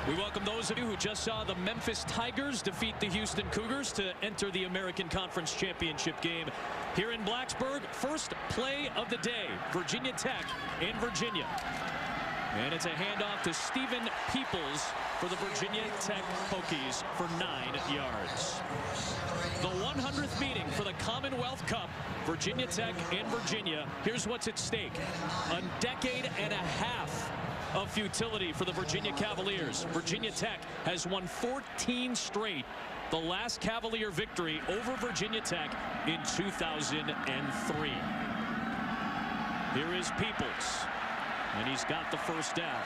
We welcome those of you who just saw the Memphis Tigers defeat the Houston Cougars to enter the American Conference Championship game here in Blacksburg. First play of the day, Virginia Tech in Virginia. And it's a handoff to Stephen Peoples for the Virginia Tech Hokies for 9 yards. The 100th meeting for the Commonwealth Cup, Virginia Tech in Virginia. Here's what's at stake. A decade and a half of futility for the Virginia Cavaliers. Virginia Tech has won 14 straight. The last Cavalier victory over Virginia Tech in 2003. Here is Peoples. And he's got the first down.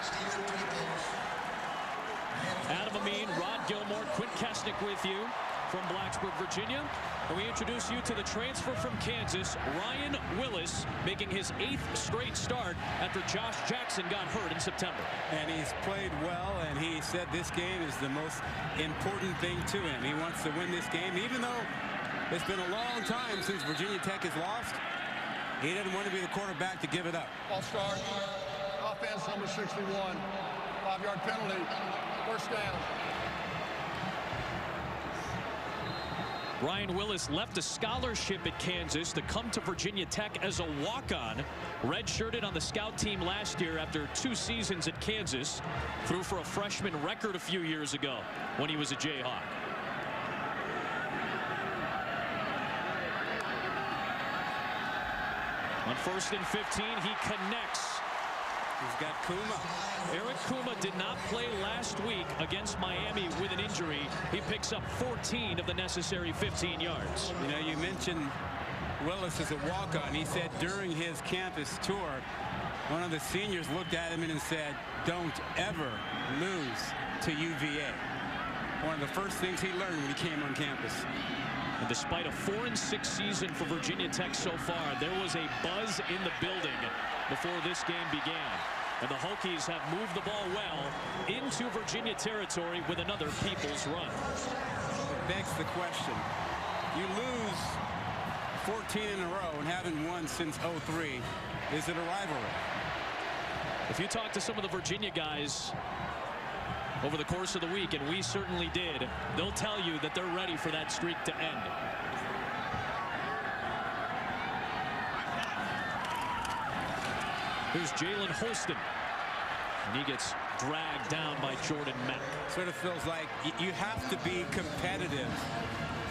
Adam Amin, Rod Gilmore, Quint Kesnick with you from Blacksburg, Virginia. And we introduce you to the transfer from Kansas, Ryan Willis, making his 8th straight start after Josh Jackson got hurt in September. And he's played well, and he said this game is the most important thing to him. He wants to win this game, even though it's been a long time since Virginia Tech has lost. He doesn't want to be the quarterback to give it up. Ball start. Offense number 61. 5-yard penalty. First down. Ryan Willis left a scholarship at Kansas to come to Virginia Tech as a walk-on. Redshirted on the scout team last year after 2 seasons at Kansas. Threw for a freshman record a few years ago when he was a Jayhawk. On 1st and 15, he connects. He's got Kuma. Eric Kuma did not play last week against Miami with an injury. He picks up 14 of the necessary 15 yards. You know, you mentioned Willis as a walk-on. He said during his campus tour, one of the seniors looked at him and said, "Don't ever lose to UVA." One of the first things he learned when he came on campus. And despite a 4-6 season for Virginia Tech so far, there was a buzz in the building before this game began. And the Hokies have moved the ball well into Virginia territory with another Peoples run. It begs the question. You lose 14 in a row and haven't won since '03. Is it a rivalry? If you talk to some of the Virginia guys over the course of the week, and we certainly did, they'll tell you that they're ready for that streak to end. Here's Jalen Holston. And he gets dragged down by Jordan Mack. Sort of feels like you have to be competitive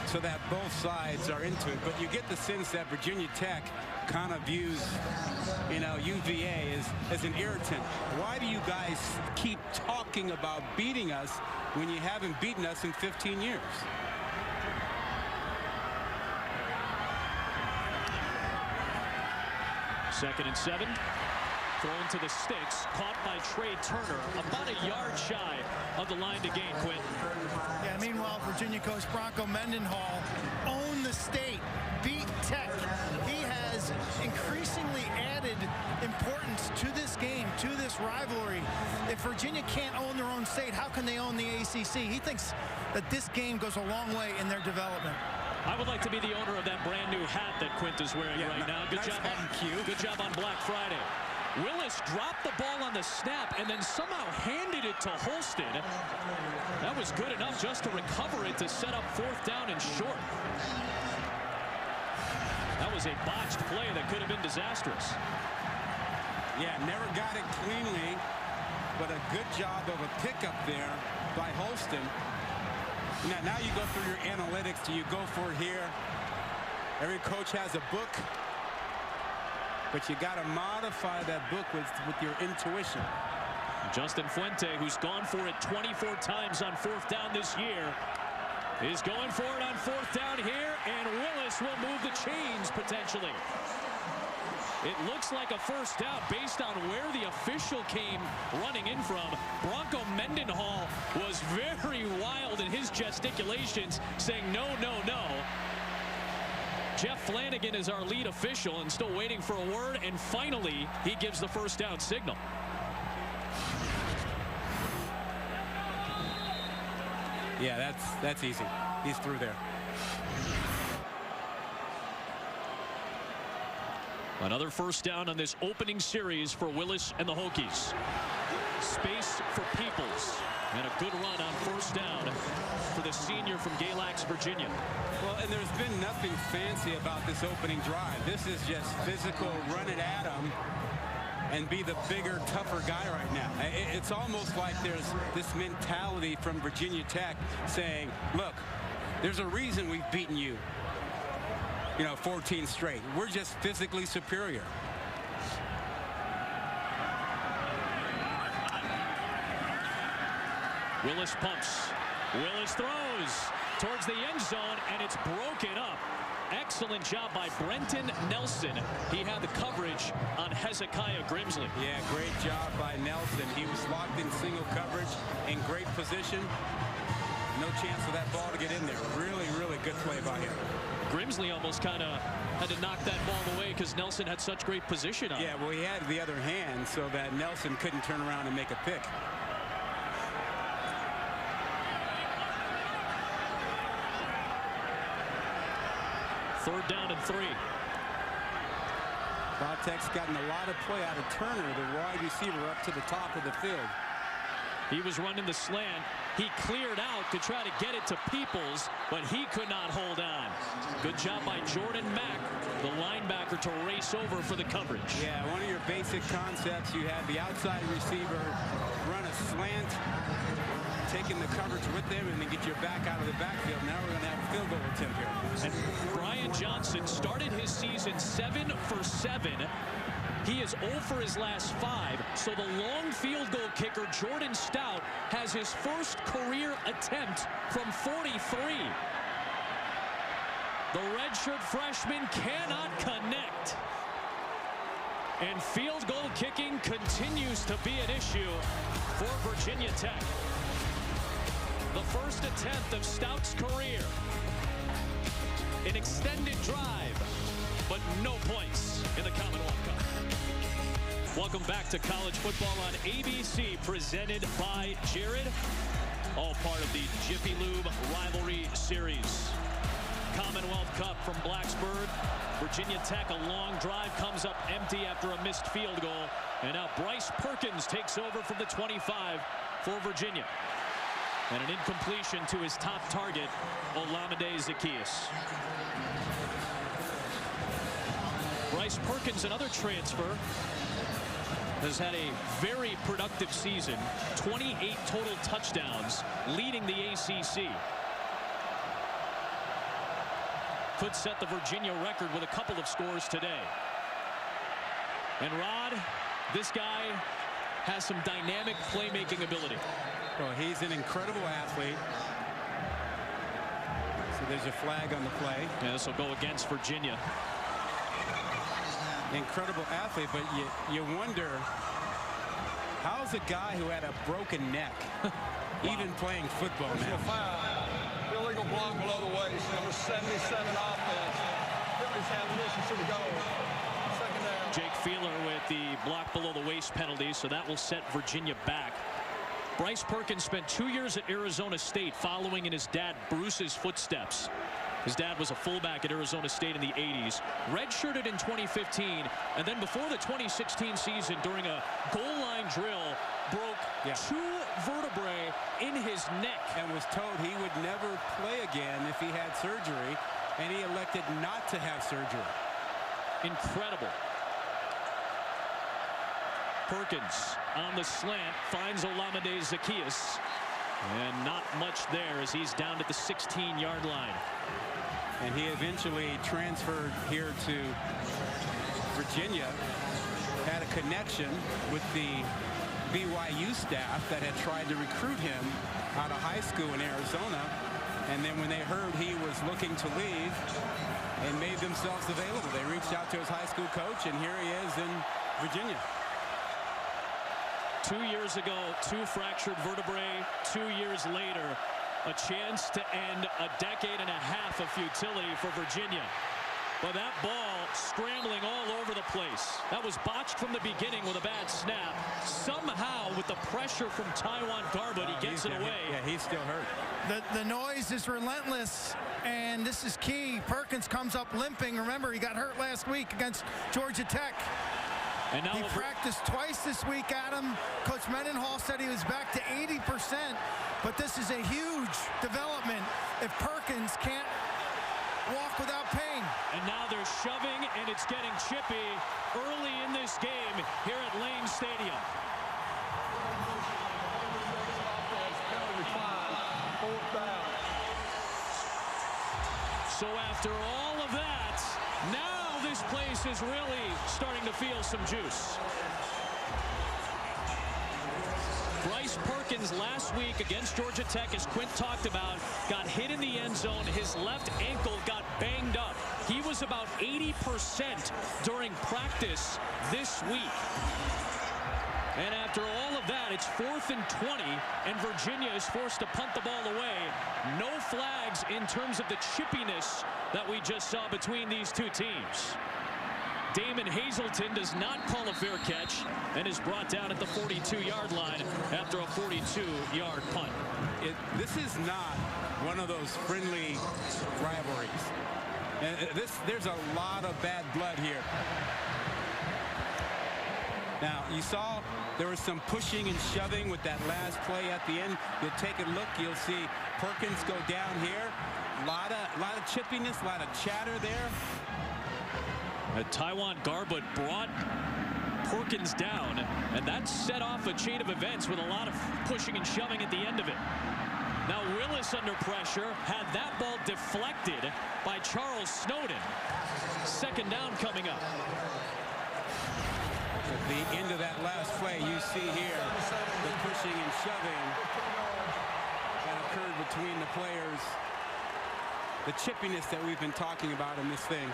so that both sides are into it. But you get the sense that Virginia Tech kind of views, you know, UVA as an irritant. Why do you guys keep talking about beating us when you haven't beaten us in 15 years? Second and 7. Thrown to the sticks, caught by Trey Turner, about a yard shy of the line to gain, Quinn. Yeah, meanwhile, Virginia coach Bronco Mendenhall owned the state, beat Tech. He has increasingly added importance to this game, to this rivalry. If Virginia can't own their own state, how can they own the ACC? He thinks that this game goes a long way in their development. I would like to be the owner of that brand new hat that Quint is wearing right now. Good job on Black Friday. Willis dropped the ball on the snap and then somehow handed it to Holston. That was good enough just to recover it to set up 4th down and short. That was a botched play that could have been disastrous. Yeah, never got it cleanly, but a good job of a pickup there by Holston. Now you go through your analytics. Do you go for it here? Every coach has a book. But you got to modify that book with your intuition. Justin Fuente, who's gone for it 24 times on 4th down this year, is going for it on 4th down here, and Willis will move the chains potentially. It looks like a first down based on where the official came running in from. Bronco Mendenhall was very wild in his gesticulations, saying no, no, no. Jeff Flanagan is our lead official and still waiting for a word, and finally he gives the first down signal. Yeah, that's easy. He's through there. Another first down on this opening series for Willis and the Hokies. Space for Peoples. And a good run on first down for the senior from Galax, Virginia. Well, and there's been nothing fancy about this opening drive. This is just physical, run it at him, and be the bigger, tougher guy right now. It's almost like there's this mentality from Virginia Tech saying, look, there's a reason we've beaten you, 14 straight. We're just physically superior. Willis pumps. Willis throws towards the end zone, and it's broken up. Excellent job by Brenton Nelson. He had the coverage on Hezekiah Grimsley. Yeah, great job by Nelson. He was locked in single coverage in great position. No chance for that ball to get in there. Really, really good play by him. Grimsley almost kind of had to knock that ball away because Nelson had such great position on it. Yeah, well, he had the other hand so that Nelson couldn't turn around and make a pick. Third down and 3. Tech's gotten a lot of play out of Turner, the wide receiver, up to the top of the field. He was running the slant. He cleared out to try to get it to Peoples, but he could not hold on. Good job by Jordan Mack, the linebacker, to race over for the coverage. Yeah, one of your basic concepts, you have the outside receiver run a slant, taking the coverage with them, and then get your back out of the backfield. Now we're going to have a field goal attempt here. And Brian Johnson started his season 7 for 7. He is 0 for his last 5. So the long field goal kicker, Jordan Stout, has his first career attempt from 43. The redshirt freshman cannot connect. And field goal kicking continues to be an issue for Virginia Tech. The first attempt of Stout's career. An extended drive, but no points in the Commonwealth Cup. Welcome back to college football on ABC, presented by Jared. All part of the Jiffy Lube Rivalry Series. Commonwealth Cup from Blacksburg. Virginia Tech, a long drive, comes up empty after a missed field goal. And now Bryce Perkins takes over from the 25 for Virginia. And an incompletion to his top target, Olamide Zaccheaus. Bryce Perkins, another transfer, has had a very productive season. 28 total touchdowns, leading the ACC. Could set the Virginia record with a couple of scores today. And Rod, this guy has some dynamic playmaking ability. Well, he's an incredible athlete. So there's a flag on the play. Yeah, this will go against Virginia. Incredible athlete, but you wonder, how's a guy who had a broken neck even playing football now? Foul. Illegal block below the waist. Number 77 offense. Phillies have permission to the goal. Second down. Jake Feeler with the block below the waist penalty, so that will set Virginia back. Bryce Perkins spent 2 years at Arizona State following in his dad Bruce's footsteps. His dad was a fullback at Arizona State in the 80s, redshirted in 2015, and then before the 2016 season, during a goal line drill, broke 2 vertebrae in his neck. And was told he would never play again if he had surgery, and he elected not to have surgery. Incredible. Perkins on the slant finds Olamide Zaccheaus, and not much there as he's down at the 16-yard line. And he eventually transferred here to Virginia, had a connection with the BYU staff that had tried to recruit him out of high school in Arizona. And then when they heard he was looking to leave, and made themselves available. They reached out to his high school coach, and here he is in Virginia. 2 years ago, 2 fractured vertebrae. 2 years later, a chance to end a decade and a half of futility for Virginia. But that ball scrambling all over the place. That was botched from the beginning with a bad snap. Somehow, with the pressure from Taiwan Garbutt, he gets it away. Yeah, he's still hurt. The noise is relentless, and this is key. Perkins comes up limping. Remember, he got hurt last week against Georgia Tech. And now he practiced twice this week, Adam. Coach Mendenhall said he was back to 80%, but this is a huge development if Perkins can't walk without pain. And now they're shoving, and it's getting chippy early in this game here at Lane Stadium. So after all of that, now this place is really starting to feel some juice. Bryce Perkins last week against Georgia Tech, as Quint talked about, got hit in the end zone. His left ankle got banged up. He was about 80% during practice this week. And after all of that, it's 4th and 20, and Virginia is forced to punt the ball away. No flags in terms of the chippiness that we just saw between these two teams. Damon Hazelton does not call a fair catch and is brought down at the 42-yard line after a 42-yard punt. This is not one of those friendly rivalries. There's a lot of bad blood here. Now, you saw there was some pushing and shoving with that last play at the end. You'll take a look, you'll see Perkins go down here. A lot of chippiness, a lot of chatter there. Taiwan Garbutt brought Perkins down, and that set off a chain of events with a lot of pushing and shoving at the end of it. Now Willis under pressure had that ball deflected by Charles Snowden. 2nd down coming up. At the end of that last play, you see here the pushing and shoving that occurred between the players. The chippiness that we've been talking about in this thing.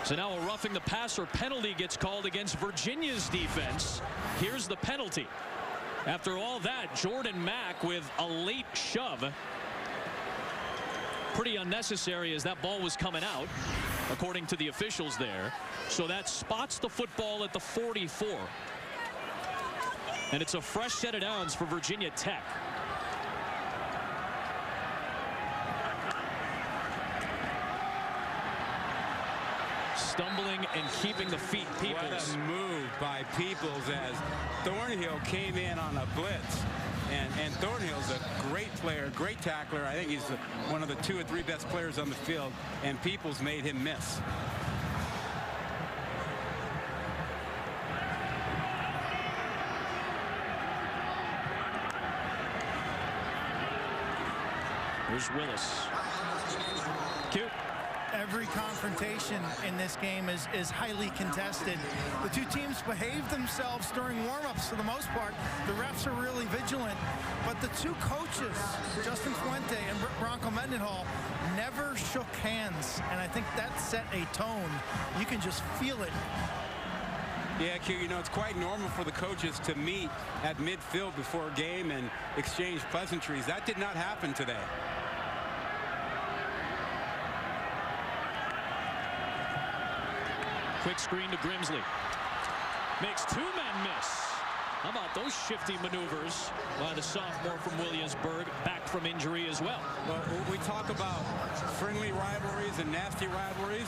So now a roughing the passer penalty gets called against Virginia's defense. Here's the penalty. After all that, Jordan Mack with a late shove. Pretty unnecessary as that ball was coming out, according to the officials there. So that spots the football at the 44. And it's a fresh set of downs for Virginia Tech. Stumbling and keeping the feet. Peoples. What a move by Peoples as Thornhill came in on a blitz. And Thornhill's a great player, great tackler. I think he's one of the 2 or 3 best players on the field, and Peoples made him miss. Here's Willis. Cute. Every confrontation in this game is highly contested. The two teams behave themselves during warm-ups for the most part. The refs are really vigilant, but the two coaches, Justin Fuente and Bronco Mendenhall, never shook hands, and I think that set a tone. You can just feel it. Yeah, Q, you know, it's quite normal for the coaches to meet at midfield before a game and exchange pleasantries. That did not happen today. Quick screen to Grimsley. Makes 2 men miss. How about those shifty maneuvers by the sophomore from Williamsburg, back from injury as well. Well, we talk about friendly rivalries and nasty rivalries.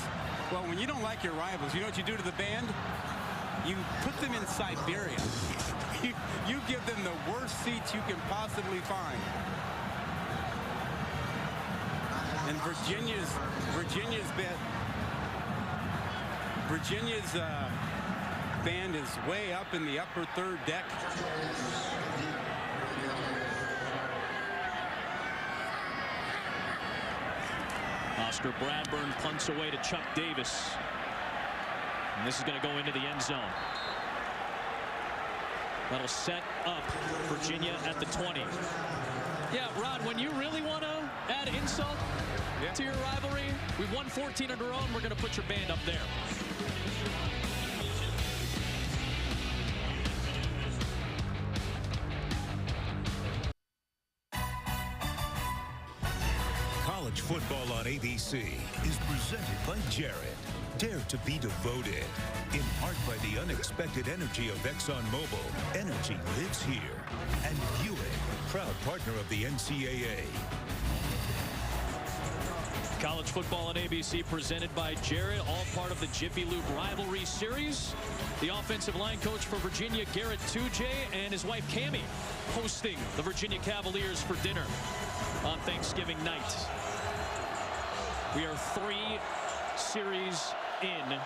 Well, when you don't like your rivals, you know what you do to the band? You put them in Siberia. You give them the worst seats you can possibly find. And Virginia's band is way up in the upper 3rd deck. Oscar Bradburn punts away to Chuck Davis. And this is going to go into the end zone. That'll set up Virginia at the 20. Yeah, Rod, when you really want to add insult to your rivalry, we've won 14 on our own. We're going to put your band up there. College football on ABC is presented by Jared. Dare to be devoted. In part by the unexpected energy of ExxonMobil. Energy lives here. And Buick, proud partner of the NCAA. College football on ABC presented by Jared, all part of the Jiffy Lube Rivalry Series. The offensive line coach for Virginia, Garrett Tujay, and his wife, Cammie, hosting the Virginia Cavaliers for dinner on Thanksgiving night. We are 3 series in.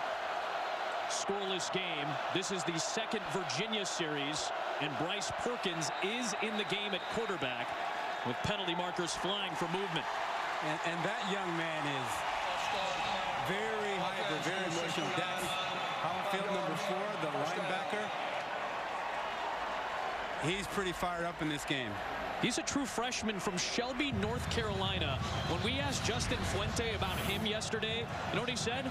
Scoreless game. This is the second Virginia series, and Bryce Perkins is in the game at quarterback with penalty markers flying for movement. And that young man is very hyper, very emotional. That's Howifield, number 4, the linebacker. He's pretty fired up in this game. He's a true freshman from Shelby, North Carolina. When we asked Justin Fuente about him yesterday, you know what he said?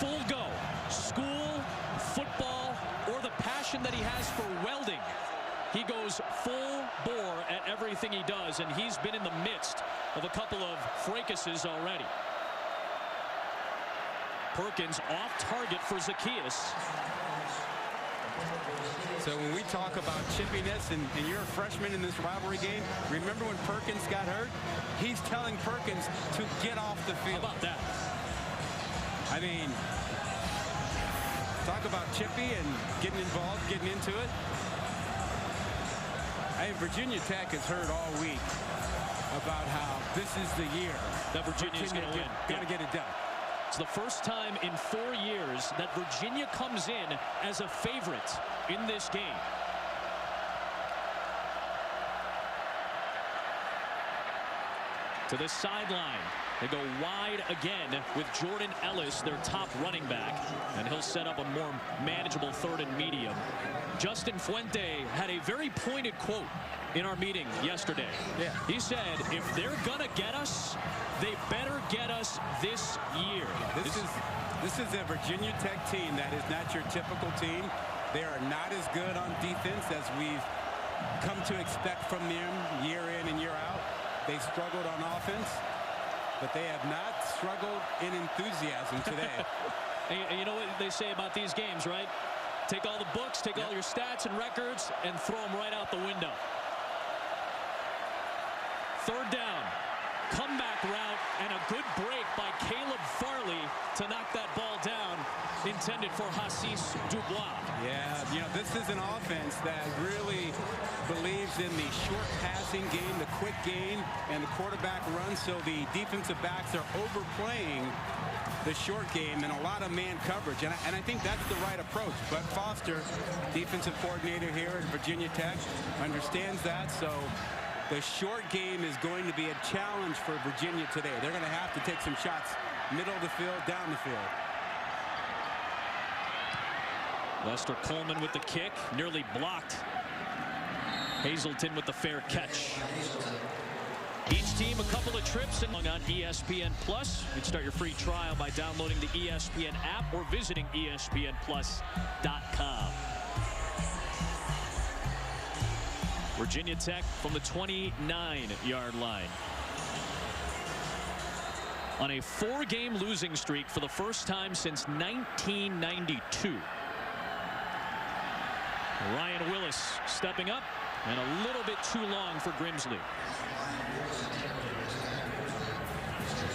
Full go. School, football, or the passion that he has for welding. He goes full bore at everything he does, and he's been in the midst of a couple of fracases already. Perkins off target for Zacchaeus. So when we talk about chippiness and you're a freshman in this rivalry game, remember when Perkins got hurt? He's telling Perkins to get off the field. How about that? I mean, talk about chippy and getting involved, getting into it. Hey, Virginia Tech has heard all week about how this is the year that Virginia's going to win. Got to get it done. It's the first time in 4 years that Virginia comes in as a favorite in this game. To the sideline. They go wide again with Jordan Ellis, their top running back, and he'll set up a more manageable 3rd and medium. Justin Fuente had a very pointed quote in our meeting yesterday. Yeah. He said, if they're gonna get us, they better get us this year. This is a Virginia Tech team that is not your typical team. They are not as good on defense as we've come to expect from them year in and year out. They struggled on offense, but they have not struggled in enthusiasm today. And you know what they say about these games, right? Take all the books, take all your stats and records, and throw them right out the window. 3rd down. Comeback route and a good break by Caleb Farley to knock that ball down, intended for Hassis Dubois. Yeah, you know, this is an offense that really believes in the short passing game, the quick game, and the quarterback run, so the defensive backs are overplaying the short game and a lot of man coverage, and I think that's the right approach. But Foster, defensive coordinator here at Virginia Tech, understands that, so the short game is going to be a challenge for Virginia today. They're going to have to take some shots middle of the field, down the field. Lester Coleman with the kick, nearly blocked. Hazelton with the fair catch. Each team a couple of trips and on ESPN Plus. You can start your free trial by downloading the ESPN app or visiting ESPNplus.com. Virginia Tech from the 29-yard line. On a 4-game losing streak for the first time since 1992. Ryan Willis stepping up, and a little bit too long for Grimsley.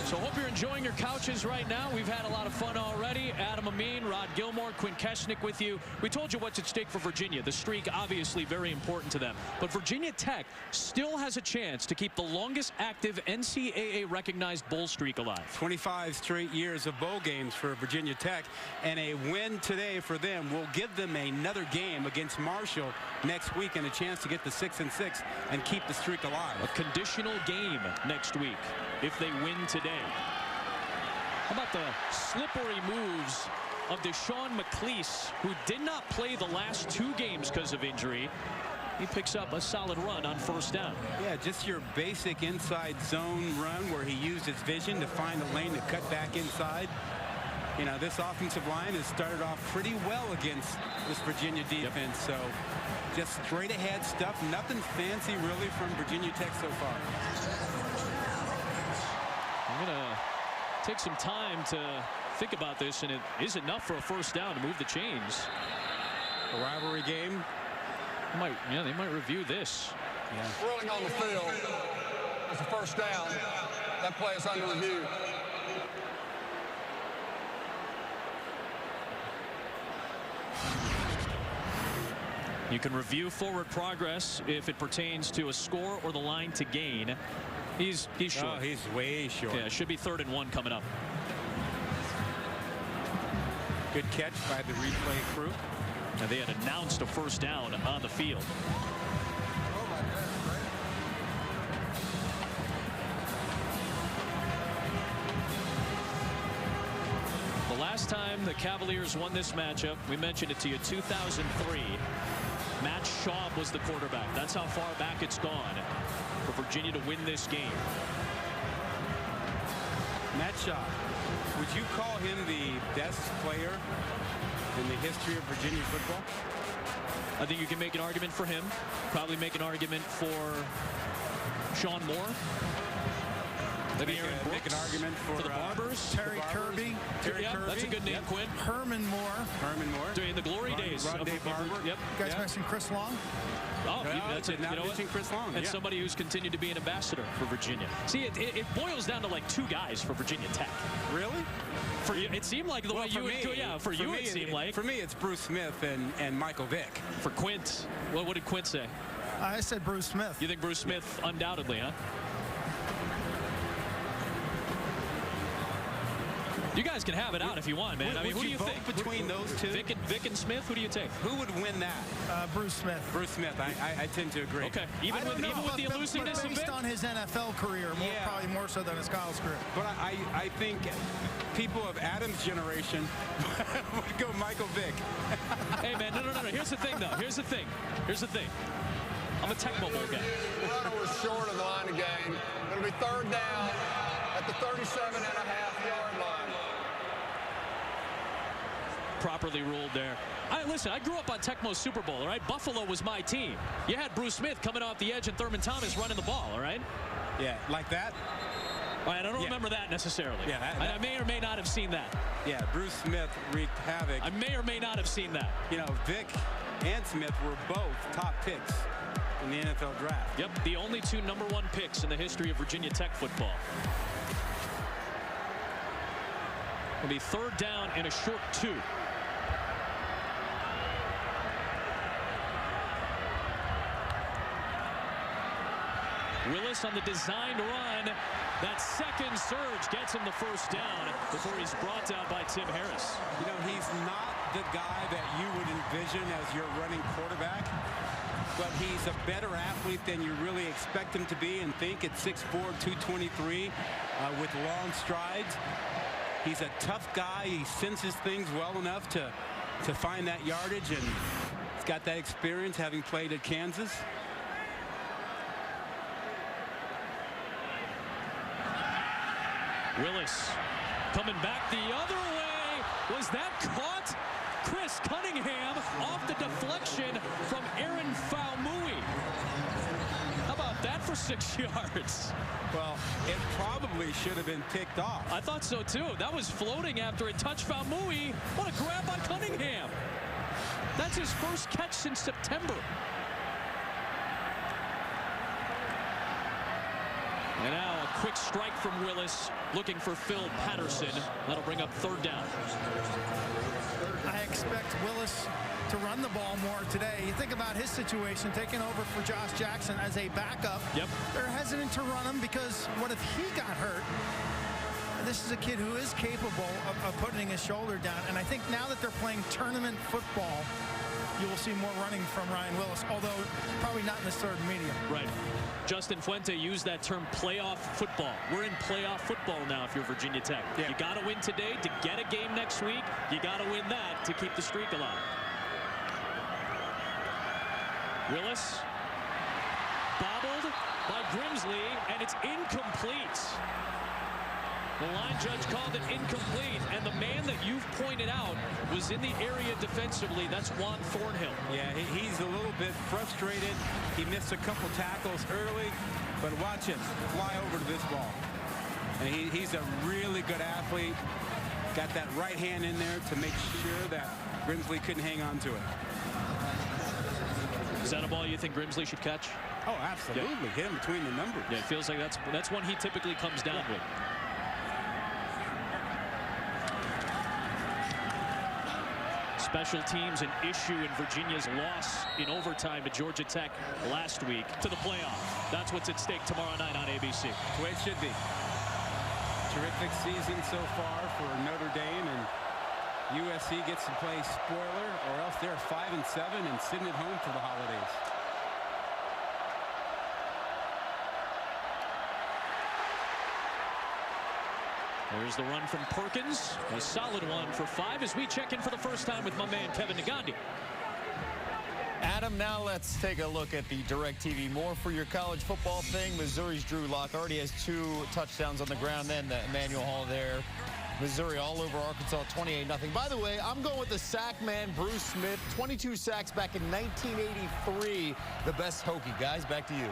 So hope you're enjoying your couches right now. We've had a lot of fun already. Adam Amin, Rod Gilmore, Quinn Keshnick with you. We told you what's at stake for Virginia. The streak obviously very important to them. But Virginia Tech still has a chance to keep the longest active NCAA recognized bowl streak alive. 25 straight years of bowl games for Virginia Tech, and a win today for them will give them another game against Marshall next week and a chance to get the 6-6 and keep the streak alive. A conditional game next week if they win today. How about the slippery moves of Deshaun McClease, who did not play the last 2 games because of injury. He picks up a solid run on 1st down. Yeah, just your basic inside zone run where he used his vision to find a lane to cut back inside. You know, this offensive line has started off pretty well against this Virginia defense. So just straight ahead stuff, nothing fancy really from Virginia Tech so far. I'm going to take some time to think about this, and it is enough for a 1st down to move the chains. A rivalry game. They might review this. Rolling on the field. It's a 1st down. That play is under review. You can review forward progress if it pertains to a score or the line to gain. He's short. Oh, he's way short. Yeah, it should be 3rd and 1 coming up. Good catch by the replay crew. And they had announced a first down on the field. The last time the Cavaliers won this matchup, we mentioned it to you, 2003. Matt Schaub was the quarterback. That's how far back it's gone for Virginia to win this game. Matt Schaub, would you call him the best player in the history of Virginia football? I think you can make an argument for him. Probably make an argument for Sean Moore. Maybe Aaron Brooks. Make an argument for the Barbers. Terry Kirby. Terry Kirby. That's a good name, Quinn. Herman Moore. Herman Moore. During the glory days. Ron of Barber. Yep. You guys mentioned Chris Long? Oh, that's it. Now You know what? Chris Long. And somebody who's continued to be an ambassador for Virginia. See, it boils down to like 2 guys for Virginia Tech. Really? For you, it seemed like the way you would go. Yeah, for you it seemed like. For me, it's Bruce Smith and Michael Vick. For Quint, what did Quint say? I said Bruce Smith. You think Bruce Smith undoubtedly, huh? You guys can have it out if you want, man. I mean, who do you think? Between those two? Vic and Smith, who do you take? Who would win that? Bruce Smith. Bruce Smith. I tend to agree. Okay. Even with the elusiveness of Vic? Based on his NFL career, probably more so than his college career. But I think people of Adam's generation would go Michael Vick. Hey, man, no. Here's the thing, though. Here's the thing. I'm a Tecmo Bowl guy. The runner was short of the line of game. It'll be 3rd down at the 37.5-yard line. Properly ruled there. Listen, I grew up on Tecmo Super Bowl, all right? Buffalo was my team. You had Bruce Smith coming off the edge and Thurman Thomas running the ball, all right? Yeah, like that? All right, I don't remember that necessarily. Yeah, I may or may not have seen that. Yeah, Bruce Smith wreaked havoc. I may or may not have seen that. You know, Vic and Smith were both top picks in the NFL draft. Yep, the only 2 number 1 picks in the history of Virginia Tech football. It'll be 3rd down and a short 2. Willis on the designed run. That second surge gets him the first down before he's brought down by Tim Harris. You know, he's not the guy that you would envision as your running quarterback, but he's a better athlete than you really expect him to be and think at 6'4", 223 with long strides. He's a tough guy. He senses things well enough to find that yardage, and he's got that experience having played at Kansas. Willis coming back the other way. Was that caught? Chris Cunningham off the deflection from Aaron Faumui. How about that for 6 yards? Well, it probably should have been picked off. I thought so too. That was floating after it touched Faumui. What a grab by Cunningham. That's his first catch since September. And now a quick strike from Willis, looking for Phil Patterson. That'll bring up 3rd down. I expect Willis to run the ball more today. You think about his situation, taking over for Josh Jackson as a backup. Yep. They're hesitant to run him because what if he got hurt? This is a kid who is capable of putting his shoulder down. And I think now that they're playing tournament football, you will see more running from Ryan Willis, although probably not in this 3rd medium. Right. Justin Fuente used that term playoff football. We're in playoff football now if you're Virginia Tech. Yeah. You got to win today to get a game next week. You got to win that to keep the streak alive. Willis bobbled by Grimsley, and it's incomplete. The line judge called it incomplete, and the man that you've pointed out was in the area defensively. That's Juan Thornhill. Yeah, he's a little bit frustrated. He missed a couple tackles early, but watch him fly over to this ball. And he's a really good athlete. Got that right hand in there to make sure that Grimsley couldn't hang on to it. Is that a ball you think Grimsley should catch? Oh, absolutely. Yeah. Hit him between the numbers. Yeah, it feels like that's one he typically comes down with. Special teams an issue in Virginia's loss in overtime to Georgia Tech last week to the playoff. That's what's at stake tomorrow night on ABC. The way it should be. Terrific season so far for Notre Dame, and USC gets to play spoiler, or else they're 5-7 and sitting at home for the holidays. There's the run from Perkins. A solid one for 5 as we check in for the first time with my man Kevin Negandhi. Adam, now let's take a look at the DirecTV More for your college football thing. Missouri's Drew Lock already has 2 touchdowns on the ground. Then the Emmanuel Hall there. Missouri all over Arkansas, 28-0. By the way, I'm going with the sack man, Bruce Smith. 22 sacks back in 1983. The best Hokie. Guys, back to you.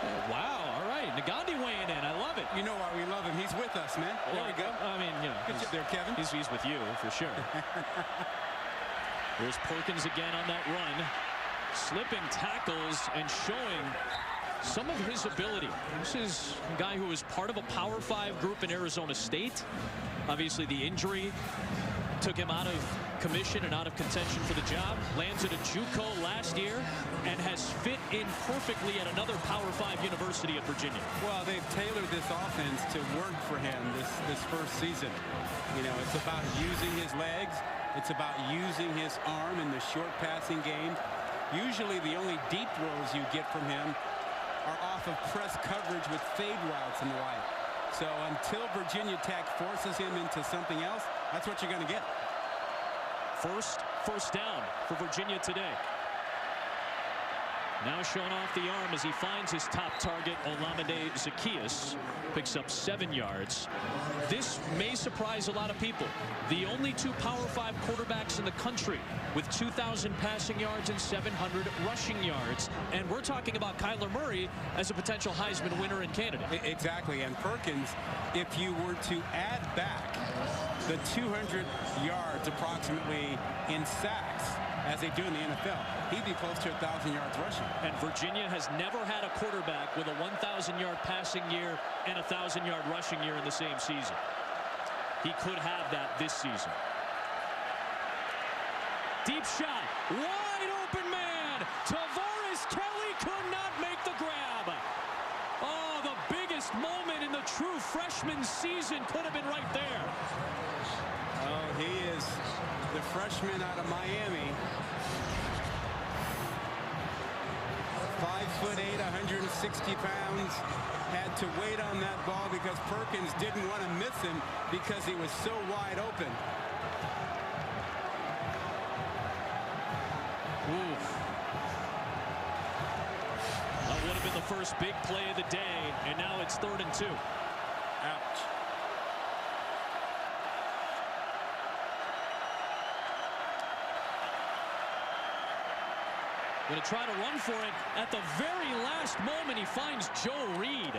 Oh, wow. All right. Negandhi weighing in. I love it. You know why we love him. He's with us, man. There we go. I mean, you know. Good job there, Kevin. He's with you, for sure. There's Perkins again on that run. Slipping tackles and showing some of his ability. This is a guy who was part of a Power 5 group in Arizona State. Obviously, the injury took him out of commission and out of contention for the job. Lands at a JUCO last year and has fit in perfectly at another Power 5 university at Virginia. Well, they've tailored this offense to work for him this first season. You know, it's about using his legs. It's about using his arm in the short passing game. Usually the only deep throws you get from him are off of press coverage with fade routes and the like. So until Virginia Tech forces him into something else, that's what you're going to get. First down for Virginia today. Now showing off the arm as he finds his top target, Olamide Zaccheaus. Picks up 7 yards. This may surprise a lot of people. The only 2 Power 5 quarterbacks in the country with 2,000 passing yards and 700 rushing yards. And we're talking about Kyler Murray as a potential Heisman winner and candidate. Exactly. And Perkins, if you were to add back the 200 yards approximately in sacks, as they do in the NFL, he'd be close to 1,000 yards rushing. And Virginia has never had a quarterback with a 1,000-yard passing year and a 1,000-yard rushing year in the same season. He could have that this season. Deep shot, wide open man. Tavares Kelly could not make the grab. Oh, the biggest moment in the true freshman season could have been right there. Oh, he is the freshman out of Miami. 5'8", 160 pounds. Had to wait on that ball because Perkins didn't want to miss him because he was so wide open. Oof. That would have been the first big play of the day, and now it's 3rd and 2. Ouch. Going to try to run for it. At the very last moment, he finds Joe Reed.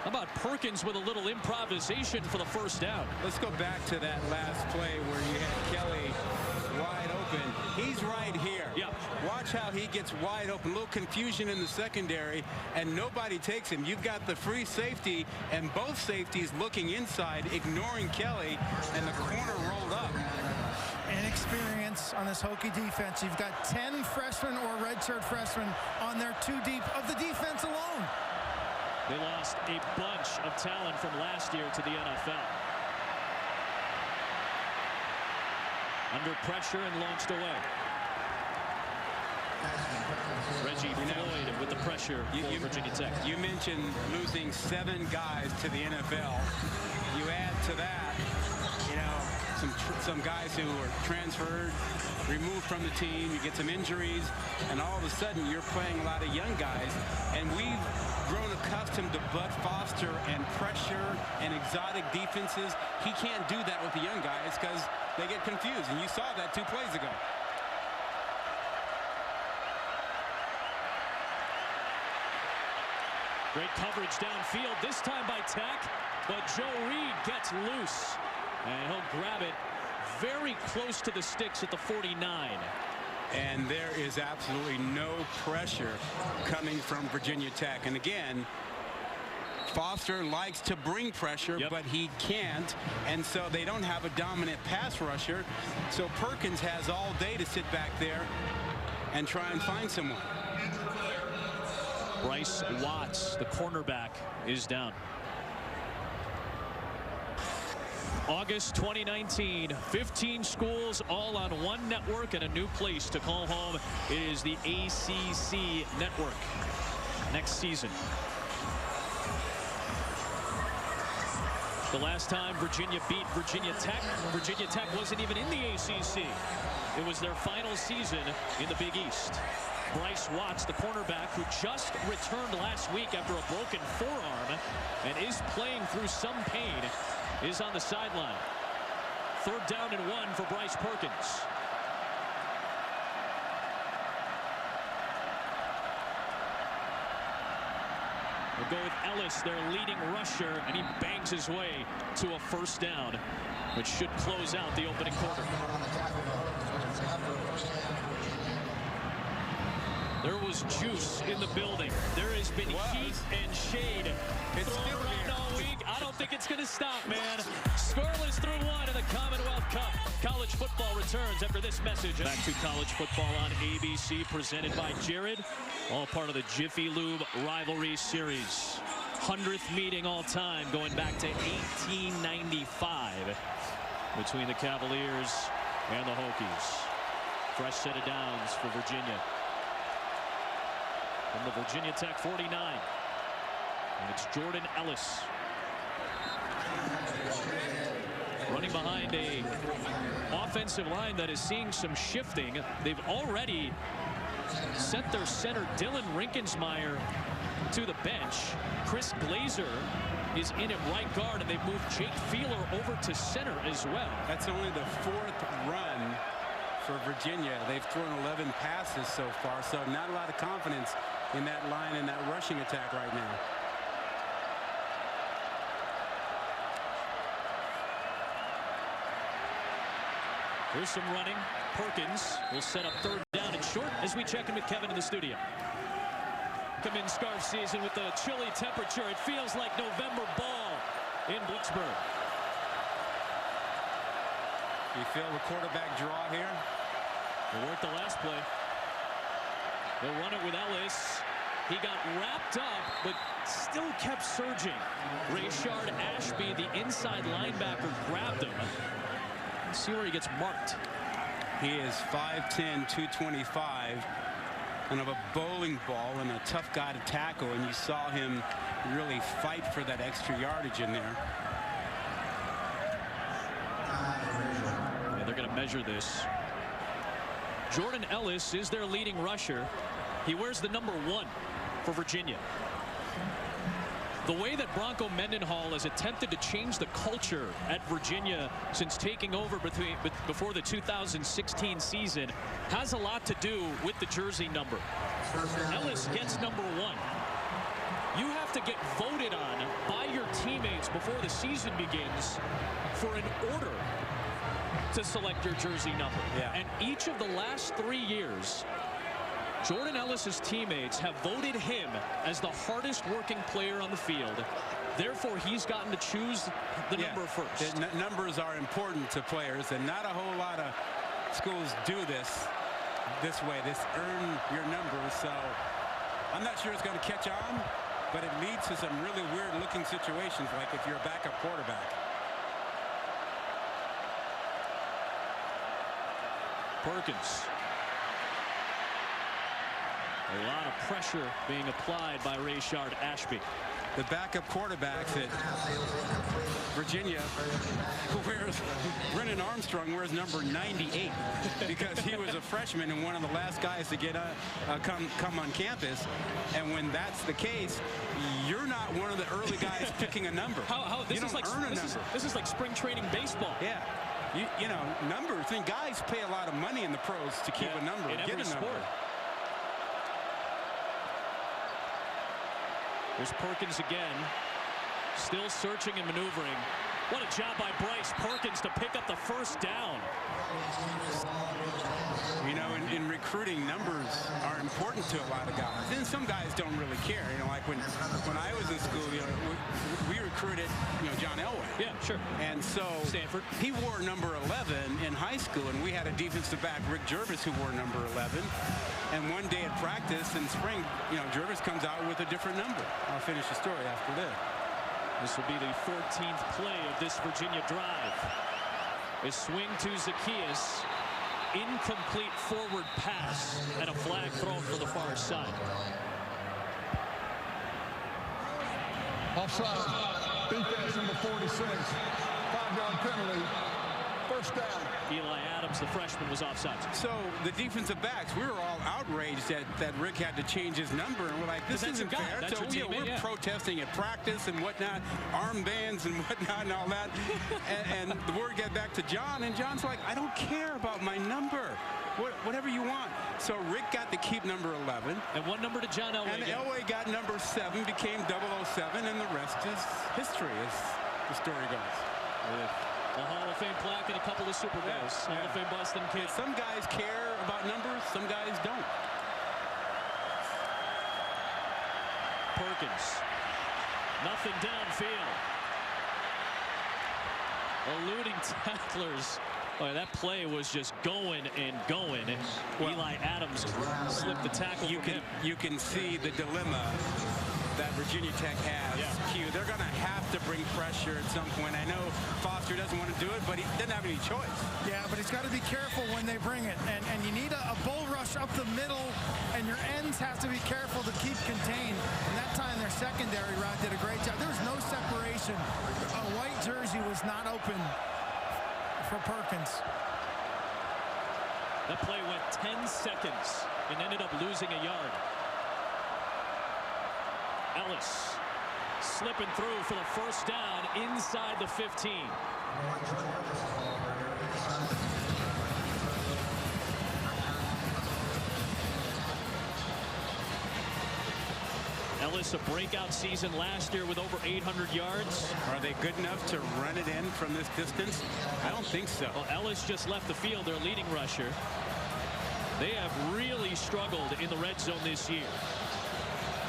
How about Perkins with a little improvisation for the first down? Let's go back to that last play where you had Kelly wide open. He's right here. Yeah. Watch how he gets wide open. A little confusion in the secondary, and nobody takes him. You've got the free safety, and both safeties looking inside, ignoring Kelly, and the corner rolled up. Inexperience on this Hokie defense. You've got 10 freshmen or redshirt freshmen on their 2 deep of the defense alone. They lost a bunch of talent from last year to the NFL. Under pressure and launched away. Reggie Floyd with the pressure for Virginia Tech. You mentioned losing 7 guys to the NFL. You add to that, you know, some guys who were transferred, removed from the team. You get some injuries, and all of a sudden you're playing a lot of young guys. And we've grown accustomed to Bud Foster and pressure and exotic defenses. He can't do that with the young guys because they get confused, and you saw that 2 plays ago. Great coverage downfield, this time by Tech, but Joe Reed gets loose, and he'll grab it very close to the sticks at the 49. And there is absolutely no pressure coming from Virginia Tech. And again, Foster likes to bring pressure, but he can't, and so they don't have a dominant pass rusher. So Perkins has all day to sit back there and try and find someone. Bryce Watts, the cornerback, is down. August 2019, 15 schools all on one network and a new place to call home. It is the ACC network next season. The last time Virginia beat Virginia Tech wasn't even in the ACC. It was their final season in the Big East. Bryce Watts, the cornerback, who just returned last week after a broken forearm and is playing through some pain, is on the sideline. 3rd down and 1 for Bryce Perkins. We'll go with Ellis, their leading rusher, and he bangs his way to a 1st down, which should close out the opening quarter. There was juice in the building. There has been heat and shade thrown around all week. I don't think it's going to stop, man. Scoreless through 1 in the Commonwealth Cup. College football returns after this message. Back to college football on ABC, presented by Jared. All part of the Jiffy Lube Rivalry Series. 100th meeting all time, going back to 1895 between the Cavaliers and the Hokies. Fresh set of downs for Virginia. From the Virginia Tech 49. And it's Jordan Ellis. Running behind a offensive line that is seeing some shifting. They've already sent their center Dylan Rinkensmeyer to the bench. Chris Glazer is in at right guard, and they've moved Jake Feeler over to center as well. That's only the 4th run for Virginia. They've thrown 11 passes so far, so not a lot of confidence in that line and that rushing attack right now. Here's some running. Perkins will set up 3rd down and short as we check in with Kevin in the studio. Come in scarf season with the chilly temperature. It feels like November ball in Blacksburg. You feel the quarterback draw here? It worked the last play. They'll run it with Ellis. He got wrapped up, but still kept surging. Rayshard Ashby, the inside linebacker, grabbed him. Let's see where he gets marked. He is 5'10", 225, kind of a bowling ball and a tough guy to tackle, and you saw him really fight for that extra yardage in there. Yeah, they're going to measure this. Jordan Ellis is their leading rusher. He wears the number 1 for Virginia. The way that Bronco Mendenhall has attempted to change the culture at Virginia since taking over before the 2016 season has a lot to do with the jersey number. Ellis gets number 1. You have to get voted on by your teammates before the season begins for an order to select your jersey number. Yeah. And each of the last 3 years, Jordan Ellis's teammates have voted him as the hardest working player on the field. Therefore, he's gotten to choose the number first. The numbers are important to players, and not a whole lot of schools do this way. This earn your number. So I'm not sure it's going to catch on, but it leads to some really weird looking situations, like if you're a backup quarterback. Perkins. A lot of pressure being applied by Rayshard Ashby. The backup quarterbacks at Virginia, Brennan Armstrong wears number 98 because he was a freshman and one of the last guys to get come on campus. And when that's the case, you're not one of the early guys picking a number. This is like spring training baseball. Yeah. You know, numbers. I think guys pay a lot of money in the pros to keep a number. In every sport. There's Perkins again, still searching and maneuvering. What a job by Bryce Perkins to pick up the 1st down. You know, in recruiting numbers are important to a lot of guys. And some guys don't really care. You know, like when I was in school, you know, we recruited, you know, John Elway. Yeah, sure. And so Stanford. He wore number 11 in high school, and we had a defensive back, Rick Jervis, who wore number 11. And one day at practice in spring, you know, Jervis comes out with a different number. I'll finish the story after this. This will be the 14th play of this Virginia drive. A swing to Zacchaeus. Incomplete forward pass and a flag thrown for the far side. Offside. Defense number 46. 5-yard penalty. First down. Eli Adams, the freshman, was offside. So the defensive backs, we were all outraged that Rick had to change his number, and we're like, this isn't fair. That's so we're protesting at practice and whatnot, armbands and whatnot and all that. and the word got back to John, and John's like, I don't care about my number. Whatever you want. So Rick got to keep number 11. And one number to John Elway. And Elway got number 7, became 007, and the rest is history, as the story goes. A Hall of Fame plaque and a couple of Super Bowls. Hall of Fame Boston kids. Some guys care about numbers, some guys don't. Perkins. Nothing downfield. Eluding tacklers. Oh, that play was just going and going. Well, Eli Adams slipped the tackle. You can see the dilemma that Virginia Tech has. Yeah. Q, they're going to have to bring pressure at some point. I know Foster doesn't want to do it, but he doesn't have any choice. Yeah, but he's got to be careful when they bring it. And you need a bull rush up the middle, and your ends have to be careful to keep contained. And that time their secondary route did a great job. There was no separation. A white jersey was not open for Perkins. That play went 10 seconds and ended up losing a yard. Ellis slipping through for the first down inside the 15. Ellis, a breakout season last year with over 800 yards. Are they good enough to run it in from this distance? I don't think so. Well, Ellis just left the field, their leading rusher. They have really struggled in the red zone this year.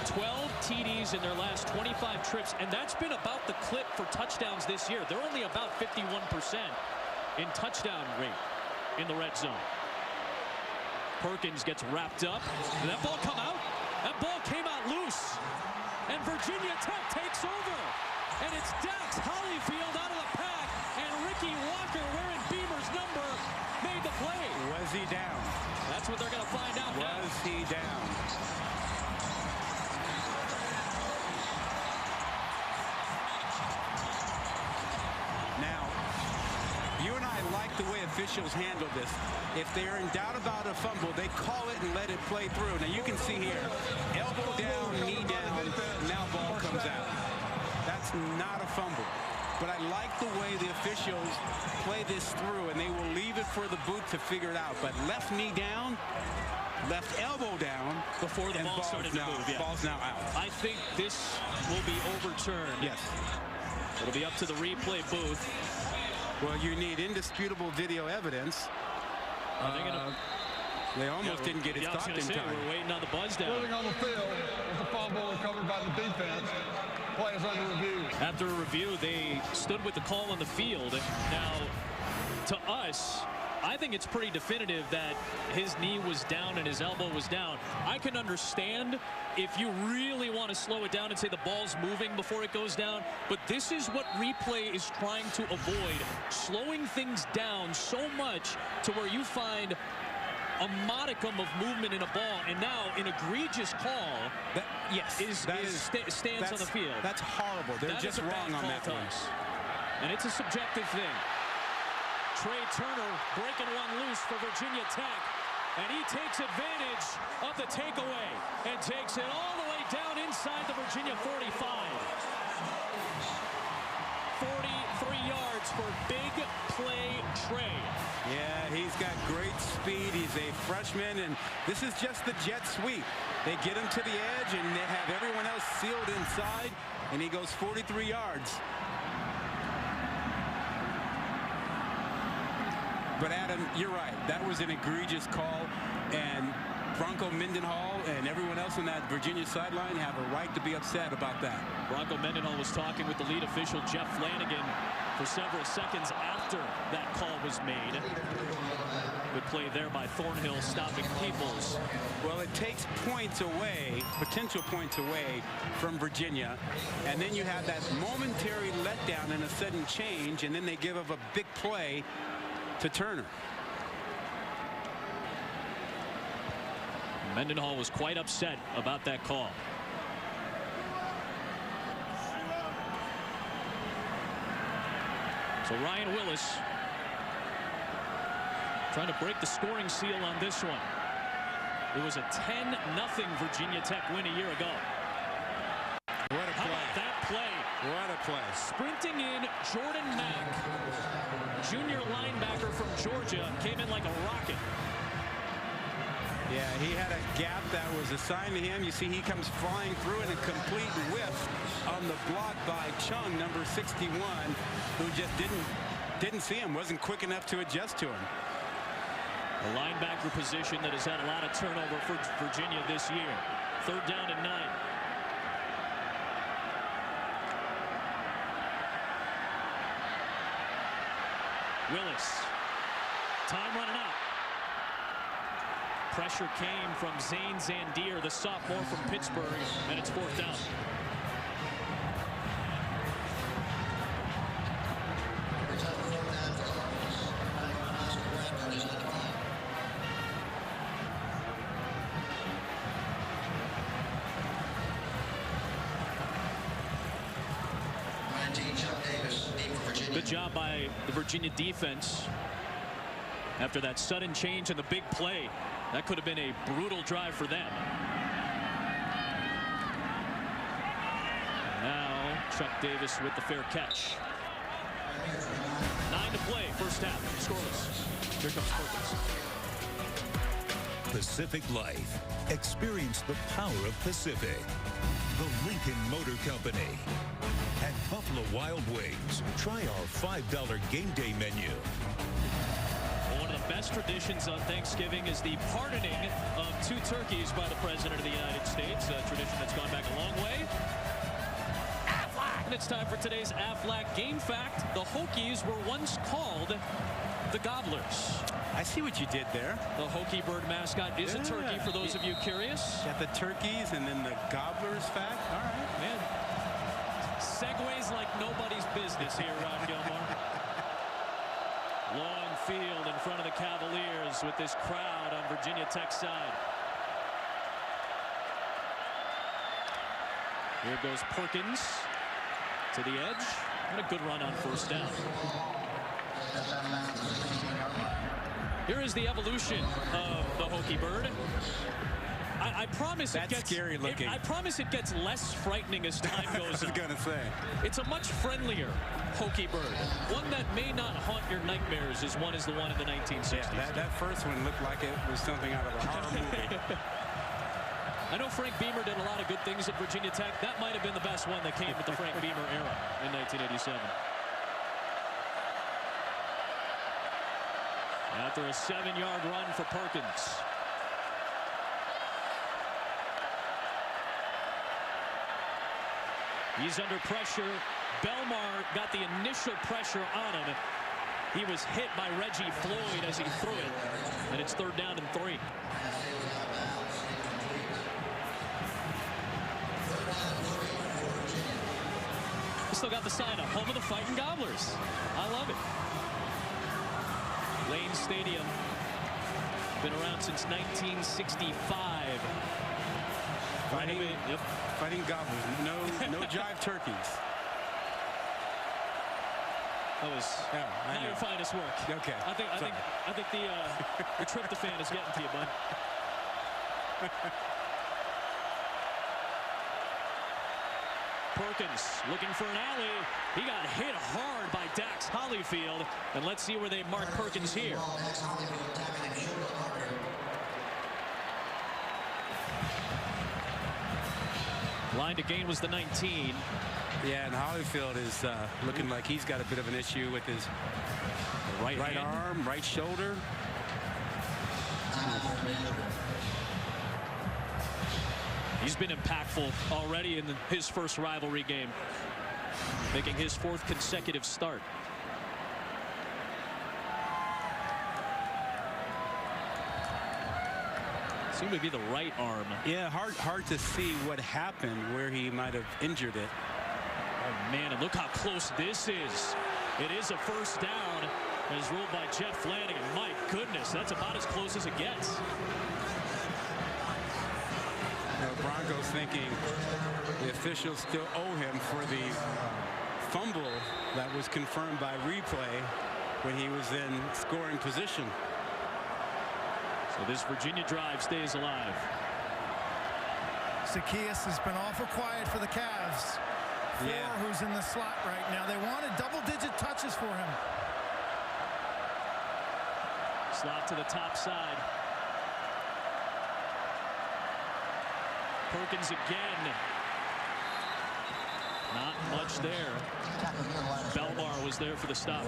12 TDs in their last 25 trips, and that's been about the clip for touchdowns this year. They're only about 51% in touchdown rate in the red zone. Perkins gets wrapped up. Did that ball come out? That ball came out loose. And Virginia Tech takes over. And it's Dax Hollyfield out of the pack. And Ricky Walker, wearing Beamer's number, made the play. Was he down? That's what they're going to find out now. Was he down? Now, you and I like the way officials handle this. If they're in doubt about a fumble, they call it and let it play through. Now, you can see here, elbow down, knee down, now ball comes out. That's not a fumble. But I like the way the officials play this through, and they will leave it for the booth to figure it out. But left knee down, left elbow down. Before the ball started to move, yeah. Ball's now out. I think this will be overturned. Yes. It'll be up to the replay booth. Well, you need indisputable video evidence. They almost didn't get it stopped in time. We're waiting on the buzz down. Moving on the field with the fumble recovered by the defense. Play is under review. After a review, they stood with the call on the field. Now, to us, I think it's pretty definitive that his knee was down and his elbow was down. I can understand if you really want to slow it down and say the ball's moving before it goes down, but this is what replay is trying to avoid, slowing things down so much to where you find a modicum of movement in a ball, and now an egregious call stands on the field. That's horrible. They're just wrong on that one. And it's a subjective thing. Trey Turner breaking one loose for Virginia Tech, and he takes advantage of the takeaway and takes it all the way down inside the Virginia 45. 43 yards for big play Trey. Yeah, he's got great speed. He's a freshman, and this is just the jet sweep. They get him to the edge, and they have everyone else sealed inside, and he goes 43 yards. But Adam, you're right. That was an egregious call, and Bronco Mendenhall and everyone else on that Virginia sideline have a right to be upset about that. Bronco Mendenhall was talking with the lead official, Jeff Flanagan, for several seconds after that call was made. Good play there by Thornhill, stopping Peoples. Well, it takes points away, potential points away from Virginia, and then you have that momentary letdown and a sudden change, and then they give up a big play to Turner. Mendenhall was quite upset about that call. So Ryan Willis trying to break the scoring seal on this one. It was a 10-0 Virginia Tech win a year ago. What a play. How about that play? What a play. Sprinting in, Jordan Mack, junior linebacker from Georgia, came in like a rocket. Yeah, he had a gap that was assigned to him. You see he comes flying through in a complete whiff on the block by Chung, number 61, who just didn't see him, wasn't quick enough to adjust to him. A linebacker position that has had a lot of turnover for Virginia this year. 3rd down and 9. Willis. Time running out. Pressure came from Zane Zandier, the sophomore from Pittsburgh, and it's 4th down. Good job by the Virginia defense after that sudden change and the big play. That could have been a brutal drive for them. Now Chuck Davis with the fair catch. 9 to play, first half, scoreless. Here comes Perkins. Pacific Life. Experience the power of Pacific. The Lincoln Motor Company. At Buffalo Wild Wings, try our $5 game day menu. One of the best traditions on Thanksgiving is the pardoning of 2 turkeys by the President of the United States, a tradition that's gone back a long way. Aflac! And it's time for today's Aflac Game Fact. The Hokies were once called the Gobblers. I see what you did there. The Hokie bird mascot is a turkey, for those of you curious. Got the turkeys and then the Gobblers fact. All right. Man, segues like nobody's business here, Ron Gilmore. Long field in front of the Cavaliers with this crowd on Virginia Tech's side. Here goes Perkins to the edge. And a good run on 1st down. Here is the evolution of the Hokie bird. I promise That's it gets scary looking. I promise it gets less frightening as time goes on. I was gonna say. It's a much friendlier Hokie bird. One that may not haunt your nightmares as one is the one in the 1960s. Yeah, that first one looked like it was something out of a horror movie. I know Frank Beamer did a lot of good things at Virginia Tech. That might have been the best one that came with the Frank Beamer era in 1987. After a 7-yard run for Perkins. He's under pressure. Belmar got the initial pressure on him. He was hit by Reggie Floyd as he threw it. And it's 3rd down and 3. We still got the sign up. Home of the Fighting Gobblers. I love it. Lane Stadium. Been around since 1965. Fighting Gobblers. No jive turkeys. That was not your finest work. Okay. I think the tryptophan is getting to you, bud. Perkins looking for an alley. He got hit hard by Dax Hollyfield. And let's see where they mark Perkins here. Line to gain was the 19. Yeah, and Hollyfield is looking like he's got a bit of an issue with his Right hand. arm, right shoulder. He's been impactful already in his first rivalry game, making his 4th consecutive start. Seemed to be the right arm. Yeah, hard to see what happened, where he might have injured it. Oh man, and look how close this is. It is a first down, as ruled by Jeff Flanagan. My goodness, that's about as close as it gets. Broncos thinking the officials still owe him for the fumble that was confirmed by replay when he was in scoring position. So this Virginia drive stays alive. Zacchaeus has been awful quiet for the Cavs. Yeah. Who's in the slot right now. They wanted double-digit touches for him. Slot to the top side. Perkins again. Not much there. Belmar was there for the stop.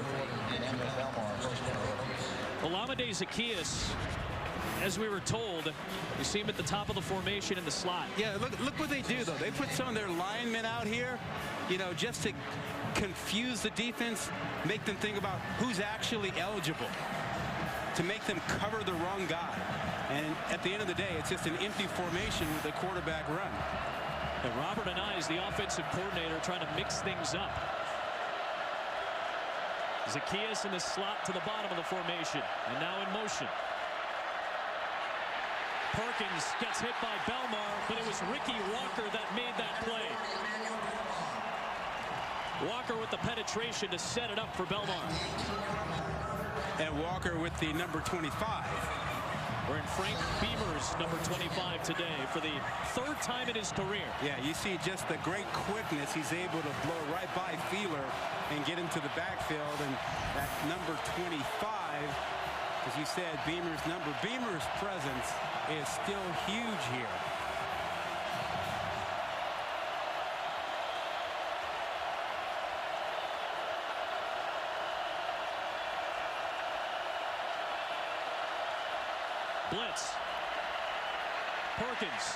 Olamide Zacchaeus, as we were told, you see him at the top of the formation in the slot. Yeah, look what they do, though. They put some of their linemen out here, you know, just to confuse the defense, make them think about who's actually eligible, to make them cover the wrong guy. And at the end of the day, it's just an empty formation with a quarterback run. And Robert Anies, the offensive coordinator, trying to mix things up. Zacchaeus in the slot to the bottom of the formation, and now in motion. Perkins gets hit by Belmar, but it was Ricky Walker that made that play. Walker with the penetration to set it up for Belmar. And Walker with the number 25. We're in Frank Beamer's number 25 today for the 3rd time in his career. Yeah, you see just the great quickness. He's able to blow right by Feeler and get into the backfield. And that number 25, as you said, Beamer's number. Beamer's presence is still huge here. Blitz. Perkins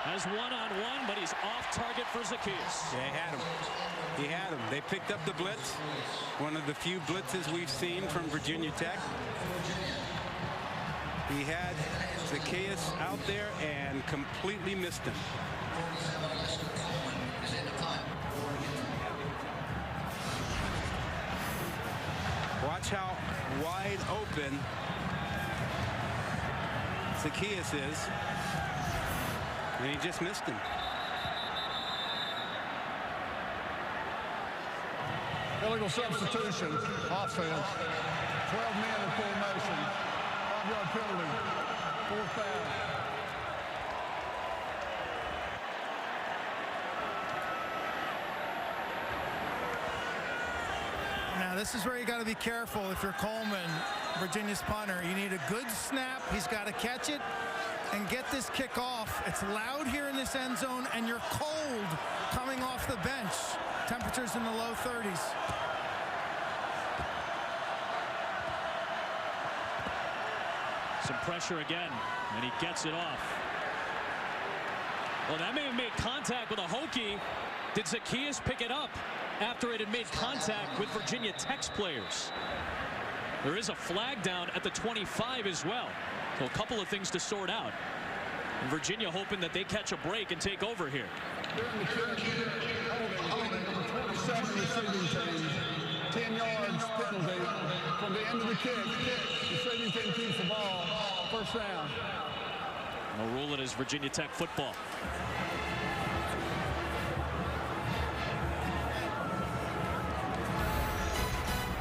has one-on-one, but he's off target for Zacchaeus. Yeah, he had him. He had him. They picked up the blitz. One of the few blitzes we've seen from Virginia Tech. He had Zacchaeus out there and completely missed him. Watch how wide open Zacchaeus is, and he just missed him. Illegal substitution, offense. 12 men in full motion. 5-yard penalty. 4th foul. Now, this is where you got to be careful if you're Coleman, Virginia's punter. You need a good snap. He's got to catch it and get this kick off. It's loud here in this end zone, and you're cold coming off the bench. Temperatures in the low 30s. Some pressure again, and he gets it off. Well, that may have made contact with a Hokie. Did Zacchaeus pick it up after it had made contact with Virginia Tech's players? There is a flag down at the 25 as well. So a couple of things to sort out. And Virginia hoping that they catch a break and take over here. During the kick, holding number 27 receiving team. 10 yards penalty from the end of the kick. Receiving team keeps the ball. First down. We'll rule it as Virginia Tech football.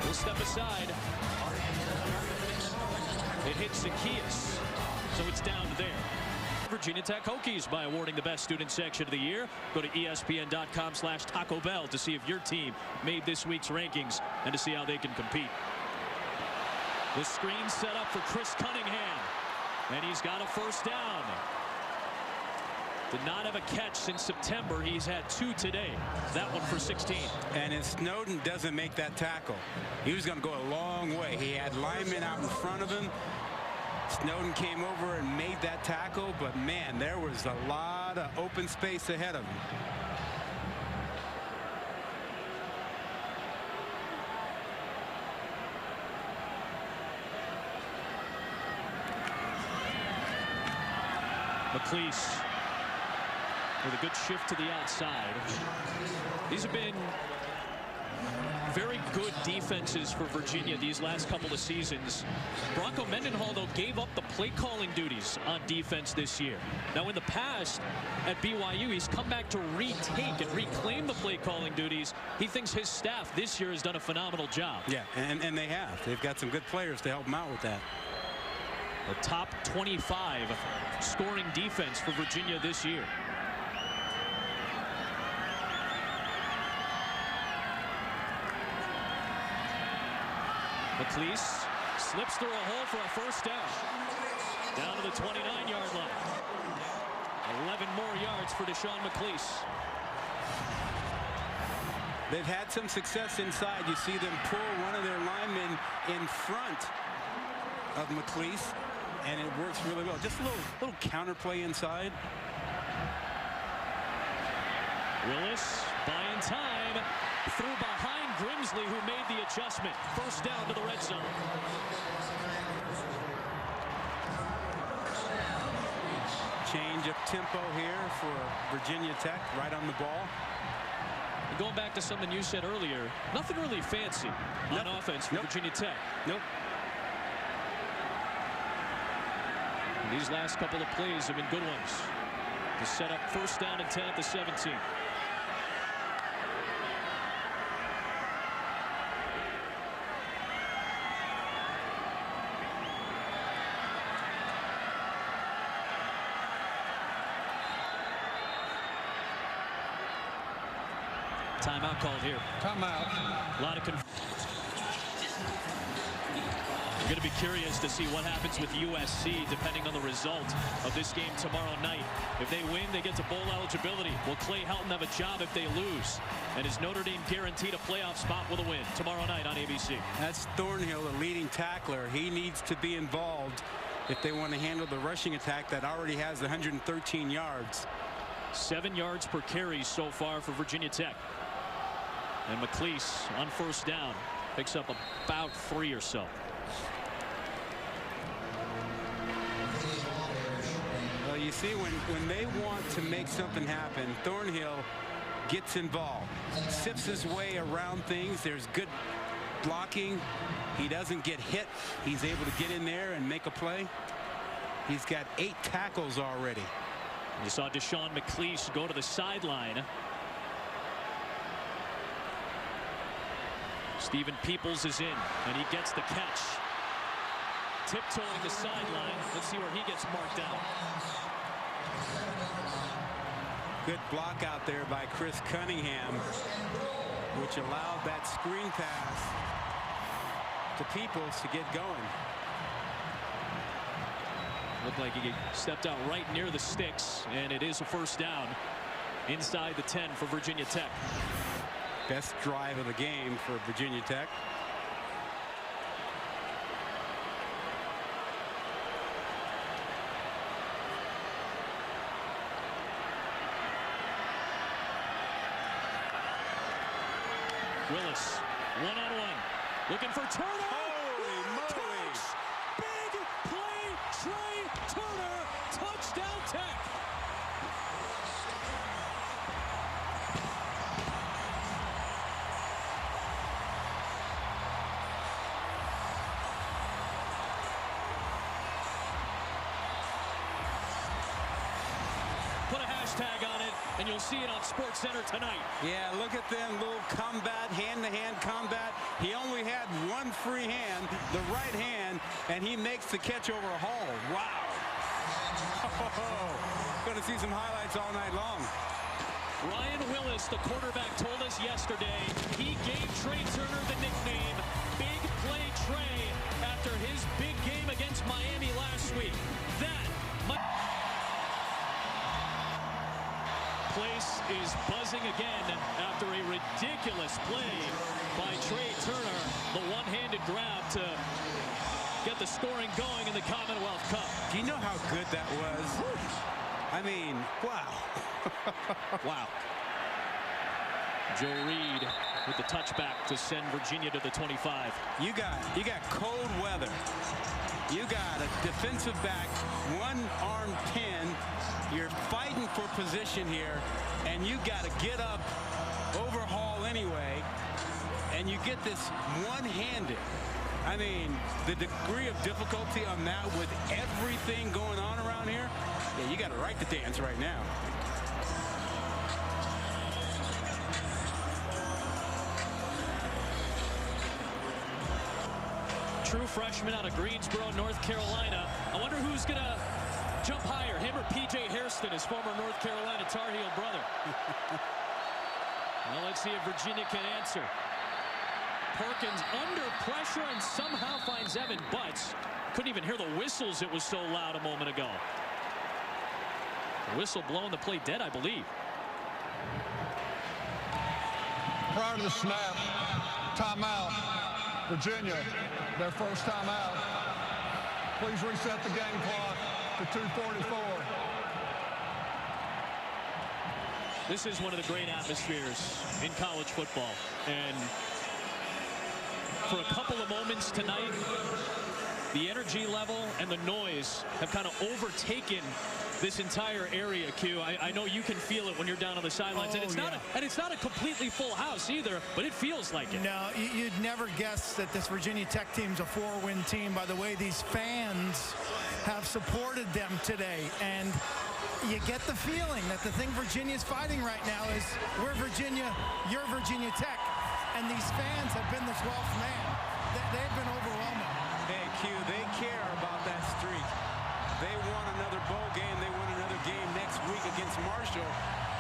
We'll step aside. It hits Zacchaeus, so it's down to there. Virginia Tech Hokies by awarding the best student section of the year. Go to ESPN.com/Taco Bell to see if your team made this week's rankings and to see how they can compete. The screen set up for Chris Cunningham, and he's got a first down. Did not have a catch since September. He's had 2 today. That one for 16. And if Snowden doesn't make that tackle, he was going to go a long way. He had linemen out in front of him. Snowden came over and made that tackle, but man, there was a lot of open space ahead of him. McLeese with a good shift to the outside. These have been very good defenses for Virginia these last couple of seasons. Bronco Mendenhall, though, gave up the play calling duties on defense this year. Now, in the past at BYU, he's come back to retake and reclaim the play calling duties. He thinks his staff this year has done a phenomenal job. Yeah, and they have. They've got some good players to help them out with that. A top 25 scoring defense for Virginia this year. McLeese slips through a hole for a first down. Down to the 29-yard line. 11 more yards for Deshaun McLeese. They've had some success inside. You see them pull one of their linemen in front of McLeese, and it works really well. Just a little counterplay inside. Willis buying time through behind Grimsley, who made the adjustment. First down to the red zone. Change of tempo here for Virginia Tech, right on the ball. And going back to something you said earlier, nothing really fancy on offense for Virginia Tech. Nope. And these last couple of plays have been good ones to set up first down and 10 at the 17. Timeout called here. Timeout. A lot of confusion. We're going to be curious to see what happens with USC depending on the result of this game tomorrow night. If they win, they get to bowl eligibility. Will Clay Helton have a job if they lose? And is Notre Dame guaranteed a playoff spot with a win tomorrow night on ABC? That's Thornhill, the leading tackler. He needs to be involved if they want to handle the rushing attack that already has 113 yards. 7 yards per carry so far for Virginia Tech. And McLeese on first down picks up about 3 or so. Well, you see, when they want to make something happen, Thornhill gets involved, sifts his way around things. There's good blocking. He doesn't get hit. He's able to get in there and make a play. He's got 8 tackles already. You saw Deshaun McLeese go to the sideline. Stephen Peoples is in, and he gets the catch. Tiptoeing the sideline. Let's see where he gets marked out. Good block out there by Chris Cunningham, which allowed that screen pass to Peoples to get going. Looked like he stepped out right near the sticks, and it is a first down inside the 10 for Virginia Tech. Best drive of the game for Virginia Tech. Willis, one-on-one, looking for Turner. Holy moly! Big play, Trey Turner, touchdown Tech. Put a hashtag on it, and you'll see it on SportsCenter tonight. Yeah, look at them, little combat, hand-to-hand combat. He only had one free hand, the right hand, and he makes the catch over Hall. Wow. Going to see some highlights all night long. Ryan Willis, the quarterback, told us yesterday he gave Trey Turner the nickname Big Play Trey after his big game against Miami last week. That might... place is buzzing again after a ridiculous play by Trey Turner. The one-handed grab to get the scoring going in the Commonwealth Cup. Do you know how good that was? I mean, wow. Wow. Joe Reed with the touchback to send Virginia to the 25. You got cold weather. You got a defensive back, one-arm pin. You're fighting for position here, and you got to get up, overhaul anyway, and you get this one-handed. I mean, the degree of difficulty on that with everything going on around here, yeah, you got to write the dance right now. True freshman out of Greensboro, North Carolina. I wonder who's going to jump higher, him or P.J. Hairston, his former North Carolina Tar Heel brother. Well, let's see if Virginia can answer. Perkins under pressure and somehow finds Evan Butts. Couldn't even hear the whistles, it was so loud a moment ago. The whistle blowing the play dead, I believe. Prior to the snap, timeout. Virginia, their first timeout. Please reset the game clock to 2:44. This is one of the great atmospheres in college football. And for a couple of moments tonight, the energy level and the noise have kind of overtaken this entire area, Q. I know you can feel it when you're down on the sidelines. Oh, and it's not a completely full house either, but it feels like it. No, you'd never guess that this Virginia Tech team's a 4-win team by the way these fans have supported them today. And you get the feeling that the thing Virginia's fighting right now is we're Virginia, you're Virginia Tech. And these fans have been the 12th man. They've been overwhelming. Hey, Q, they care about that streak. They won another bowl game. They won another game next week against Marshall.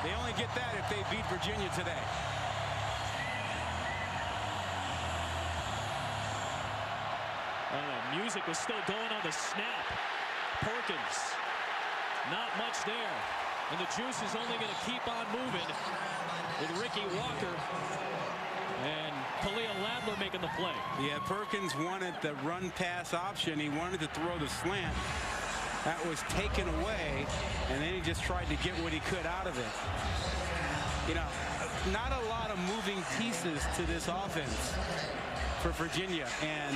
They only get that if they beat Virginia today. Music was still going on the snap. Perkins, not much there. And the juice is only going to keep on moving with Ricky Walker and Khalil Ladler making the play. Yeah, Perkins wanted the run-pass option. He wanted to throw the slant. That was taken away, and then he just tried to get what he could out of it. You know, not a lot of moving pieces to this offense for Virginia, and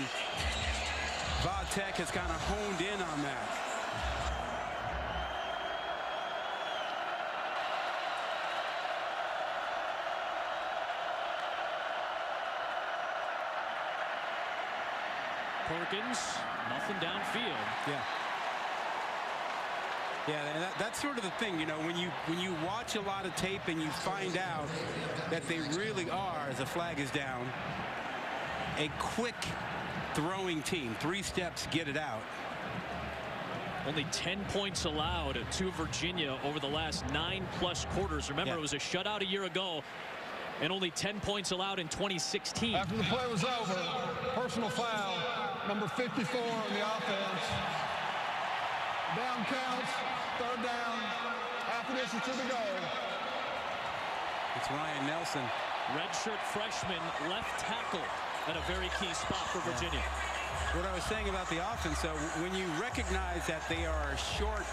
Tech has kind of honed in on that. Perkins, nothing downfield. Yeah. Yeah, and that's sort of the thing, you know, when you watch a lot of tape and you find out that they really are, as the flag is down, a quick throwing team. 3 steps, get it out. Only 10 points allowed to Virginia over the last 9+ quarters. Remember, It was a shutout a year ago, and only 10 points allowed in 2016. After the play was over, personal foul, number 54 on the offense. Down counts, 3rd down. After this, it's to the goal. It's Ryan Nelson. Redshirt freshman left tackle at a very key spot for Virginia. What I was saying about the offense, though, when you recognize that they are a short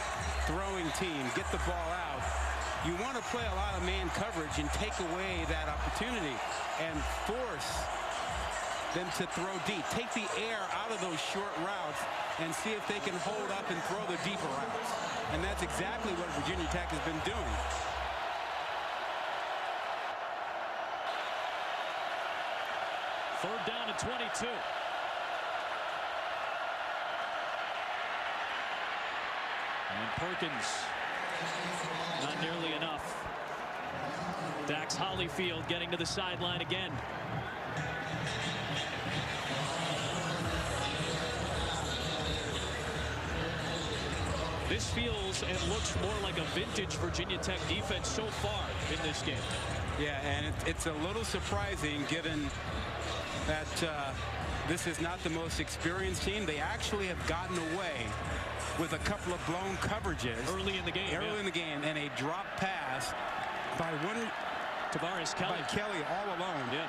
throwing team, get the ball out, you want to play a lot of man coverage and take away that opportunity and force them to throw deep. Take the air out of those short routes and see if they can hold up and throw the deeper routes. And that's exactly what Virginia Tech has been doing. Third down at 22. And Perkins, not nearly enough. Dax Hollifield getting to the sideline again. This feels and looks more like a vintage Virginia Tech defense so far in this game. Yeah, and it's a little surprising given that this is not the most experienced team. They actually have gotten away with a couple of blown coverages. Early in the game. Early in the game, and a drop pass by Tavares Kelly. Kelly all alone. Yeah.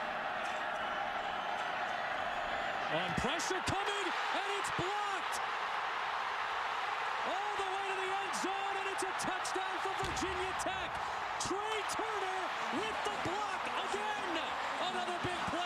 On pressure coming, and it's blocked. All the way to the end zone, and it's a touchdown for Virginia Tech. Trey Turner with the block again. Another big play.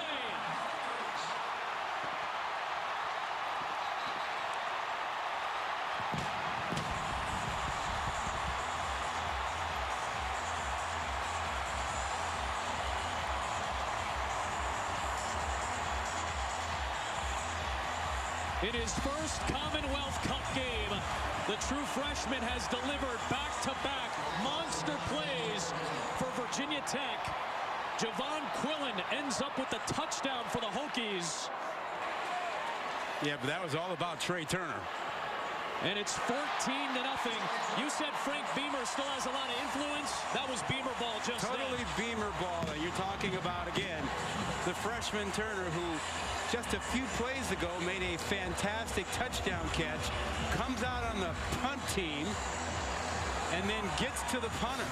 In his first Commonwealth Cup game, the true freshman has delivered back-to-back monster plays for Virginia Tech. Javon Quillen ends up with the touchdown for the Hokies. Yeah, but that was all about Trey Turner. And it's 14-0. You said Frank Beamer still has a lot of influence. That was Beamer ball just Totally then. Beamer ball. And you're talking about, again, the freshman Turner, who just a few plays ago made a fantastic touchdown catch, comes out on the punt team, and then gets to the punter.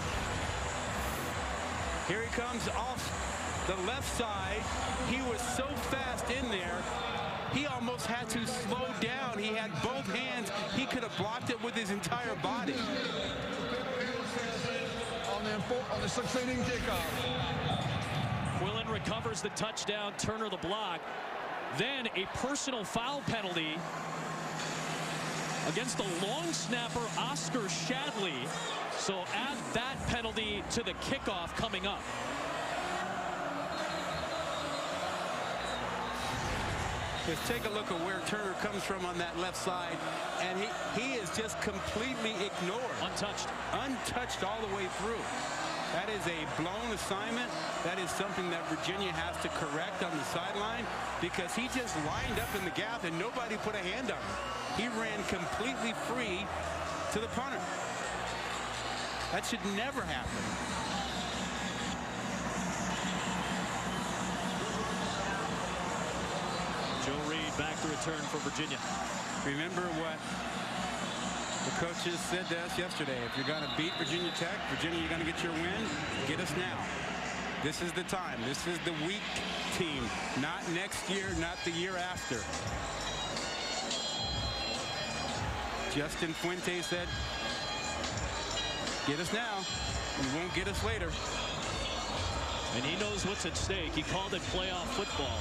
Here he comes off the left side. He was so fast in there, he almost had to slow down. He had both hands. He could have blocked it with his entire body. On the succeeding kickoff. Quillen recovers the touchdown, Turner the block. Then a personal foul penalty against the long snapper Oscar Shadley. So add that penalty to the kickoff coming up. Just take a look at where Turner comes from on that left side, and he is just completely ignored. Untouched. Untouched all the way through. That is a blown assignment. That is something that Virginia has to correct on the sideline, because he just lined up in the gap and nobody put a hand on him. He ran completely free to the punter. That should never happen. Joe Reed back to return for Virginia. Remember what the coaches said to us yesterday. If you're going to beat Virginia Tech, Virginia, you're going to get your win, get us now. This is the time. This is the weak team. Not next year, not the year after. Justin Fuente said, get us now. You won't get us later. And he knows what's at stake. He called it playoff football.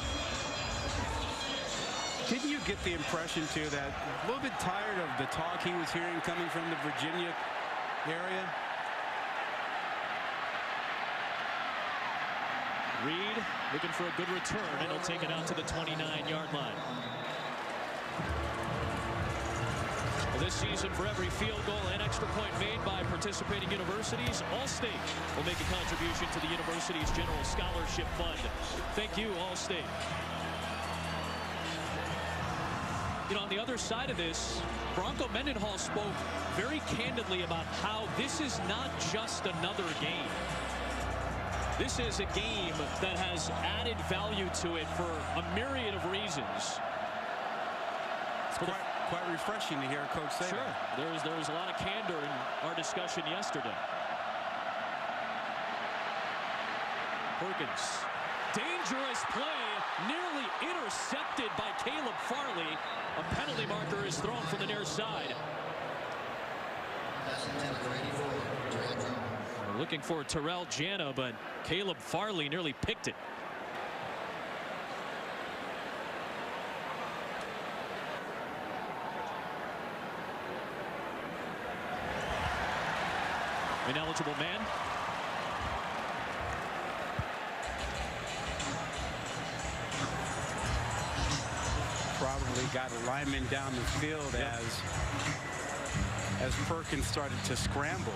Didn't you get the impression, too, that a little bit tired of the talk he was hearing coming from the Virginia area? Reed looking for a good return, and he'll take it out to the 29-yard line. This season, for every field goal and extra point made by participating universities, All-State will make a contribution to the university's general scholarship fund. Thank you, All-State. You know, on the other side of this, Bronco Mendenhall spoke very candidly about how this is not just another game. This is a game that has added value to it for a myriad of reasons. It's quite refreshing to hear a coach say that. There was a lot of candor in our discussion yesterday. Perkins. Dangerous play, nearly intercepted by Caleb Farley. A penalty marker is thrown from the near side. We're looking for Terrell Jana, but Caleb Farley nearly picked it. Ineligible man. Probably got a lineman down the field as Perkins started to scramble.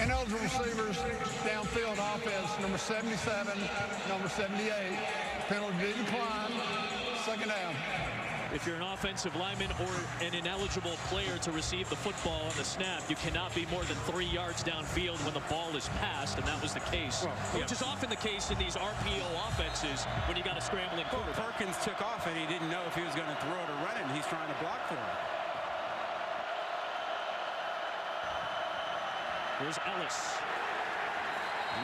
Ineligible receivers, downfield offense, number 77, number 78. Penalty decline, second down. If you're an offensive lineman or an ineligible player to receive the football on the snap, you cannot be more than 3 yards downfield when the ball is passed, and that was the case, which is often the case in these RPO offenses when you got a scrambling quarterback. Perkins took off, and he didn't know if he was going to throw it or run it, and he's trying to block for him. Here's Ellis.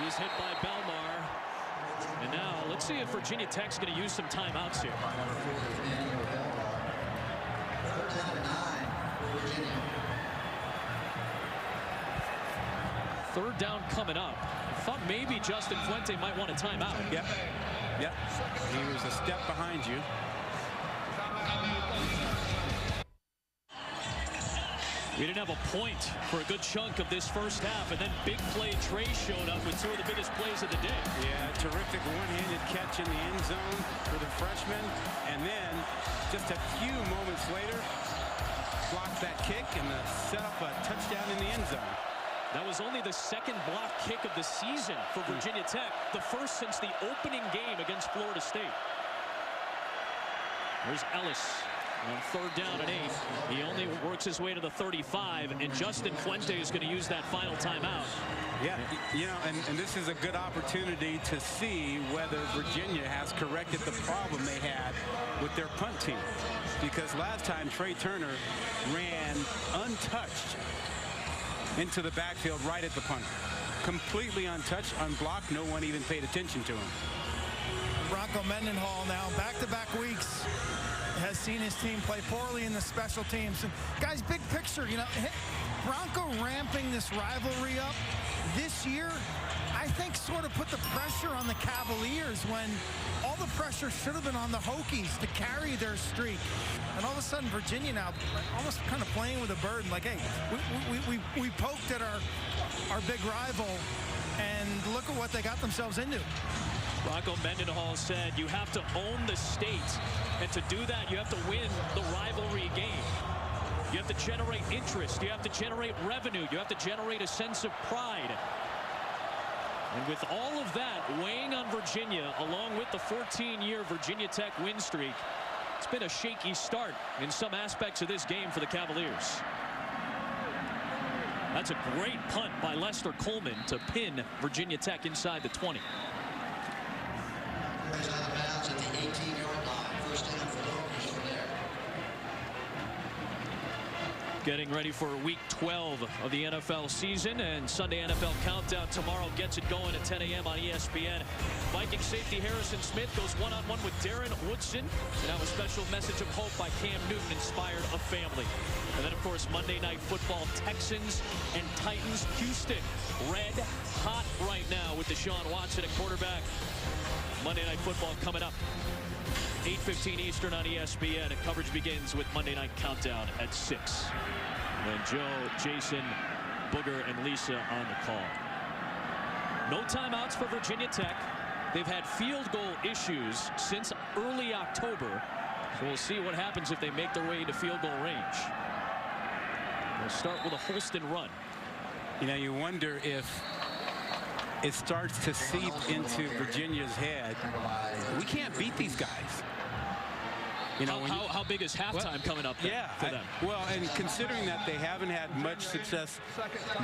He's hit by Belmar. And now let's see if Virginia Tech's going to use some timeouts here. Third down coming up. I thought maybe Justin Fuente might want a timeout. Yep. Yep. He was a step behind you. We didn't have a point for a good chunk of this first half, and then big play Trey showed up with two of the biggest plays of the day. Yeah, terrific one-handed catch in the end zone for the freshman, and then just a few moments later, blocked that kick and set up a touchdown in the end zone. That was only the second block kick of the season for Virginia Tech, the first since the opening game against Florida State. There's Ellis. On third down and 8, he only works his way to the 35, and Justin Fuente is going to use that final timeout. Yeah, you know, and this is a good opportunity to see whether Virginia has corrected the problem they had with their punt team. Because last time Trey Turner ran untouched into the backfield right at the punter. Completely untouched, unblocked, no one even paid attention to him. Bronco Mendenhall now back-to-back weeks has seen his team play poorly in the special teams. And guys, big picture, you know, Bronco ramping this rivalry up this year, I think sort of put the pressure on the Cavaliers when all the pressure should have been on the Hokies to carry their streak. And all of a sudden, Virginia now almost kind of playing with a burden, like, hey, we poked at our big rival, and look at what they got themselves into. Bronco Mendenhall said you have to own the state, and to do that you have to win the rivalry game. You have to generate interest, you have to generate revenue, you have to generate a sense of pride. And with all of that weighing on Virginia, along with the 14-year Virginia Tech win streak, it's been a shaky start in some aspects of this game for the Cavaliers. That's a great punt by Lester Coleman to pin Virginia Tech inside the 20. Out of bounds at the 18-yard line. First down for the Hokies from there. Getting ready for week 12 of the NFL season, and Sunday NFL Countdown tomorrow gets it going at 10 a.m. on ESPN. Viking safety Harrison Smith goes one-on-one with Darren Woodson. And now a special message of hope by Cam Newton inspired a family. And then, of course, Monday Night Football, Texans and Titans. Houston red hot right now with Deshaun Watson at quarterback. Monday Night Football coming up 8:15 Eastern on ESPN, and coverage begins with Monday Night Countdown at 6. And Joe, Jason, Booger, and Lisa on the call. No timeouts for Virginia Tech. They've had field goal issues since early October, so we'll see what happens if they make their way to field goal range. We'll start with a Holston run. You know, you wonder if it starts to seep into Virginia's head. We can't beat these guys. You know, how big is halftime coming up then for them? Well, and considering that they haven't had much success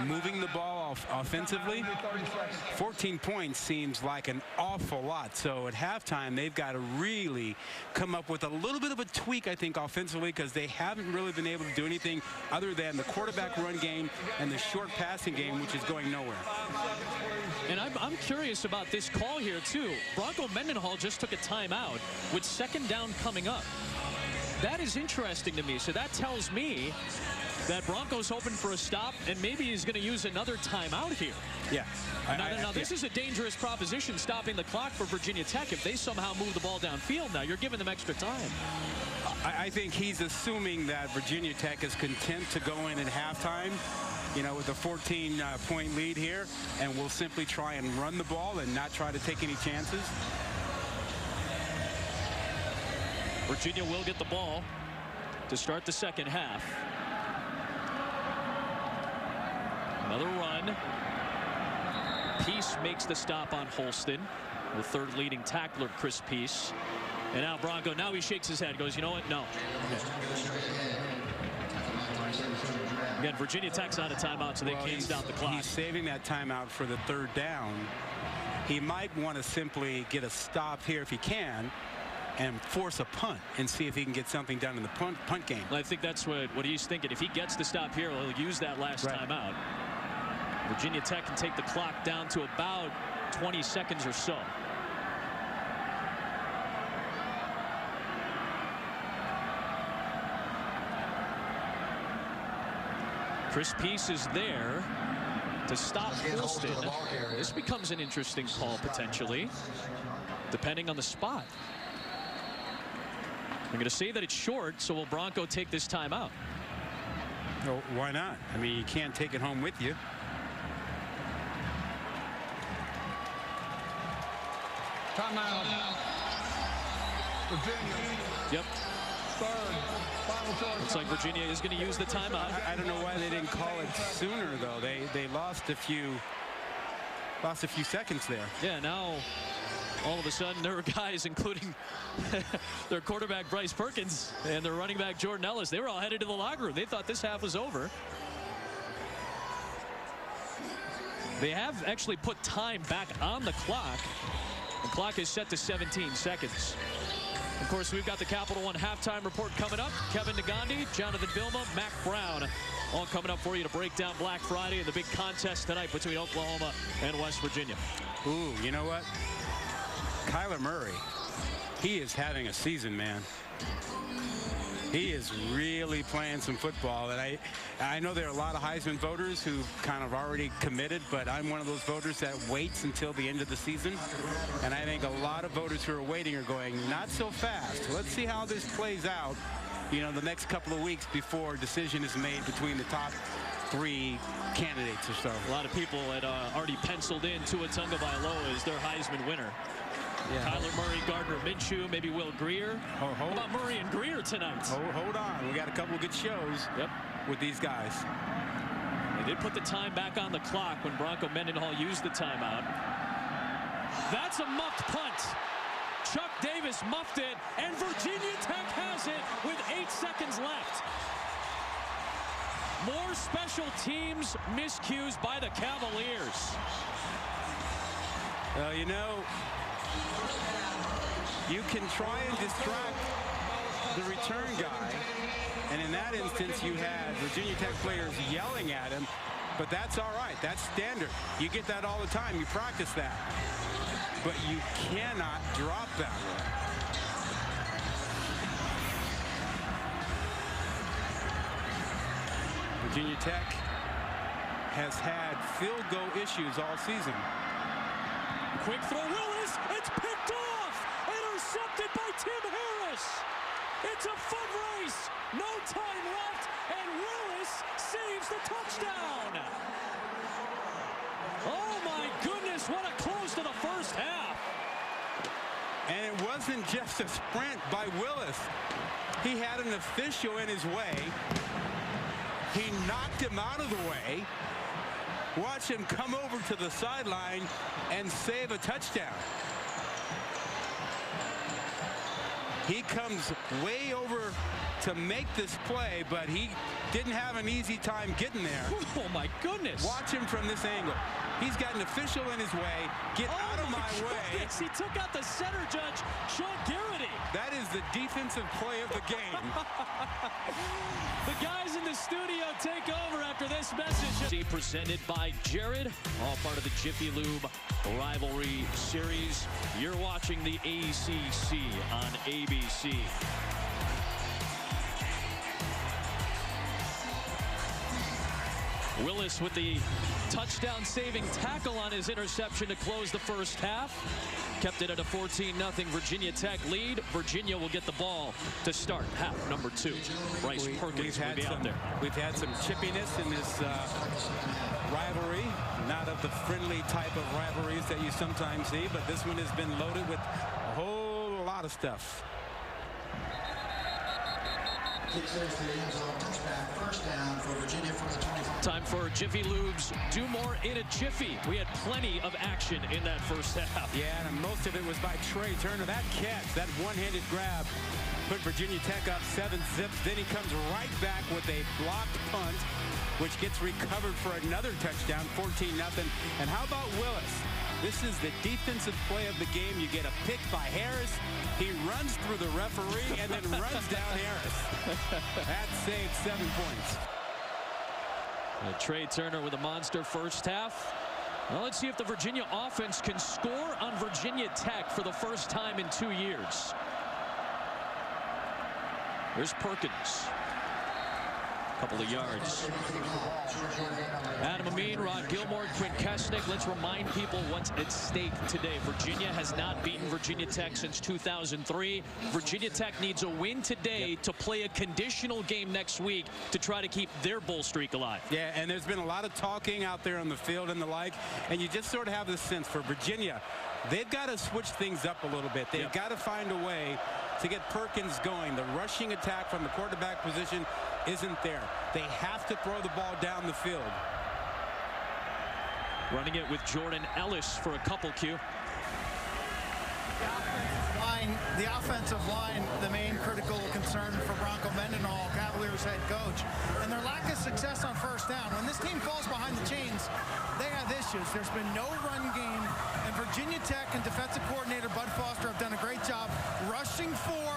moving the ball offensively, 14 points seems like an awful lot. So at halftime, they've got to really come up with a little bit of a tweak, I think, offensively, because they haven't really been able to do anything other than the quarterback run game and the short passing game, which is going nowhere. And I'm curious about this call here, too. Bronco Mendenhall just took a timeout with second down coming up. That is interesting to me. So that tells me that Bronco's hoping for a stop, and maybe he's going to use another timeout here. Yeah. Now this is a dangerous proposition, stopping the clock for Virginia Tech. If they somehow move the ball downfield now, you're giving them extra time. I think he's assuming that Virginia Tech is content to go in at halftime, you know, with a 14-point lead here, and we'll simply try and run the ball and not try to take any chances. Virginia will get the ball to start the second half. Another run. Peace makes the stop on Holston. The third leading tackler, Chris Peace. And now Bronco, now he shakes his head, goes, you know what, no. Again, Virginia Tech's out of timeout, so they can't stop the clock. He's saving that timeout for the 3rd down. He might want to simply get a stop here if he can and force a punt and see if he can get something done in the punt game. I think that's what he's thinking. If he gets the stop here, he'll use that last timeout. Virginia Tech can take the clock down to about 20 seconds or so. Chris Peace is there to stop Holston. This becomes an interesting call potentially, depending on the spot. I'm going to say that it's short, so will Bronco take this timeout? No, why not? I mean, you can't take it home with you. Timeout. Virginia. Yep. 3rd. Final choice. Looks like Virginia is going to use the timeout. I don't know why they didn't call it sooner, though. They lost a few seconds there. Yeah, now all of a sudden there were guys, including their quarterback Bryce Perkins and their running back Jordan Ellis. They were all headed to the locker room. They thought this half was over. They have actually put time back on the clock. The clock is set to 17 seconds. Of course, we've got the Capital One halftime report coming up. Kevin Nagandi, Jonathan Vilma, Mac Brown, all coming up for you to break down Black Friday and the big contest tonight between Oklahoma and West Virginia. Ooh, you know what? Kyler Murray, he is having a season, man. He is really playing some football. And I know there are a lot of Heisman voters who kind of already committed, but I'm one of those voters that waits until the end of the season. And I think a lot of voters who are waiting are going, not so fast. Let's see how this plays out, you know, the next couple of weeks before a decision is made between the top 3 candidates or so. A lot of people had already penciled in Tua Tagovailoa as their Heisman winner. Yeah. Kyler Murray, Gardner Minshew, maybe Will Greer. How about Murray and Greer tonight? Hold on. We got a couple of good shows with these guys. They did put the time back on the clock when Bronco Mendenhall used the timeout. That's a muffed punt. Chuck Davis muffed it, and Virginia Tech has it with 8 seconds left. More special teams miscues by the Cavaliers. Well, you know, you can try and distract the return guy, and in that instance you had Virginia Tech players yelling at him, but that's all right. That's standard. You get that all the time. You practice that. But you cannot drop that one. Virginia Tech has had field goal issues all season. Quick throw, Willis, it's picked off, intercepted by Tim Harris. It's a foot race, no time left, and Willis saves the touchdown. Oh my goodness, what a close to the first half. And it wasn't just a sprint by Willis. He had an official in his way. He knocked him out of the way. Watch him come over to the sideline and save a touchdown. He comes way over to make this play, but he didn't have an easy time getting there. Oh my goodness. Watch him from this angle. He's got an official in his way. Get out of my way. He took out the center judge, Sean Garrity. That is the defensive play of the game. The guys in the studio take over after this message. Presented by Jared, all part of the Jiffy Lube Rivalry Series. You're watching the ACC on ABC. Willis with the touchdown-saving tackle on his interception to close the first half. Kept it at a 14-0 Virginia Tech lead. Virginia will get the ball to start half number 2. Bryce Perkins will be out there. We've had some chippiness in this rivalry. Not of the friendly type of rivalries that you sometimes see, but this one has been loaded with a whole lot of stuff. Touchback, first down for Virginia from the 25. Time for Jiffy Lube's Do More in a Jiffy. We had plenty of action in that first half. Yeah, and most of it was by Trey Turner. That catch, that one-handed grab, put Virginia Tech up 7-0. Then he comes right back with a blocked punt, which gets recovered for another touchdown, 14-0. And how about Willis? This is the defensive play of the game. You get a pick by Harris. He runs through the referee and then runs down Harris. That saved 7 points. Trey Turner with a monster first half. Well, let's see if the Virginia offense can score on Virginia Tech for the first time in 2 years. There's Perkins. Couple of yards. Adam Amin, Rod Gilmore, Quint Kesnick. Let's remind people what's at stake today. Virginia has not beaten Virginia Tech since 2003. Virginia Tech needs a win today to play a conditional game next week to try to keep their bull streak alive. Yeah, and there's been a lot of talking out there on the field and the like, and you just sort of have this sense for Virginia, they've got to switch things up a little bit. They've got to find a way to get Perkins going. The rushing attack from the quarterback position isn't there. They have to throw the ball down the field. Running it with Jordan Ellis for a couple, Q. The offensive line, the main critical concern for Bronco Mendenhall, Cavaliers head coach, and their lack of success on first down. When this team falls behind the chains, they have issues. There's been no run game, and Virginia Tech and defensive coordinator Bud Foster have done a great job rushing for,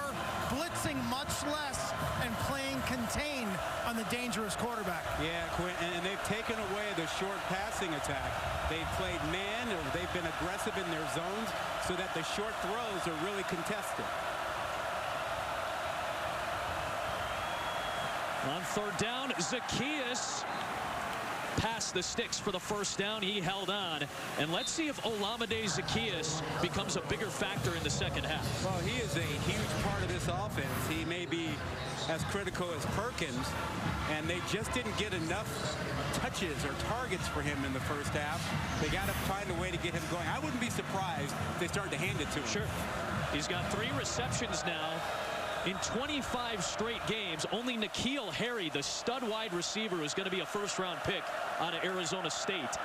blitzing much less, and playing contain on the dangerous quarterback. Yeah, Quinn, and they've taken away the short passing attack. They've played man, or they've been aggressive in their zones so that the short throws are really contested. On third down, Zacchaeus past the sticks for the first down. He held on. And let's see if Olamide Zacchaeus becomes a bigger factor in the second half. Well, he is a huge part of this offense. He may be as critical as Perkins, and they just didn't get enough touches or targets for him in the first half. They got to find a way to get him going. I wouldn't be surprised if they started to hand it to him. Sure. He's got 3 receptions now in 25 straight games. Only N'Keal Harry, the stud wide receiver who's going to be a first-round pick out of Arizona State,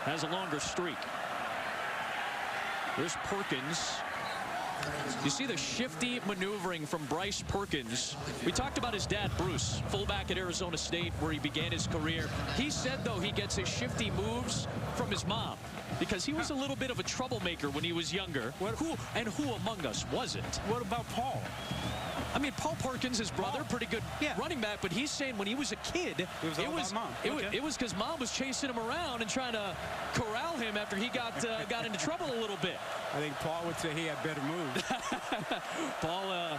has a longer streak. There's Perkins. You see the shifty maneuvering from Bryce Perkins. We talked about his dad, Bruce, fullback at Arizona State, where he began his career. He said, though, he gets his shifty moves from his mom, because he was a little bit of a troublemaker when he was younger. Who among us wasn't? What about Paul? I mean, Paul Perkins, his brother, pretty good running back, but he's saying when he was a kid, it was because mom was chasing him around and trying to corral him after he got into trouble a little bit. I think Paul would say he had better moves. Paul,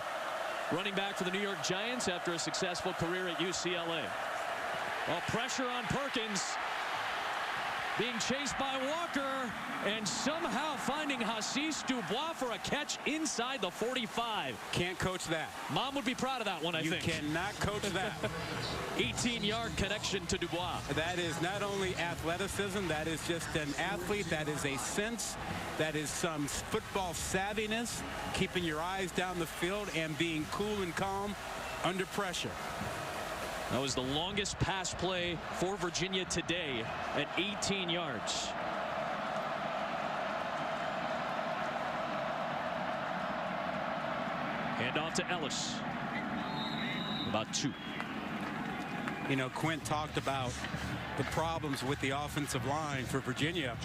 running back for the New York Giants after a successful career at UCLA. Well, pressure on Perkins. Being chased by Walker, and somehow finding Hassis Dubois for a catch inside the 45. Can't coach that. Mom would be proud of that one, I think. You cannot coach that. 18-yard connection to Dubois. That is not only athleticism, that is just an athlete. That is a sense. That is some football savviness, keeping your eyes down the field and being cool and calm under pressure. That was the longest pass play for Virginia today at 18 yards. Hand off to Ellis. About 2. You know, Quint talked about the problems with the offensive line for Virginia.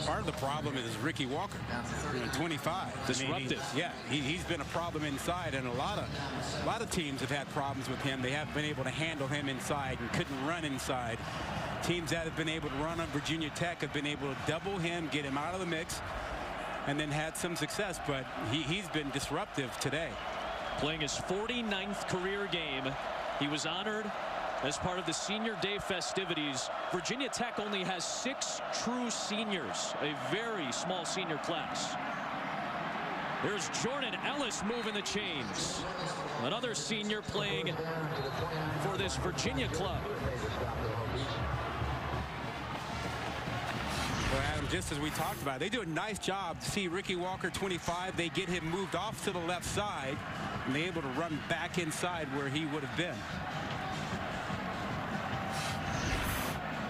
Part of the problem is Ricky Walker, 25. Disruptive. He's been a problem inside, and a lot of teams have had problems with him. They haven't been able to handle him inside and couldn't run inside. Teams that have been able to run on Virginia Tech have been able to double him, get him out of the mix, and then had some success, but he's been disruptive today. Playing his 49th career game. He was honored as part of the Senior Day festivities. Virginia Tech only has 6 true seniors, a very small senior class. There's Jordan Ellis moving the chains. Another senior playing for this Virginia club. Well, Adam, just as we talked about, they do a nice job to see Ricky Walker, 25. They get him moved off to the left side, and they're able to run back inside where he would have been.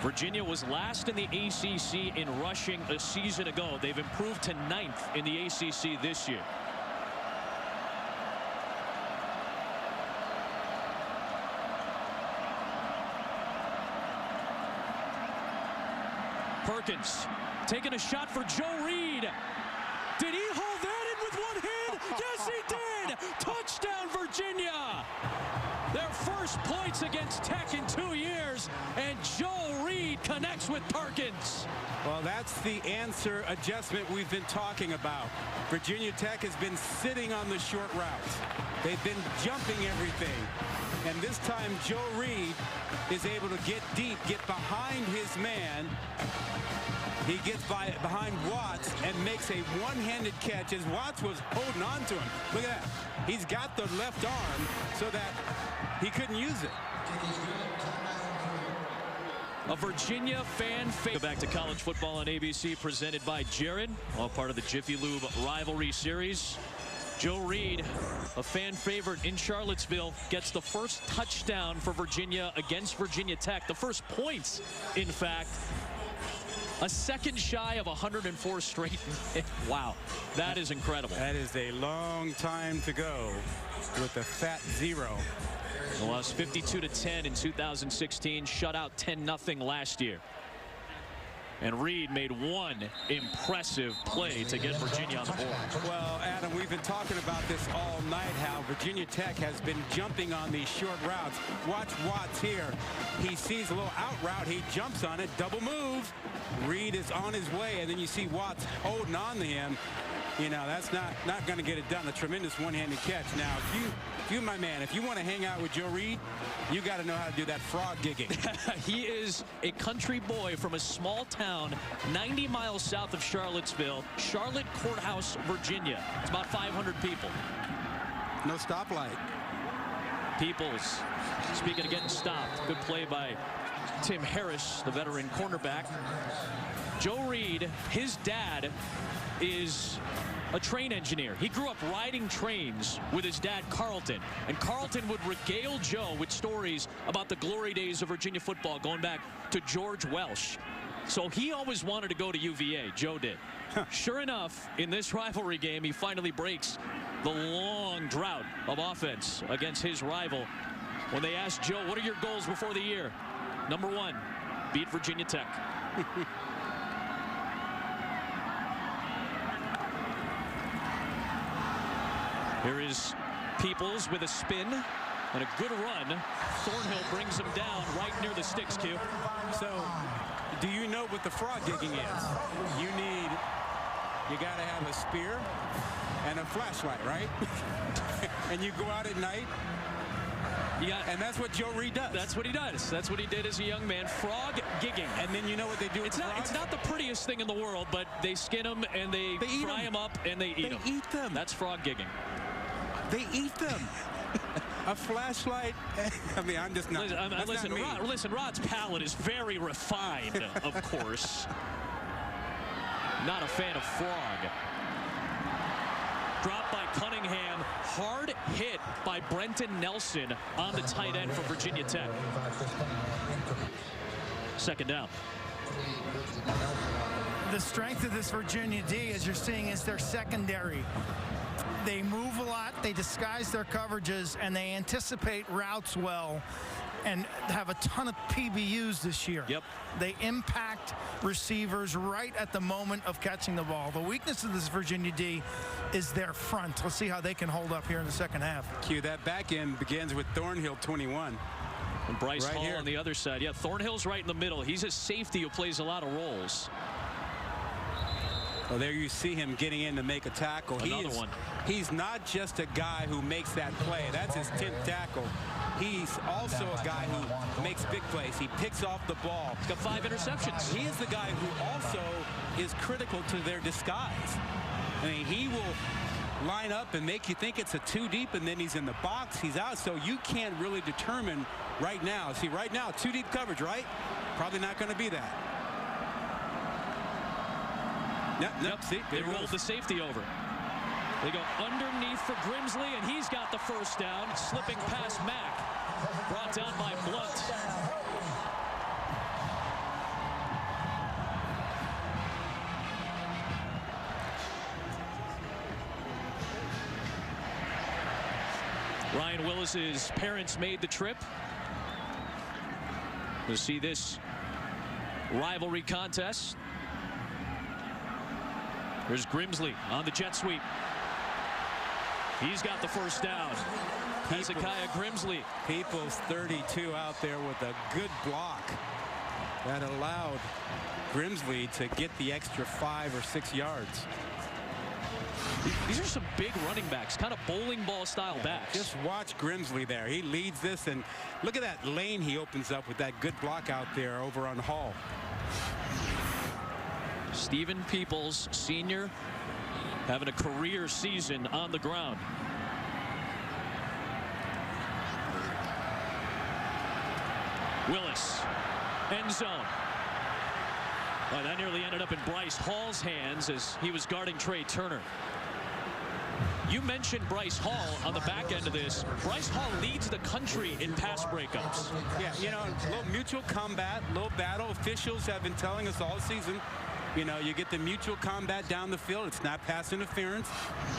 Virginia was last in the ACC in rushing a season ago. They've improved to 9th in the ACC this year. Perkins taking a shot for Joe Reed. Did he hold that in with one hand? Yes, he did. Touchdown, Virginia. Their first points against Tech in 2 years, and Joe Reed connects with Perkins. Well, that's the answer adjustment we've been talking about. Virginia Tech has been sitting on the short routes. They've been jumping everything. And this time, Joe Reed is able to get deep, get behind his man. He gets behind Watts and makes a one-handed catch as Watts was holding on to him. Look at that. He's got the left arm so that he couldn't use it. A Virginia fan favorite. Back to college football on ABC, presented by Jared, all part of the Jiffy Lube Rivalry Series. Joe Reed, a fan favorite in Charlottesville, gets the first touchdown for Virginia against Virginia Tech. The first points, in fact. A second shy of 104 straight. Wow, that is incredible. That is a long time to go with the fat 0. They lost 52-10 in 2016, shut out 10-0 last year. And Reed made one impressive play to get Virginia on the board. Well, Adam, we've been talking about this all night, how Virginia Tech has been jumping on these short routes. Watch Watts here. He sees a little out route. He jumps on it. Double move. Reed is on his way, and then you see Watts holding on to him. You know, that's not going to get it done. A tremendous one-handed catch. Now, if you, my man, if you want to hang out with Joe Reed, you got to know how to do that frog gigging. He is a country boy from a small town 90 miles south of Charlottesville, Charlotte Courthouse, Virginia. It's about 500 people. No stoplight. Peoples, speaking of getting stopped, good play by Tim Harris, the veteran cornerback. Joe Reed, his dad is a train engineer. He grew up riding trains with his dad, Carlton. And Carlton would regale Joe with stories about the glory days of Virginia football going back to George Welsh. So he always wanted to go to UVA. Joe did. Sure enough, in this rivalry game, he finally breaks the long drought of offense against his rival. When they asked Joe, what are your goals before the year? Number 1, beat Virginia Tech. Here is Peoples with a spin and a good run. Thornhill brings him down right near the sticks, Q. So, do you know what the frog gigging is? You got to have a spear and a flashlight, right? And you go out at night. And that's what Joe Reed does. That's what he does. That's what he did as a young man. Frog gigging. And then you know what they do with frogs? It's not the prettiest thing in the world, but they skin them and they fry them up and they eat them. They eat them. That's frog gigging. They eat them. A flashlight. I mean, I'm just not. Listen, Rod's palate is very refined, of course. Not a fan of frog. Dropped by Cunningham. Hard hit by Brenton Nelson on the tight end for Virginia Tech. Second down. The strength of this Virginia D, as you're seeing, is their secondary. They move a lot, they disguise their coverages, and they anticipate routes well and have a ton of PBUs this year. Yep. They impact receivers right at the moment of catching the ball. The weakness of this Virginia D is their front. Let's see how they can hold up here in the second half. Q, that back end begins with Thornhill, 21. And Bryce right Hall here on the other side. Yeah, Thornhill's right in the middle. He's a safety who plays a lot of roles. Well, there you see him getting in to make a tackle. Another one. He's not just a guy who makes that play. That's his 10th tackle. He's also a guy who makes big plays. He picks off the ball. He's got 5 interceptions. He is the guy who also is critical to their disguise. I mean, he will line up and make you think it's a 2 deep, and then he's in the box. He's out, so you can't really determine right now. See, right now, 2 deep coverage, right? Probably not going to be that. Yep. See, they rolled the safety over. They go underneath for Grimsley, and he's got the first down, slipping past Mack. Brought down by Blunt. Ryan Willis's parents made the trip to see this rivalry contest. There's Grimsley on the jet sweep. He's got the first down. Hezekiah Grimsley. People's 32 out there with a good block that allowed Grimsley to get the extra 5 or 6 yards. These are some big running backs, kind of bowling ball style backs. Just watch Grimsley there. He leads this, and look at that lane he opens up with that good block out there over on Hall. Stephen Peoples, senior, having a career season on the ground. Willis, end zone. Well, that nearly ended up in Bryce Hall's hands as he was guarding Trey Turner. You mentioned Bryce Hall on the back end of this. Bryce Hall leads the country in pass breakups. Yeah, you know, a little mutual combat, a little battle. Officials have been telling us all season, you know, you get the mutual combat down the field. It's not pass interference.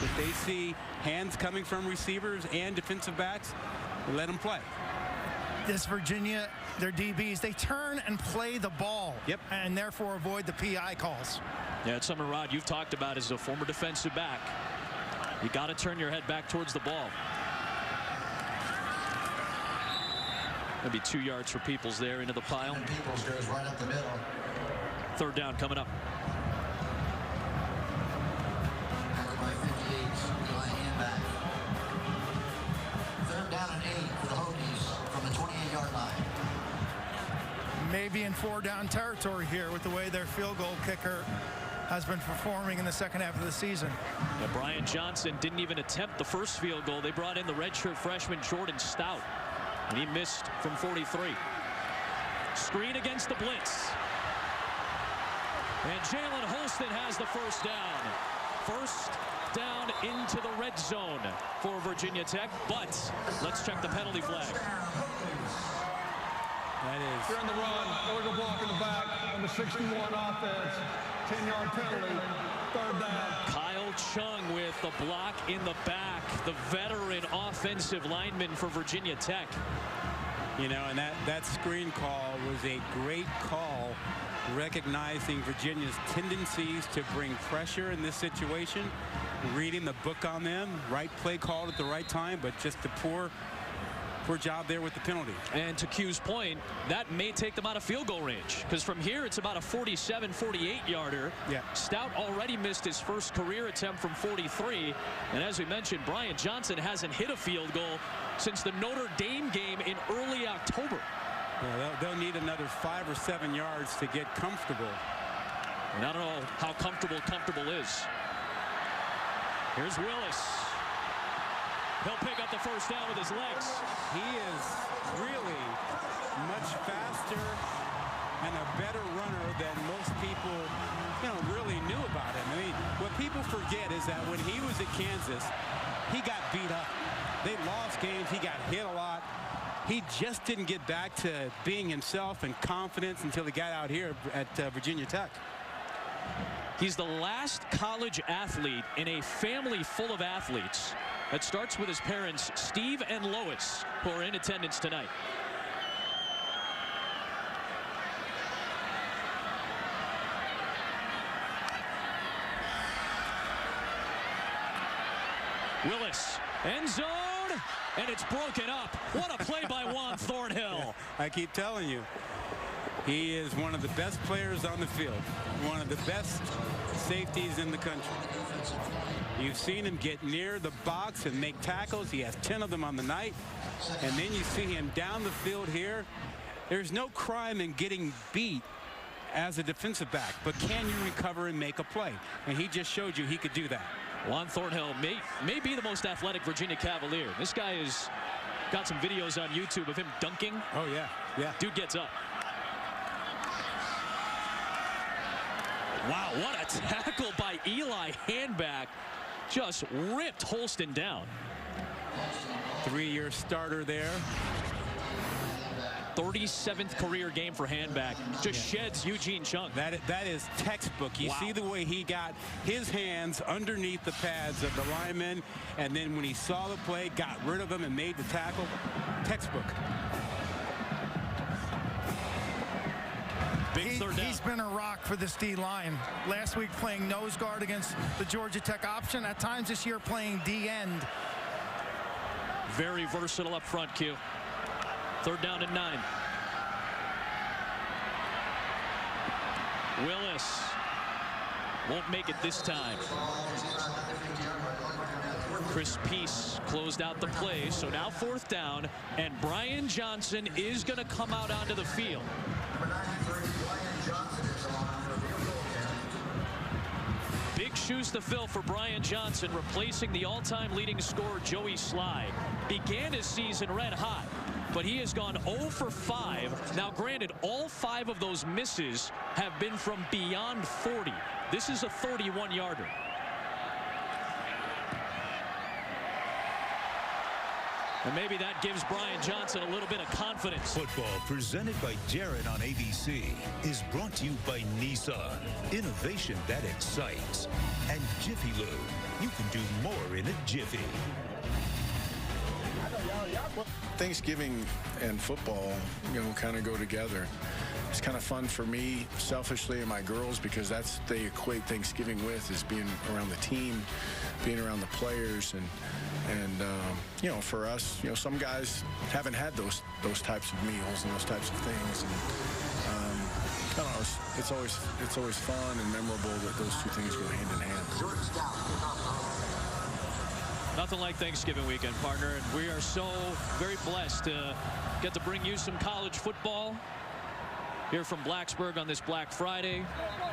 If they see hands coming from receivers and defensive backs, let them play. This Virginia, their DBs, they turn and play the ball. Yep. And therefore avoid the PI calls. Yeah, it's something, Rod, you've talked about as a former defensive back. You got to turn your head back towards the ball. Maybe 2 yards for Peoples there into the pile. And Peoples goes right up the middle. Third down coming up. Back by 58, Eli Handback. Third down and 8 for the Hokies from the 28-yard line. Maybe in 4-down territory here with the way their field goal kicker has been performing in the second half of the season. Yeah, Brian Johnson didn't even attempt the first field goal. They brought in the redshirt freshman Jordan Stout, and he missed from 43. Screen against the blitz. And Jalen Holston has the first down. First down into the red zone for Virginia Tech, but let's check the penalty flag. That is. Here in the run, illegal block in the back on the 61 offense. 10-yard penalty, third down. Kyle Chung with the block in the back, the veteran offensive lineman for Virginia Tech. You know, and that screen call was a great call, recognizing Virginia's tendencies to bring pressure in this situation, reading the book on them, right play called at the right time, but just the poor job there with the penalty. And to Q's point, that may take them out of field goal range, because from here it's about a 47, 48-yarder. Yeah. Stout already missed his first career attempt from 43. And as we mentioned, Brian Johnson hasn't hit a field goal since the Notre Dame game in early October. Yeah, they'll need another 5 or 7 yards to get comfortable. And I don't know how comfortable is. Here's Willis. He'll pick up the first down with his legs. He is really much faster and a better runner than most people, you know, really knew about him. I mean, what people forget is that when he was at Kansas, he got beat up. They lost games. He got hit a lot. He just didn't get back to being himself and confidence until he got out here at Virginia Tech. He's the last college athlete in a family full of athletes. That starts with his parents, Steve and Lois, who are in attendance tonight. Willis, end zone, and it's broken up. What a play by Juan Thornhill. I keep telling you, he is one of the best players on the field, one of the best safeties in the country. You've seen him get near the box and make tackles. He has 10 of them on the night. And then you see him down the field here. There's no crime in getting beat as a defensive back, but can you recover and make a play? And he just showed you he could do that. Juan Thornhill may be the most athletic Virginia Cavalier. This guy has got some videos on YouTube of him dunking. Oh, yeah. Yeah. Dude gets up. Wow, what a tackle by Eli Handback. Just ripped Holston down. 3-year starter there. 37th career game for Handback. Just sheds Eugene Chung. That is textbook. You see the way he got his hands underneath the pads of the lineman, and then when he saw the play, got rid of him and made the tackle. Textbook. He's been a rock for this D-line. Last week playing nose guard against the Georgia Tech option. At times this year playing D-end. Very versatile up front, Q. 3rd down and 9. Willis won't make it this time. Chris Peace closed out the play, so now 4th down, and Brian Johnson is going to come out onto the field. Big shoes to fill for Brian Johnson, replacing the all-time leading scorer Joey Slye. Began his season red hot, but he has gone 0 for 5. Now, granted, all 5 of those misses have been from beyond 40. This is a 31-yarder. And maybe that gives Brian Johnson a little bit of confidence. Football presented by Jared on ABC is brought to you by Nissan. Innovation that excites. And Jiffy Lube. You can do more in a jiffy. Thanksgiving and football, kind of go together. It's kind of fun for me, selfishly, and my girls, because that's what they equate Thanksgiving with, is being around the team, being around the players, and for us, some guys haven't had those types of meals and those types of things, and I don't know, it's always fun and memorable that those two things go hand in hand. Nothing like Thanksgiving weekend, partner, and we are so very blessed to get to bring you some college football here from Blacksburg on this Black Friday.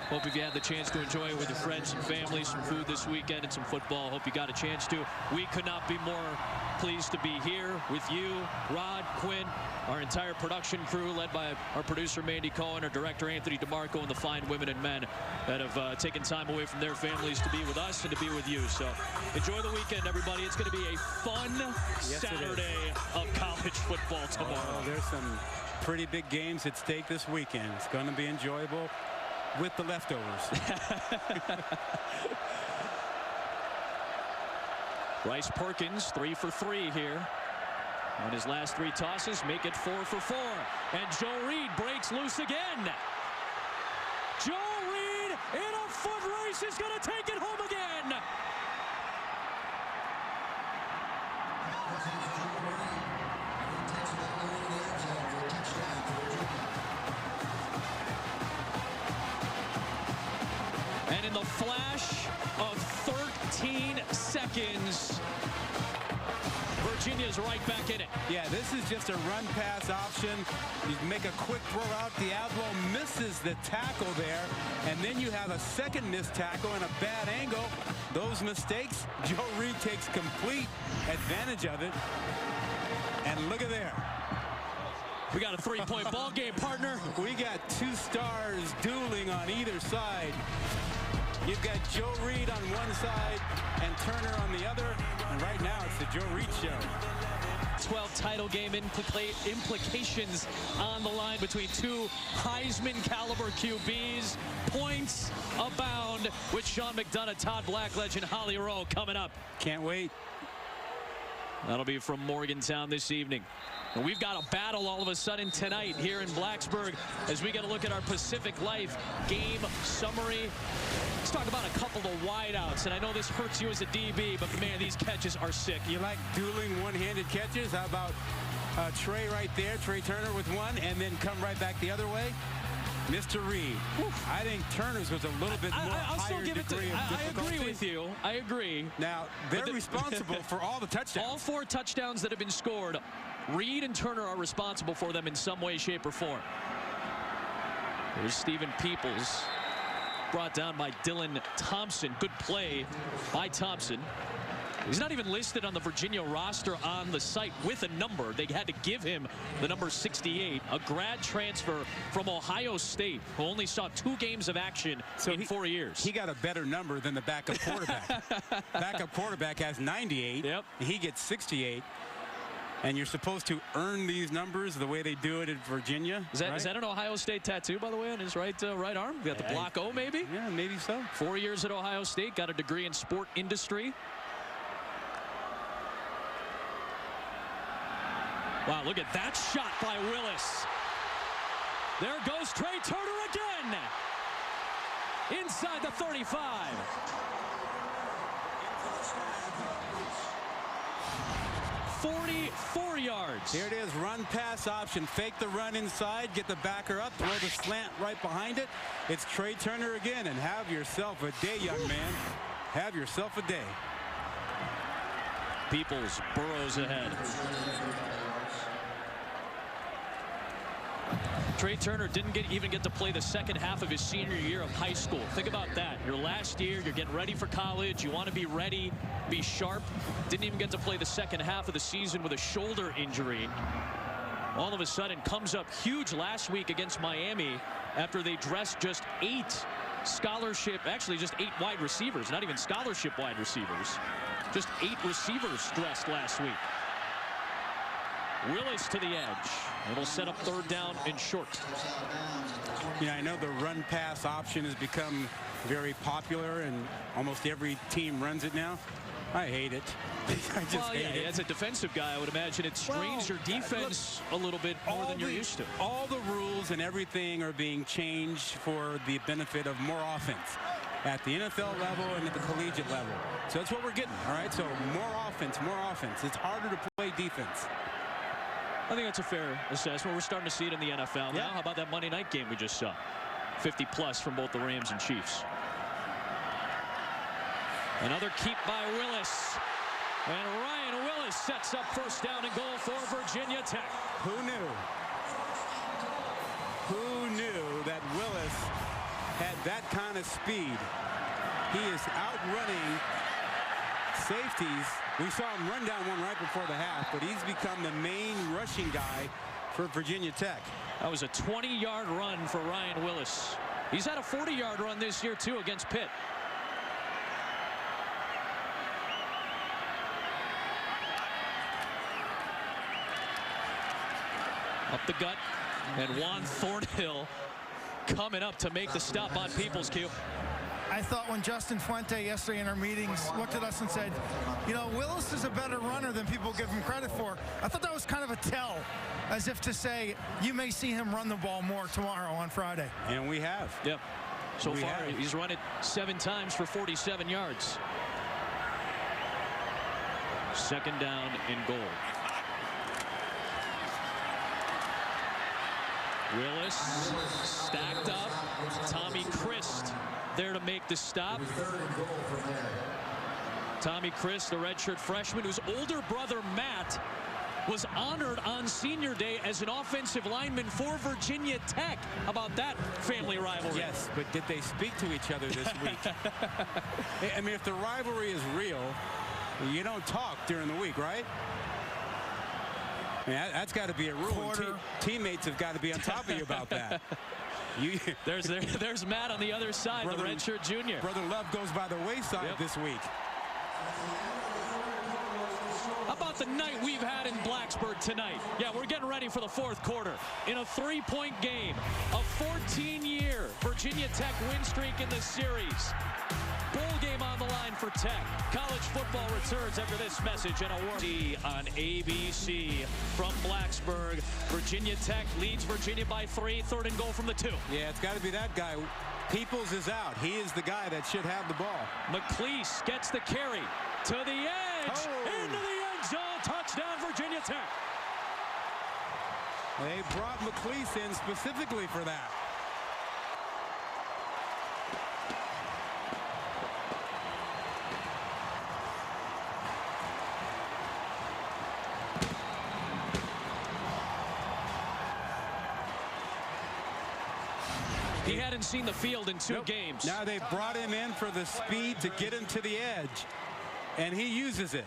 Hope if you had the chance to enjoy it with your friends and family, some food this weekend and some football. Hope you got a chance to. We could not be more pleased to be here with you, Rod, Quinn, our entire production crew led by our producer Mandy Cohen, our director Anthony DeMarco, and the fine women and men that have taken time away from their families to be with us and to be with you. So enjoy the weekend, everybody. It's going to be a fun Saturday of college football tomorrow. There's some pretty big games at stake this weekend. It's going to be enjoyable with the leftovers. Bryce Perkins 3 for 3 here on his last 3 tosses, make it 4 for 4, and Joe Reed breaks loose again. Joe Reed in a foot race is going to take it home again. And in the flash of 13 seconds, Virginia's right back in it. Yeah, this is just a run pass option. You make a quick throw out. Diablo misses the tackle there, and then you have a second missed tackle and a bad angle. Those mistakes, Joe Reed takes complete advantage of it. And look at there. We got a 3-point ball game, partner. We got 2 stars dueling on either side. You've got Joe Reed on one side and Turner on the other. And right now, it's the Joe Reed show. 12 title game implications on the line between 2 Heisman caliber QBs. Points abound with Sean McDonough, Todd Blackledge, and Holly Rowe coming up. Can't wait. That'll be from Morgantown this evening. And we've got a battle all of a sudden tonight here in Blacksburg as we get a look at our Pacific Life game summary. Let's talk about a couple of wideouts. And I know this hurts you as a DB, but man, these catches are sick. You like dueling one-handed catches? How about Trey right there, Trey Turner with one, and then come right back the other way? Mr. Reed. I think Turner's was a little bit more higher degree of difficulty. I agree with you. I agree. Now, they're responsible for all the touchdowns. All 4 touchdowns that have been scored, Reed and Turner are responsible for them in some way, shape, or form. There's Stephen Peoples, brought down by Dylan Thompson. Good play by Thompson. He's not even listed on the Virginia roster on the site with a number. They had to give him the number 68, a grad transfer from Ohio State who only saw 2 games of action in 4 years. He got a better number than the backup quarterback. Backup quarterback has 98. Yep. He gets 68. And you're supposed to earn these numbers the way they do it at Virginia. Is that, right? is that an Ohio State tattoo, by the way, on his right arm? Got the block O, maybe? Yeah, maybe so. 4 years at Ohio State, got a degree in sport industry. Wow, look at that shot by Willis. There goes Trey Turner again. Inside the 35. 44 yards. Here it is, run pass option. Fake the run inside, get the backer up, throw the slant right behind it. It's Trey Turner again, and have yourself a day, young man. Have yourself a day. Peoples burrows ahead. Trey Turner didn't even get to play the second half of his senior year of high school. Think about that. Your last year, you're getting ready for college. You want to be ready, be sharp. Didn't even get to play the second half of the season with a shoulder injury. All of a sudden comes up huge last week against Miami after they dressed just 8 scholarship, actually just 8 wide receivers, not even scholarship wide receivers. Just 8 receivers dressed last week. Willis to the edge. It'll set up third down and short. Yeah, I know the run pass option has become very popular and almost every team runs it now. I hate it. I just hate it. As a defensive guy, I would imagine it strains your defense a little bit more than you're used to. All the rules and everything are being changed for the benefit of more offense at the NFL level and at the collegiate level. So that's what we're getting, all right? So more offense, more offense. It's harder to play defense. I think that's a fair assessment. We're starting to see it in the NFL now. How about that Monday night game we just saw? 50+ from both the Rams and Chiefs. Another keep by Willis. And Ryan Willis sets up first down and goal for Virginia Tech. Who knew? Who knew that Willis had that kind of speed? He is outrunning safeties. We saw him run down one right before the half, but he's become the main rushing guy for Virginia Tech. That was a 20-yard run for Ryan Willis. He's had a 40-yard run this year, too, against Pitt. Up the gut, and Juan Thornhill coming up to make the stop on Peoples, Q. I thought when Justin Fuente yesterday in our meetings looked at us and said, you know, Willis is a better runner than people give him credit for. I thought that was kind of a tell, as if to say, you may see him run the ball more tomorrow on Friday. And we have. Yep. So far, he's run it 7 times for 47 yards. Second down and goal. Willis stacked up. Tommy Christ there to make the stop. Tommy Christ, the redshirt freshman, whose older brother Matt was honored on senior day as an offensive lineman for Virginia Tech. How about that family rivalry? Yes, but did they speak to each other this week? I mean, if the rivalry is real, you don't talk during the week, right? I mean, that's got to be a rule. Teammates have got to be on top of you about that. There's Matt on the other side, the redshirt junior. Brother Love goes by the wayside this week. How about the night we've had in Blacksburg tonight? Yeah, we're getting ready for the fourth quarter in a 3-point game. A 14-year Virginia Tech win streak in the series. Bowl game on the line for Tech. College football returns after this message and a warning on ABC from Blacksburg. Virginia Tech leads Virginia by 3. Third and goal from the 2. Yeah, it's got to be that guy. Peoples is out. He is the guy that should have the ball. McLeese gets the carry to the edge. Into the end zone. Touchdown, Virginia Tech. They brought McLeese in specifically for that. He hadn't seen the field in 2 games. Now they brought him in for the speed to get him to the edge, and he uses it.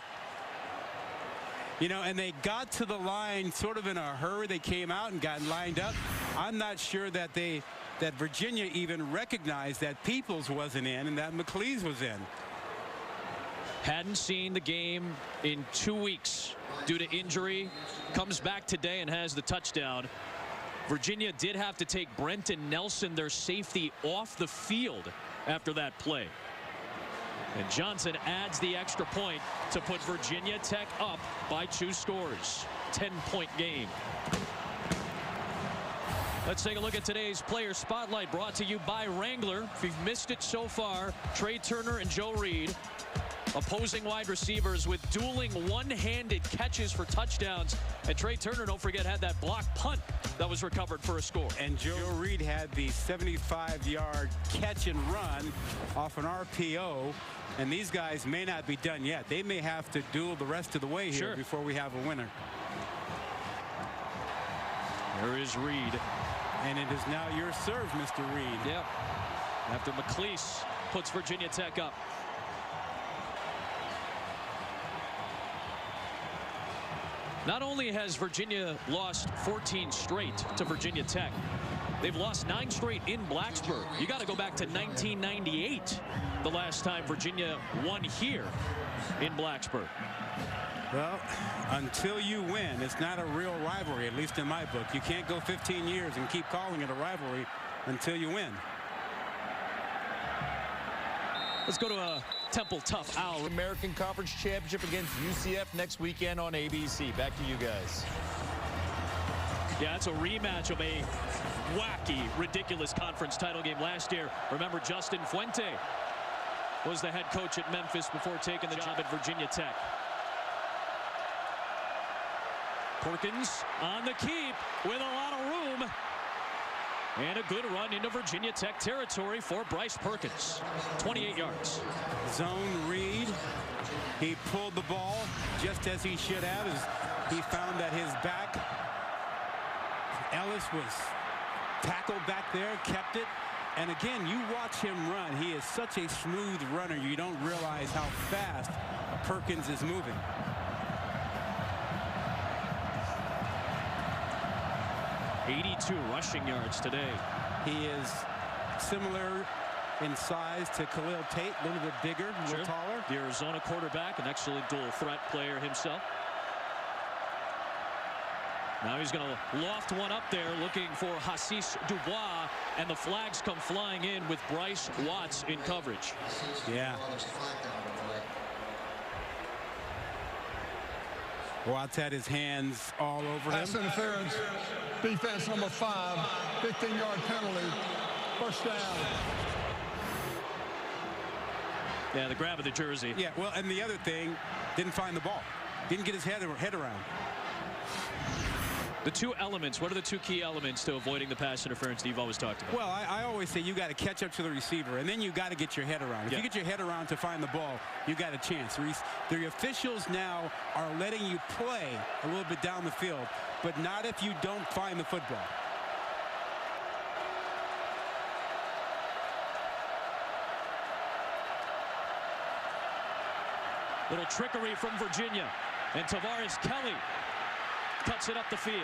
You know, and they got to the line sort of in a hurry. They came out and got lined up. I'm not sure that Virginia even recognized that Peoples wasn't in and that McLeese was in. Hadn't seen the game in 2 weeks due to injury. Comes back today and has the touchdown. Virginia did have to take Brenton Nelson, their safety, off the field after that play. And Johnson adds the extra point to put Virginia Tech up by 2 scores. 10-point game. Let's take a look at today's player spotlight, brought to you by Wrangler. If you've missed it so far, Trey Turner and Joe Reed, opposing wide receivers with dueling one-handed catches for touchdowns. And Trey Turner, don't forget, had that block punt that was recovered for a score. And Joe Reed had the 75-yard catch and run off an RPO. And these guys may not be done yet. They may have to duel the rest of the way here before we have a winner. There is Reed. And it is now your serve, Mr. Reed. Yep. After McLeese puts Virginia Tech up. Not only has Virginia lost 14 straight to Virginia Tech, they've lost 9 straight in Blacksburg. You got to go back to 1998, the last time Virginia won here in Blacksburg. Well, until you win, it's not a real rivalry, at least in my book. You can't go 15 years and keep calling it a rivalry until you win. Let's go to a Temple Tough Owl. American Conference Championship against UCF next weekend on ABC. Back to you guys. Yeah, it's a rematch of a wacky, ridiculous conference title game last year. Remember, Justin Fuente was the head coach at Memphis before taking the job at Virginia Tech. Perkins on the keep with a lot of room. And a good run into Virginia Tech territory for Bryce Perkins. 28 yards. Zone read. He pulled the ball just as he should have. As he found that his back. Ellis was tackled back there, kept it. And again, you watch him run. He is such a smooth runner. You don't realize how fast Perkins is moving. .82 rushing yards today. He is similar in size to Khalil Tate, a little bit bigger, a little taller. The Arizona quarterback, an excellent dual threat player himself. Now he's going to loft one up there, looking for Hassis Dubois, and the flags come flying in with Bryce Watts in coverage. Yeah. Watts had his hands all over him. Pass interference. Defense number 5. 15-yard penalty. First down. Yeah, the grab of the jersey. Yeah, well, and the other thing, didn't find the ball. Didn't get his head around. The 2 elements, what are the 2 key elements to avoiding the pass interference that you've always talked about? Well, I always say you got to catch up to the receiver, and then you got to get your head around. If you get your head around to find the ball, you got a chance. The officials now are letting you play a little bit down the field, but not if you don't find the football. Little trickery from Virginia, and Tavares Kelly cuts it up the field.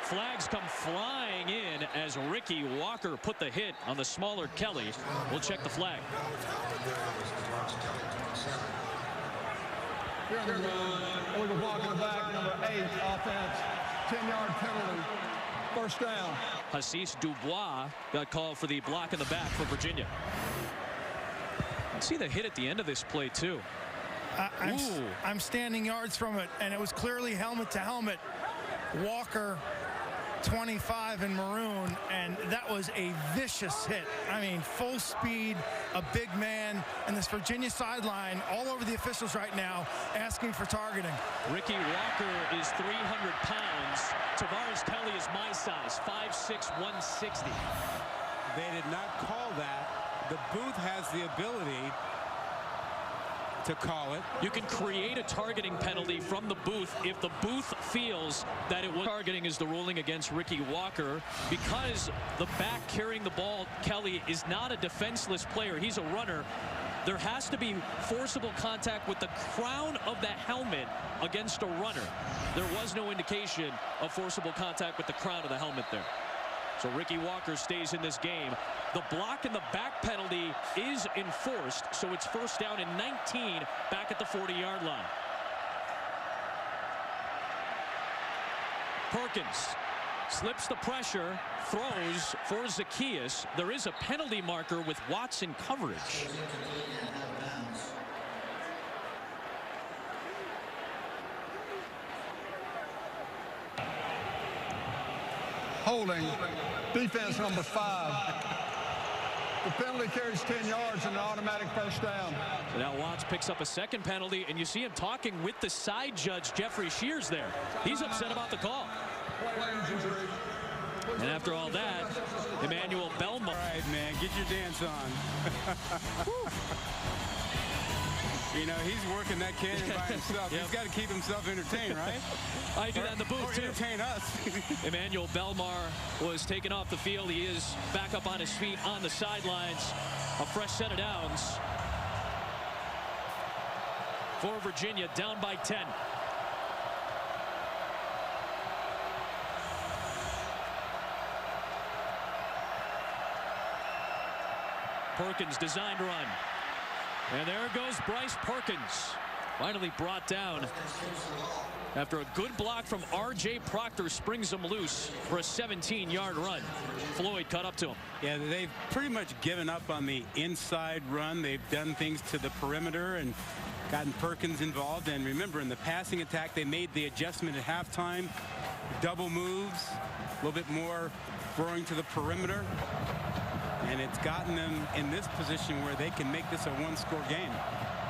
Flags come flying in as Ricky Walker put the hit on the smaller Kelly. We'll check the flag. Here on the run, illegal block in the back, number 8, offense. 10-yard penalty. First down. Hassis Dubois got called for the block in the back for Virginia. See the hit at the end of this play, too. I'm standing yards from it, and it was clearly helmet to helmet. Walker, 25 in maroon, and that was a vicious hit. I mean, full speed, a big man, and this Virginia sideline all over the officials right now asking for targeting. Ricky Walker is 300 pounds. Tavares Kelly is my size, 5'6", 160. They did not call that. The booth has the ability to call it. You can create a targeting penalty from the booth if the booth feels that it was targeting. Is the ruling against Ricky Walker because the back carrying the ball, Kelly, is not a defenseless player. He's a runner. There has to be forcible contact with the crown of the helmet against a runner. There was no indication of forcible contact with the crown of the helmet there. So Ricky Walker stays in this game. The block and the back penalty is enforced, so it's first down and 19 back at the 40-yard line. Perkins slips the pressure, throws for Zacchaeus. There is a penalty marker with Watson coverage. Holding, defense number 5. The penalty carries 10 yards and an automatic first down. So now Watts picks up a second penalty, and you see him talking with the side judge, Jeffrey Shears, there. He's upset about the call. And after all that, Emmanuel Belmont. All right, man, get your dance on. You know, he's working that cannon by himself. Yep. He's got to keep himself entertained, right? I do that in the booth, too. Entertain us. Emmanuel Belmar was taken off the field. He is back up on his feet on the sidelines. A fresh set of downs for Virginia, down by 10. Perkins designed run. And there goes Bryce Perkins. Finally brought down after a good block from R.J. Proctor springs him loose for a 17-yard run. Floyd caught up to him. Yeah, they've pretty much given up on the inside run. They've done things to the perimeter and gotten Perkins involved. And remember, in the passing attack, they made the adjustment at halftime. Double moves, a little bit more throwing to the perimeter. And it's gotten them in this position where they can make this a one-score game.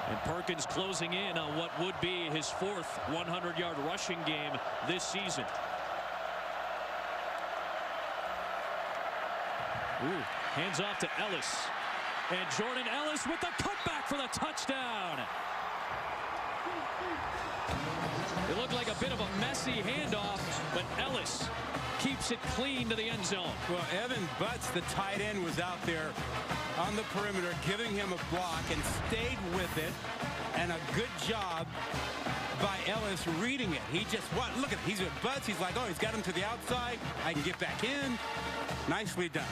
And Perkins closing in on what would be his 4th 100-yard rushing game this season. Ooh, hands off to Ellis. And Jordan Ellis with the cutback for the touchdown. It looked like a bit of a messy handoff, but Ellis keeps it clean to the end zone. Well, Evan Butts, the tight end, was out there on the perimeter giving him a block and stayed with it. And a good job by Ellis reading it. He just, look at it. He's with Butts. He's like, oh, he's got him to the outside. I can get back in. Nicely done.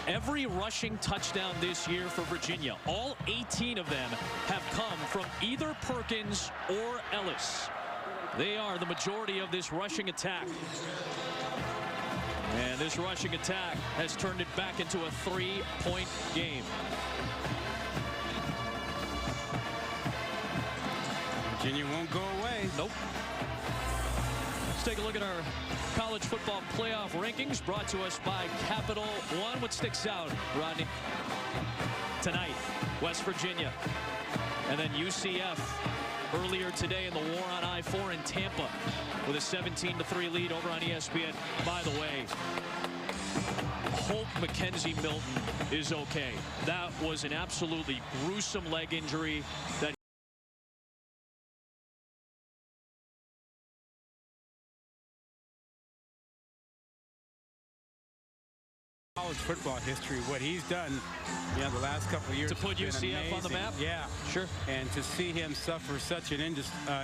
Every rushing touchdown this year for Virginia, all 18 of them have come from either Perkins or Ellis. They are the majority of this rushing attack. And this rushing attack has turned it back into a 3-point game. Virginia won't go away. Nope. Let's take a look at our college football playoff rankings brought to us by Capital One. What sticks out, Rodney? Tonight, West Virginia. And then UCF earlier today in the war on I-4 in Tampa with a 17-3 lead over on ESPN. By the way, hope Mackenzie Milton is okay. That was an absolutely gruesome leg injury that college football history, what he's done, you know, the last couple of years to put UCF on the map. Yeah, sure. And to see him suffer such an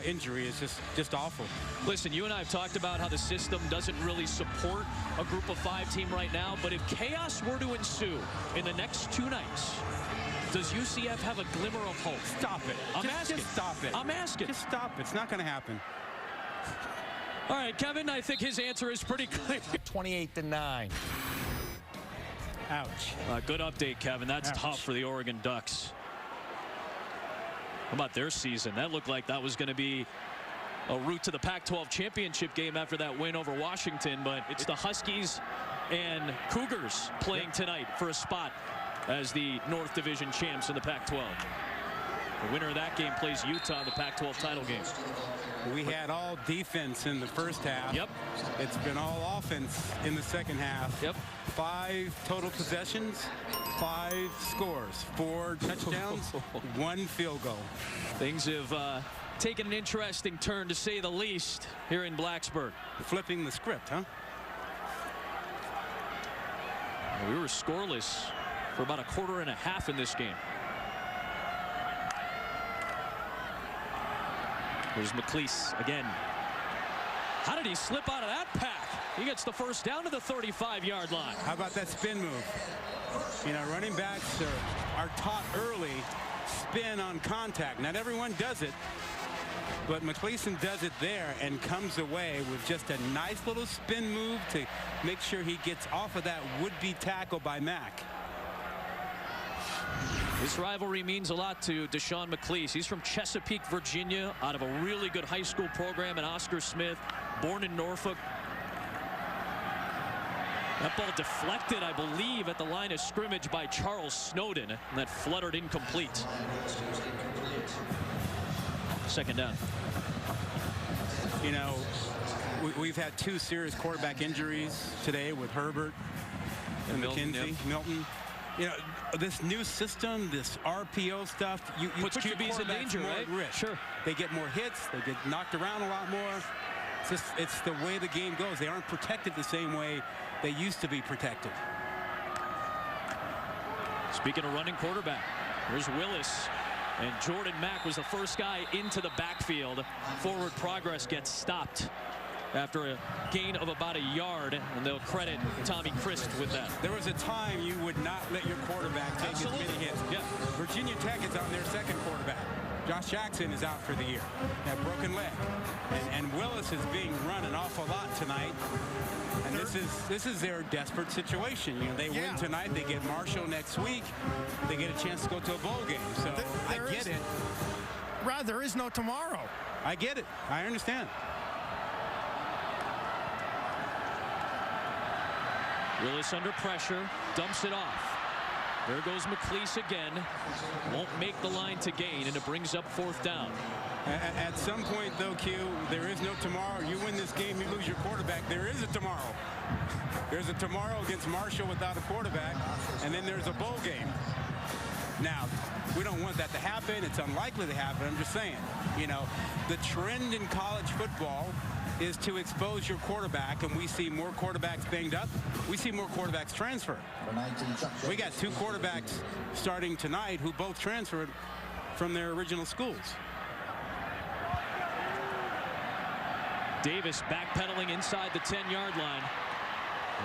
injury is just awful. Listen, you and I have talked about how the system doesn't really support a group of 5 team right now, but if chaos were to ensue in the next 2 nights, does UCF have a glimmer of hope? Stop it. I'm asking. Just stop it. I'm asking. Just stop it. It's not going to happen. All right, Kevin, I think his answer is pretty clear. 28-9. Ouch. Good update, Kevin. That's tough for the Oregon Ducks. How about their season? That looked like that was going to be a route to the Pac-12 championship game after that win over Washington, but it's the Huskies and Cougars playing tonight for a spot as the North Division champs in the Pac-12. The winner of that game plays Utah in the Pac-12 title game. We had all defense in the first half. Yep. It's been all offense in the second half. Yep. 5 total possessions, 5 scores, 4 touchdowns, 1 field goal. Things have taken an interesting turn, to say the least, here in Blacksburg. Flipping the script, huh? We were scoreless for about a quarter and a half in this game. There's McLeese again. How did he slip out of that pack? He gets the first down to the 35-yard line. How about that spin move? You know, running backs are taught early, spin on contact. Not everyone does it, but McCleason does it there and comes away with just a nice little spin move to make sure he gets off of that would-be tackle by Mack. This rivalry means a lot to Deshaun McClease. He's from Chesapeake, Virginia, out of a really good high school program in Oscar Smith, born in Norfolk. That ball deflected, I believe, at the line of scrimmage by Charles Snowden, and that fluttered incomplete. Second down. You know, we've had 2 serious quarterback injuries today with Herbert and Milton. You know, this new system, this RPO stuff, you puts put your QBs in danger, more right? at risk. Sure. They get more hits. They get knocked around a lot more. It's the way the game goes. They aren't protected the same way they used to be protected. Speaking of running quarterback, here's Willis. And Jordan Mack was the first guy into the backfield. Forward progress gets stopped after a gain of about a yard, and they'll credit Tommy Christ with that. There was a time you would not let your quarterback take as many hits. Yeah. Virginia Tech is on their second quarterback. Josh Jackson is out for the year. That broken leg. And Willis is being run an awful lot tonight. And this is their desperate situation. You know, they win tonight, they get Marshall next week, they get a chance to go to a bowl game. So I get it. Rod, there is no tomorrow. I get it. I understand. Willis under pressure, dumps it off. There goes McClease again. Won't make the line to gain, and it brings up 4th down. At some point, though, Q, there is no tomorrow. You win this game, you lose your quarterback. There is a tomorrow. There's a tomorrow against Marshall without a quarterback, and then there's a bowl game. Now, we don't want that to happen. It's unlikely to happen. I'm just saying, you know, the trend in college football is to expose your quarterback, and we see more quarterbacks banged up. We see more quarterbacks transfer. We got 2 quarterbacks starting tonight who both transferred from their original schools. Davis backpedaling inside the 10-yard line,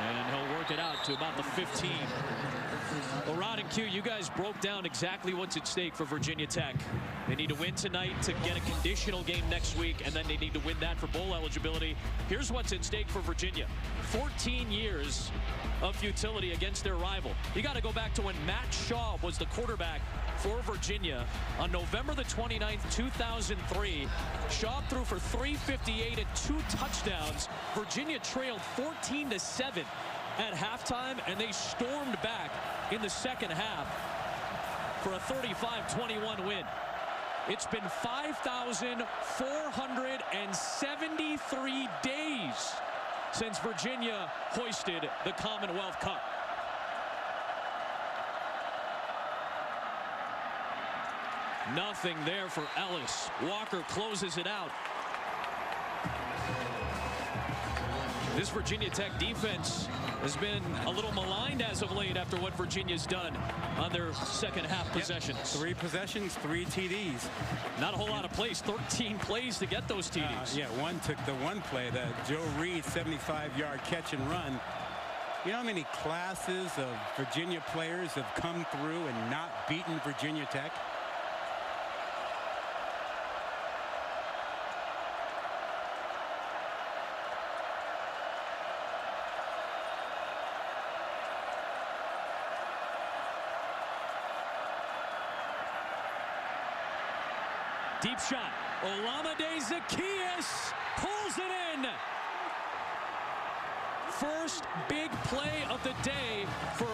and he'll work it out to about the 15. Well, Rod and Q, you guys broke down exactly what's at stake for Virginia Tech. They need to win tonight to get a conditional game next week, and then they need to win that for bowl eligibility. Here's what's at stake for Virginia. 14 years of futility against their rival. You got to go back to when Matt Schaub was the quarterback for Virginia on November the 29th, 2003. Schaub threw for 358 and 2 touchdowns. Virginia trailed 14-7 at halftime, and they stormed back in the second half for a 35-21 win. It's been 5,473 days since Virginia hoisted the Commonwealth Cup. Nothing there for Ellis. Walker closes it out. This Virginia Tech defense has been a little maligned as of late after what Virginia's done on their second half possessions. 3 possessions, 3 TDs. Not a whole lot of plays. 13 plays to get those TDs. Yeah, one took the one play, the Joe Reed 75-yard catch and run. You know how many classes of Virginia players have come through and not beaten Virginia Tech? Deep shot. Olamide Zaccheaus pulls it in. First big play of the day for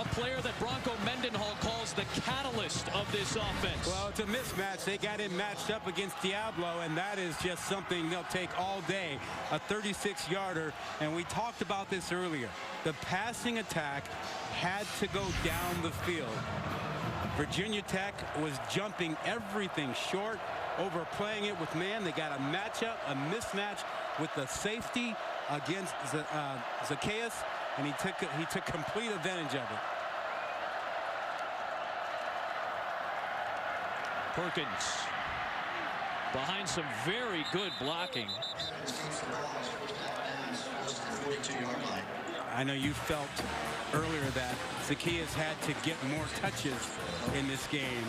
a player that Bronco Mendenhall calls the catalyst of this offense. Well, it's a mismatch. They got him matched up against Diablo, and that is just something they'll take all day. A 36-yarder, and we talked about this earlier. The passing attack had to go down the field. Virginia Tech was jumping everything short, overplaying it with man. They got a matchup, a mismatch with the safety against Zaccheaus, and he took complete advantage of it. Perkins behind some very good blocking. I know you felt earlier that Zacchaeus had to get more touches in this game,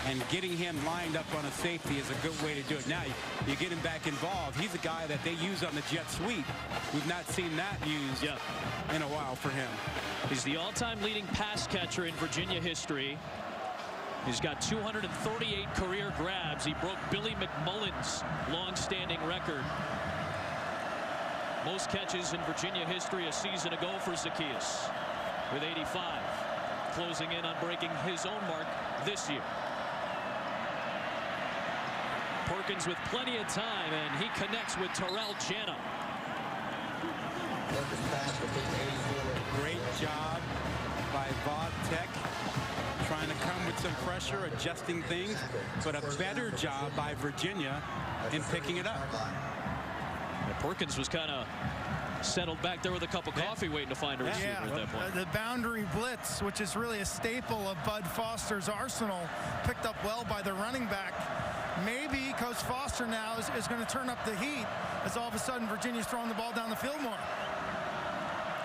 and getting him lined up on a safety is a good way to do it. Now you get him back involved. He's a guy that they use on the jet sweep. We've not seen that used in a while for him. He's the all-time leading pass catcher in Virginia history. He's got 238 career grabs. He broke Billy McMullen's long-standing record. Most catches in Virginia history a season ago for Zacchaeus with 85. Closing in on breaking his own mark this year. Perkins with plenty of time, and he connects with Terrell Jana. Great job by Tech, trying to come with some pressure, adjusting things, but a better job by Virginia in picking it up. And Perkins was kind of settled back there with a cup of coffee waiting to find a receiver at that point. The boundary blitz, which is really a staple of Bud Foster's arsenal, picked up well by the running back. Maybe Coach Foster now is going to turn up the heat as all of a sudden Virginia's throwing the ball down the field more.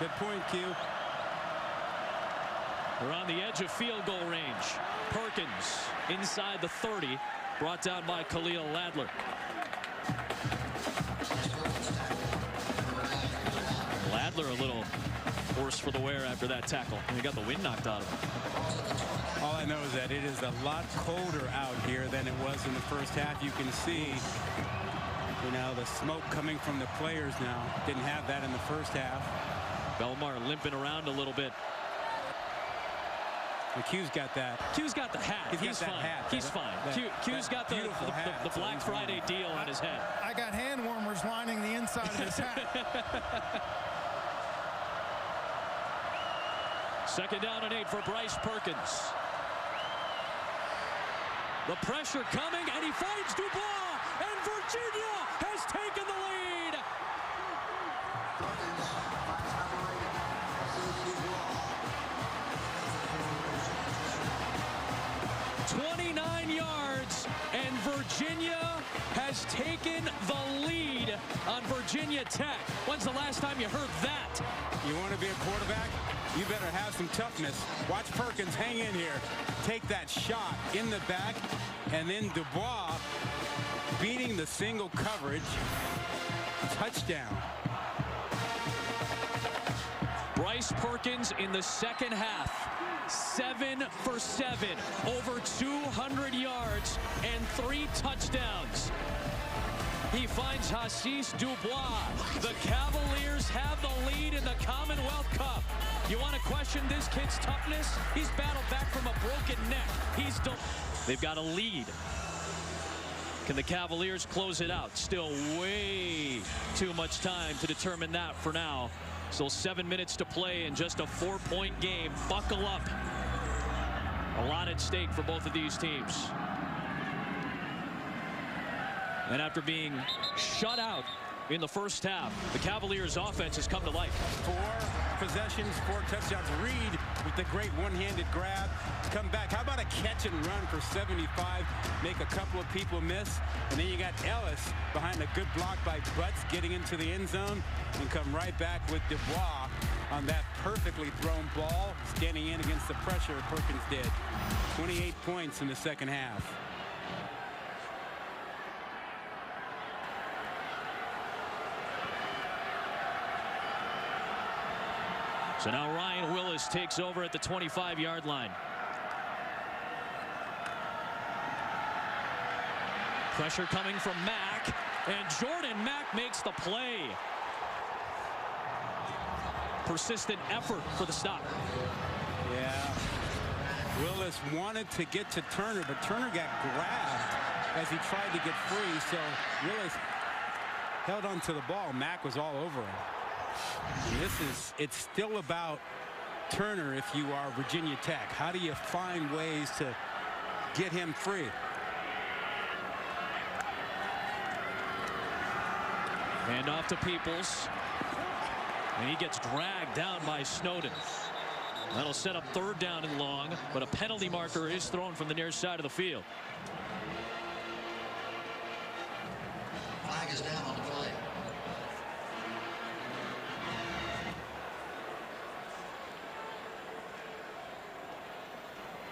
Good point, Q. We're on the edge of field goal range. Perkins inside the 30, brought down by Khalil Ladler. Ladler a little worse for the wear after that tackle. He got the wind knocked out of him. All I know is that it is a lot colder out here than it was in the first half. You can see, you know, the smoke coming from the players now. Didn't have that in the first half. Belmar limping around a little bit. The Q's got that. Q's got the hat. He's fine. He's fine. Q's got the Black Friday deal on his head. I got hand warmers lining the inside of his hat. Second down and 8 for Bryce Perkins. The pressure coming, and he finds Dubois, and Virginia has taken the lead. 29 yards, and Virginia has taken the lead on Virginia Tech. When's the last time you heard that? You want to be a quarterback? You better have some toughness. Watch Perkins hang in here, take that shot in the back, and then Dubois beating the single coverage. Touchdown. Bryce Perkins in the second half. 7 for 7, over 200 yards and 3 touchdowns. He finds Hassis Dubois. The Cavaliers have the lead in the Commonwealth Cup. You want to question this kid's toughness? He's battled back from a broken neck. They've got a lead. Can the Cavaliers close it out? Still way too much time to determine that for now. Still 7 minutes to play in just a 4-point game. Buckle up. A lot at stake for both of these teams. And after being shut out in the first half, the Cavaliers offense has come to life. 4 possessions, 4 touchdowns. Reed with the great one-handed grab. Come back. How about a catch and run for 75? Make a couple of people miss. And then you got Ellis behind a good block by Butts getting into the end zone and come right back with Dubois on that perfectly thrown ball, standing in against the pressure Perkins did. 28 points in the second half. So now Ryan Willis takes over at the 25-yard line. Pressure coming from Mack, and Jordan Mack makes the play. Persistent effort for the stop. Yeah. Willis wanted to get to Turner, but Turner got grabbed as he tried to get free, so Willis held on to the ball. Mack was all over him. It's still about Turner if you are Virginia Tech. How do you find ways to get him free? Hand off to Peoples. And he gets dragged down by Snowden. That'll set up 3rd down and long, but a penalty marker is thrown from the near side of the field. flag is down on the play.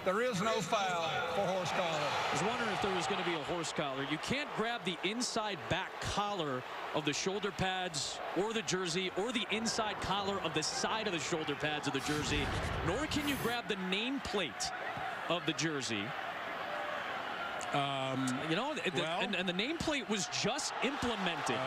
There is no foul for horse collar. I was wondering if there was going to be a horse collar. You can't grab the inside back collar of the shoulder pads or the jersey, or the inside collar of the side of the shoulder pads of the jersey, nor can you grab the nameplate of the jersey. You know, and the nameplate was just implemented.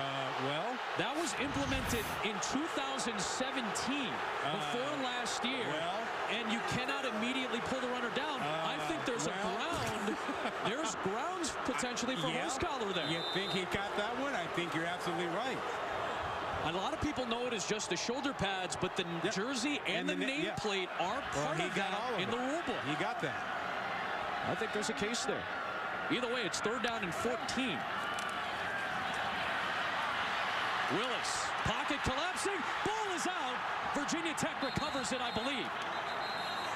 Well, that was implemented in 2017, before last year. Well, and you cannot immediately pull the runner down. I think there's a ground. There's grounds potentially for horse collar there. You think he got that one? I think you're absolutely right. A lot of people know it as just the shoulder pads, but the jersey and the nameplate are part of that in the rule book. He got that. I think there's a case there. Either way, it's 3rd down and 14. Willis, pocket collapsing, ball is out. Virginia Tech recovers it, I believe.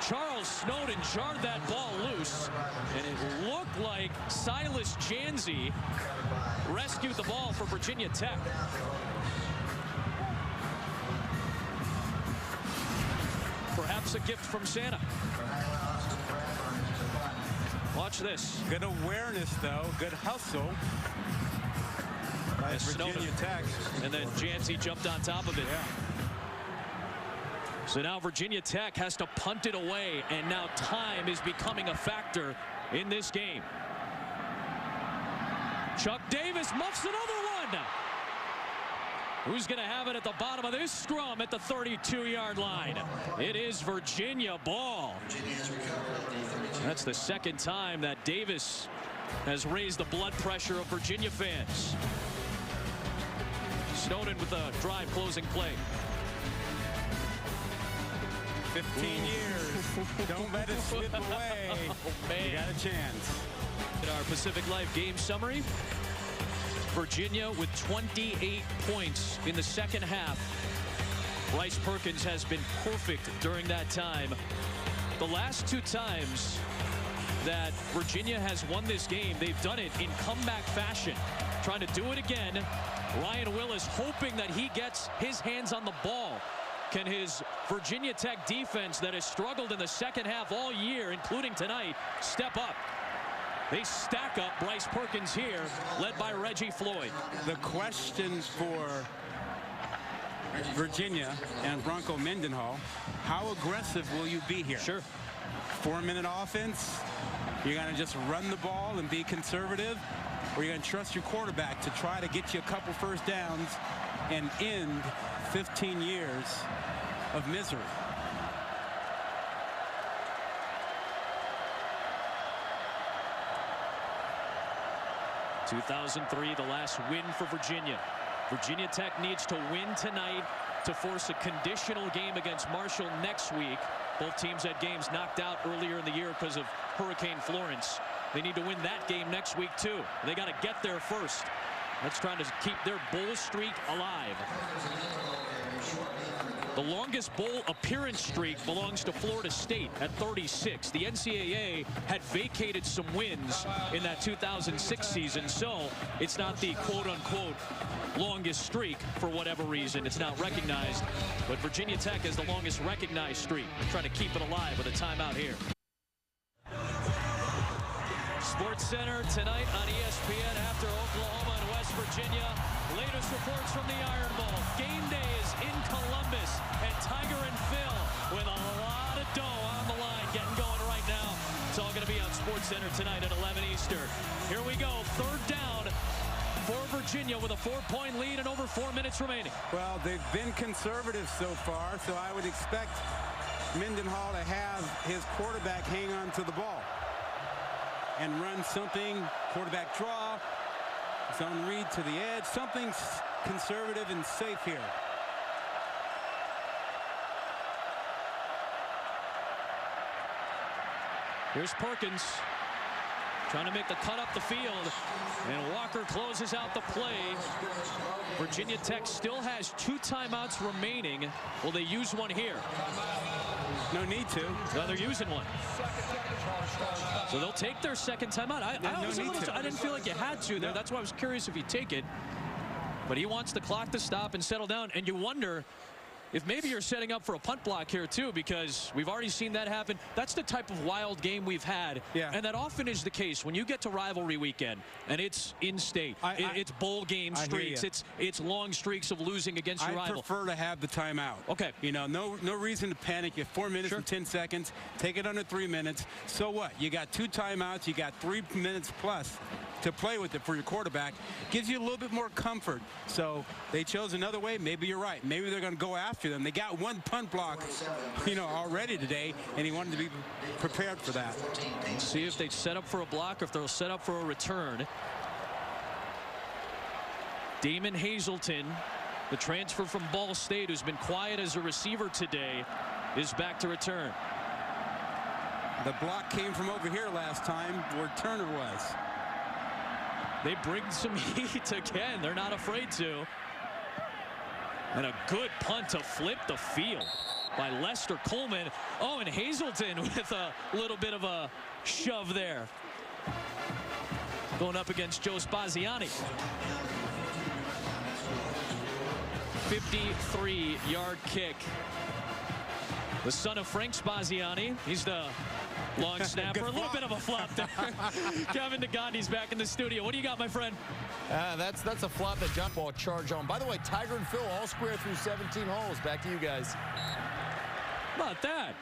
Charles Snowden jarred that ball loose, and it looked like Silas Janzi rescued the ball for Virginia Tech. Perhaps a gift from Santa. Watch this. Good awareness, though. Good hustle by Virginia Tech. And then Janzi jumped on top of it. Yeah. So now Virginia Tech has to punt it away, and now time is becoming a factor in this game. Chuck Davis muffs another one. Who's going to have it at the bottom of this scrum at the 32-yard line? It is Virginia ball. That's the second time that Davis has raised the blood pressure of Virginia fans. Snowden with a drive closing play. 15 years. Don't let it slip away. Oh, man. You got a chance. In our Pacific Life game summary, Virginia with 28 points in the second half. Bryce Perkins has been perfect during that time. The last 2 times that Virginia has won this game, they've done it in comeback fashion. Trying to do it again. Ryan Willis hoping that he gets his hands on the ball. Can his Virginia Tech defense that has struggled in the second half all year, including tonight, step up? They stack up Bryce Perkins here, led by Reggie Floyd. The questions for Virginia and Bronco Mendenhall, how aggressive will you be here? Sure. 4-minute offense? You're going to just run the ball and be conservative? Or you're going to trust your quarterback to try to get you a couple first downs and end 15 years of misery? 2003, the last win for Virginia. Virginia Tech needs to win tonight to force a conditional game against Marshall next week. Both teams had games knocked out earlier in the year because of Hurricane Florence. They need to win that game next week, too. They got to get there first. That's trying to keep their bowl streak alive. The longest bowl appearance streak belongs to Florida State at 36. The NCAA had vacated some wins in that 2006 season, so it's not the quote-unquote longest streak for whatever reason. It's not recognized, but Virginia Tech has the longest recognized streak. They're trying to keep it alive with a timeout here. Sports Center tonight on ESPN after Oklahoma and West Virginia. Latest reports from the Iron Bowl. Game day is in Columbus, and Tiger and Phil with a lot of dough on the line getting going right now. It's all going to be on Sports Center tonight at 11 Eastern. Here we go, 3rd down for Virginia with a 4-point lead and over 4 minutes remaining. Well, they've been conservative so far, so I would expect Mendenhall to have his quarterback hang on to the ball and run something, quarterback draw, zone read to the edge, something conservative and safe here. Here's Perkins trying to make the cut up the field, and Walker closes out the play. Virginia Tech still has 2 timeouts remaining. Will they use one here? No need to. No, they're using one. So they'll take their second timeout. I didn't feel like you had to there. That's why I was curious if you take it. But he wants the clock to stop and settle down. And you wonder if maybe you're setting up for a punt block here too, because we've already seen that happen. That's the type of wild game we've had. Yeah. And that often is the case when you get to rivalry weekend and it's in-state. It's bowl game streaks. It's long streaks of losing against your rival. I prefer to have the timeout. Okay. You know, no reason to panic. You have 4 minutes and 10 seconds. Take it under 3 minutes. So what? You got 2 timeouts. You got 3 minutes plus to play with it for your quarterback. Gives you a little bit more comfort. So they chose another way. Maybe you're right. Maybe they're going to go after them. They got 1 punt block, you know, already today, and he wanted to be prepared for that. See if they set up for a block or if they'll set up for a return. Damon Hazelton, the transfer from Ball State, who's been quiet as a receiver today, is back to return. The block came from over here last time where Turner was. They bring some heat again. They're not afraid to. And a good punt to flip the field by Lester Coleman. Oh, and Hazelton with a little bit of a shove there. Going up against Joe Spaziani. 53-yard kick. The son of Frank Spaziani. He's the long snapper. A little bit of a flop there. Kevin DeGandi's back in the studio. What do you got, my friend? That's a flop that jump ball charge on. By the way, Tiger and Phil all square through 17 holes. Back to you guys. How about that?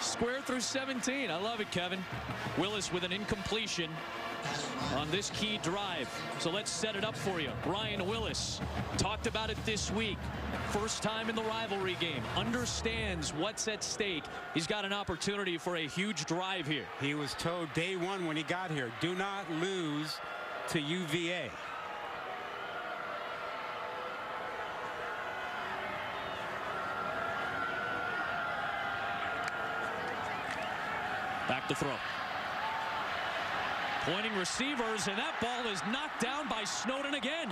Square through 17. I love it, Kevin. Willis with an incompletion on this key drive. So let's set it up for you. Ryan Willis talked about it this week. First time in the rivalry game. Understands what's at stake. He's got an opportunity for a huge drive here. He was told day one when he got here, do not lose to UVA. Back to throw. Pointing receivers, and that ball is knocked down by Snowden again.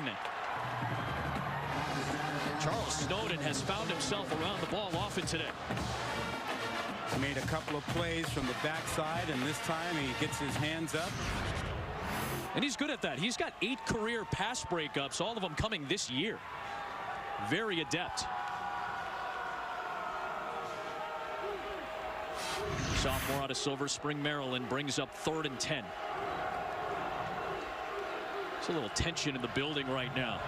Charles Snowden has found himself around the ball often today. Made a couple of plays from the backside, and this time he gets his hands up. And he's good at that. He's got 8 career pass breakups, all of them coming this year. Very adept. Sophomore out of Silver Spring, Maryland, brings up 3rd and 10. There's a little tension in the building right now.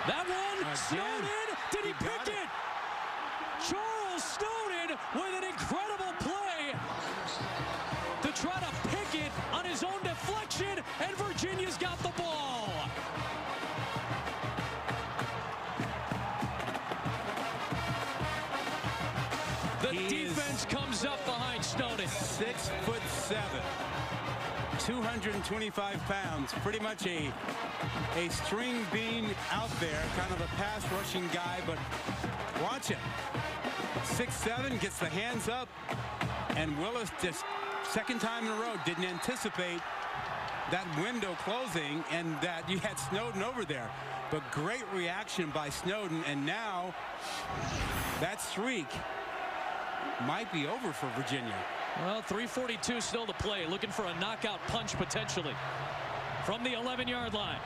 That one, Snowden, did he pick it? Charles Snowden with an incredible play to try to pick it on his own deflection, and Virginia's got the ball. The defense comes up behind Snowden. 6'7", 225 pounds, pretty much a string bean out there, kind of a pass rushing guy, but watch it. 6'7", gets the hands up, and Willis just second time in a row didn't anticipate that window closing and that you had Snowden over there. But great reaction by Snowden, and now that streak might be over for Virginia. Well, 3:42 still to play. Looking for a knockout punch potentially from the 11-yard line.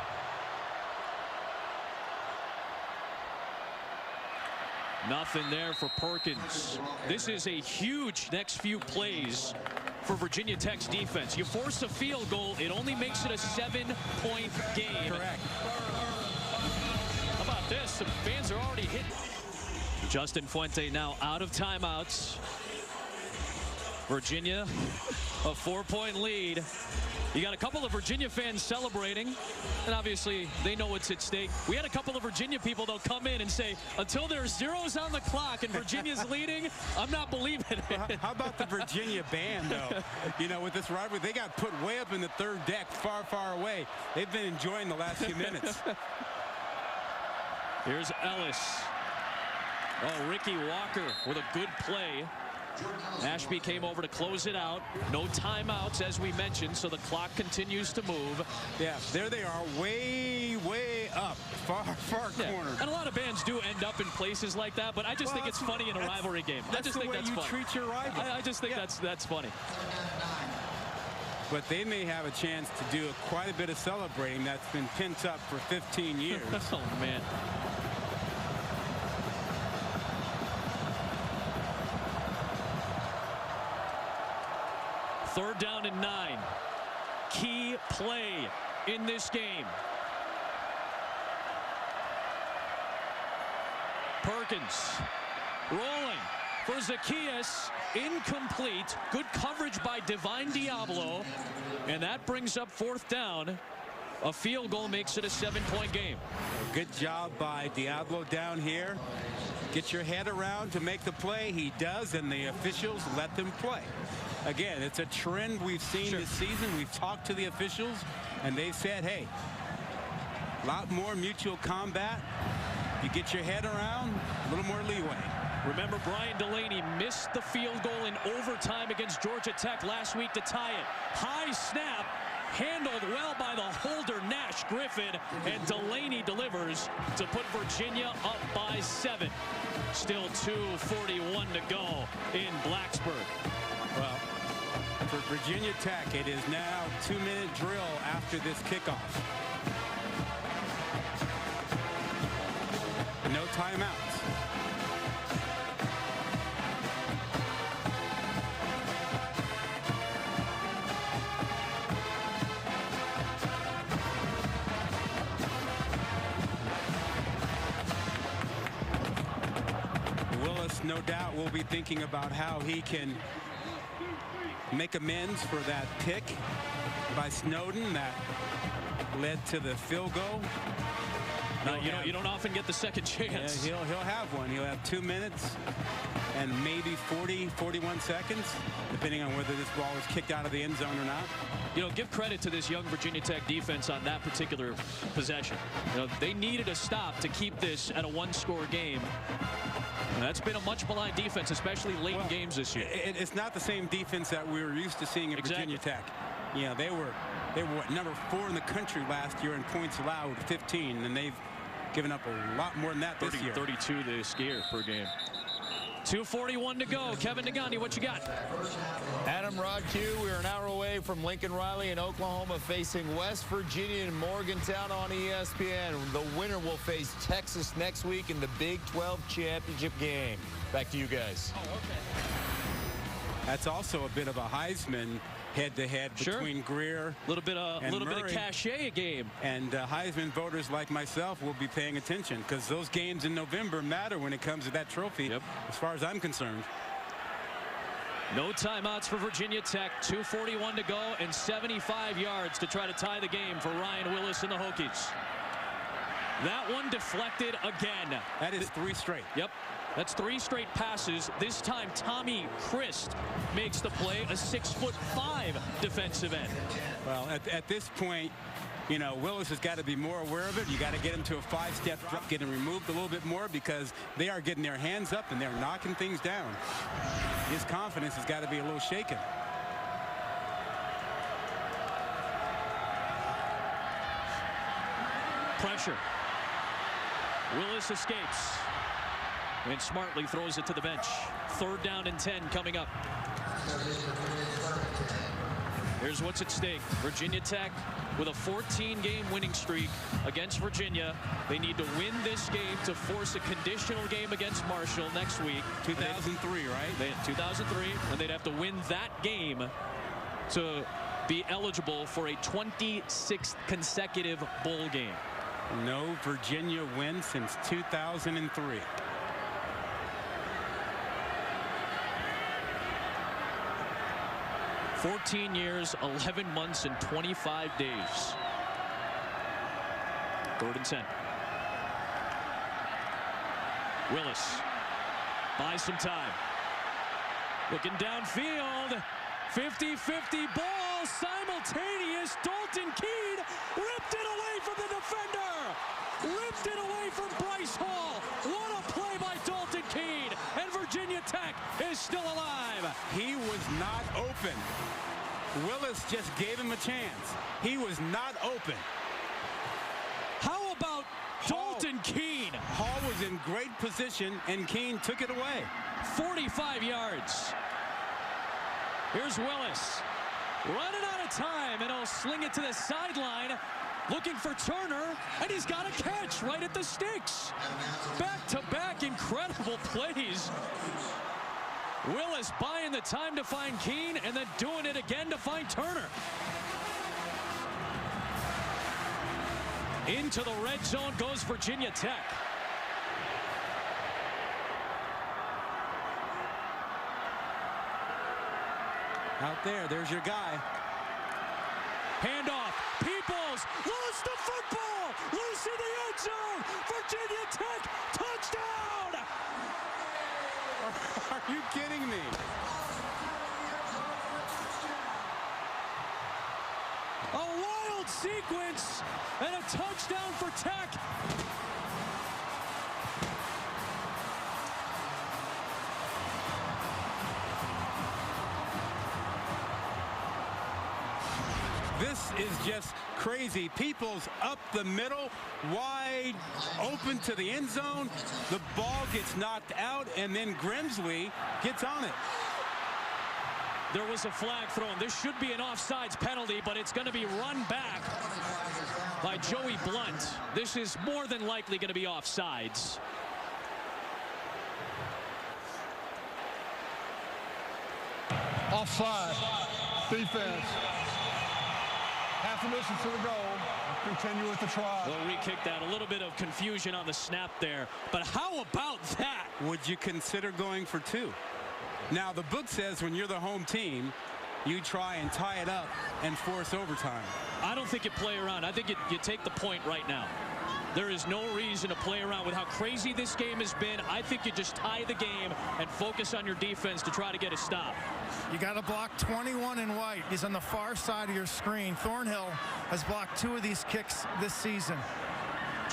Nothing there for Perkins. This is a huge next few plays for Virginia Tech's defense. You force a field goal, it only makes it a 7-point game. Correct. How about this? The fans are already hitting. Justin Fuente now out of timeouts. Virginia, a 4-point lead. You got a couple of Virginia fans celebrating, and obviously they know what's at stake. We had a couple of Virginia people, they'll come in and say, until there's zeros on the clock and Virginia's leading, I'm not believing it. Well, how about the Virginia band, though? You know, with this rivalry, they got put way up in the 3rd deck, far, far away. They've been enjoying the last few minutes. Here's Ellis. Oh, Ricky Walker with a good play. Ashby came over to close it out. No timeouts, as we mentioned, so the clock continues to move. Yeah, there they are, way, way up, far, far corner. And a lot of bands do end up in places like that, but I just think it's funny in a rivalry game. I just think that's funny. Treat your rival. I just think that's funny. but they may have a chance to do quite a bit of celebrating that's been pent up for 15 years. Oh, man. Third down and 9. Key play in this game. Perkins rolling for Zacchaeus. Incomplete. Good coverage by Divine Diablo. And that brings up 4th down. A field goal makes it a 7-point game. Good job by Diablo down here. Get your head around to make the play. He does, and the officials let them play. Again, it's a trend we've seen this season. We've talked to the officials, and they said, hey, a lot more mutual combat. You get your head around, a little more leeway. Remember, Brian Delaney missed the field goal in overtime against Georgia Tech last week to tie it. High snap, handled well by the holder Nash Griffin, and Delaney delivers to put Virginia up by 7. Still 2:41 to go in Blacksburg. Well, for Virginia Tech, it is now 2-minute drill after this kickoff. No timeouts. Willis, no doubt, will be thinking about how he can make amends for that pick by Snowden that led to the field goal. You don't often get the second chance. Yeah, he'll have one. He'll have 2 minutes and maybe 41 seconds, depending on whether this ball is kicked out of the end zone or not. You know, give credit to this young Virginia Tech defense on that particular possession. You know, they needed a stop to keep this at a 1-score game. And that's been a much maligned defense, especially late in games this year. It's not the same defense that we were used to seeing at Virginia Tech. You know, they were what, number 4 in the country last year in points allowed, 15, and they've given up a lot more than that this year. 32 this year per game. 2:41 to go. Kevin Negandhi, what you got? Adam Rodque, we're an hour away from Lincoln Riley in Oklahoma facing West Virginia and Morgantown on ESPN. The winner will face Texas next week in the Big 12 championship game. Back to you guys. Oh, okay. That's also a bit of a Heisman head-to-head between Greer a little bit of cachet game. And Heisman voters like myself will be paying attention because those games in November matter when it comes to that trophy, as far as I'm concerned. No timeouts for Virginia Tech. 2:41 to go and 75 yards to try to tie the game for Ryan Willis and the Hokies. That one deflected again. That is 3 straight. Yep. That's 3 straight passes. This time, Tommy Christ makes the play, a 6'5" defensive end. Well, at this point, you know, Willis has got to be more aware of it. You got to get him to a 5-step drop, get him removed a little bit more because they are getting their hands up and they're knocking things down. His confidence has got to be a little shaken. Pressure. Willis escapes. And smartly throws it to the bench. 3rd down and 10 coming up. Here's what's at stake. Virginia Tech with a 14-game winning streak against Virginia. They need to win this game to force a conditional game against Marshall next week. 2003, right? 2003, and they'd have to win that game to be eligible for a 26th consecutive bowl game. No Virginia win since 2003. $14 years, 11 months, and 25 days. 3rd and 10. Willis buys some time. Looking downfield. 50-50 ball. Simultaneous. Dalton Keene ripped it away from the defender. Ripped it away from Bryce Hall. What a play by Dalton Keene. And Virginia Tech is still alive. He was not open. Willis just gave him a chance. He was not open. How about Dalton Keene? Hall was in great position, and Keene took it away. 45 yards. Here's Willis. Running out of time, and he'll sling it to the sideline. Looking for Turner, and he's got a catch right at the sticks. Back-to-back incredible plays. Willis buying the time to find Keene, and then doing it again to find Turner. Into the red zone goes Virginia Tech. Out there's your guy. Handoff. Peoples lost the football. Loose in the end zone. Virginia Tech touchdown. Are you kidding me? A wild sequence and a touchdown for Tech. This is just crazy. Peoples up the middle, wide open to the end zone. The ball gets knocked out, and then Grimsley gets on it. There was a flag thrown. This should be an offsides penalty, but it's going to be run back by Joey Blunt. This is more than likely going to be offsides. Offside. Defense. Half a distance to the goal. Continue with the try. Well, re-kick that. A little bit of confusion on the snap there. But how about that? Would you consider going for two? Now, the book says when you're the home team, you try and tie it up and force overtime. I don't think you play around. I think you take the point right now. There is no reason to play around with how crazy this game has been. I think you just tie the game and focus on your defense to try to get a stop. You got to block 21 in white. He's on the far side of your screen. Thornhill has blocked 2 of these kicks this season.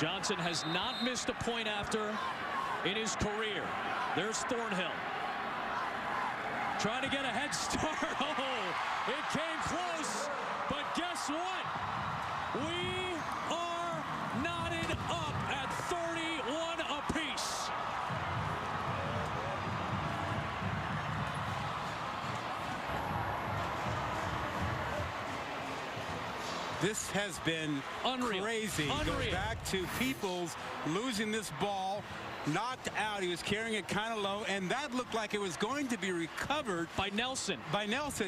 Johnson has not missed a point after in his career. There's Thornhill. Trying to get a head start. Oh, it came close. But guess what? We are knotted up at 31 apiece. This has been Unreal. Crazy. Unreal. Goes back to Peoples losing this ball. Knocked out. He was carrying it kind of low, and that looked like it was going to be recovered by Nelson.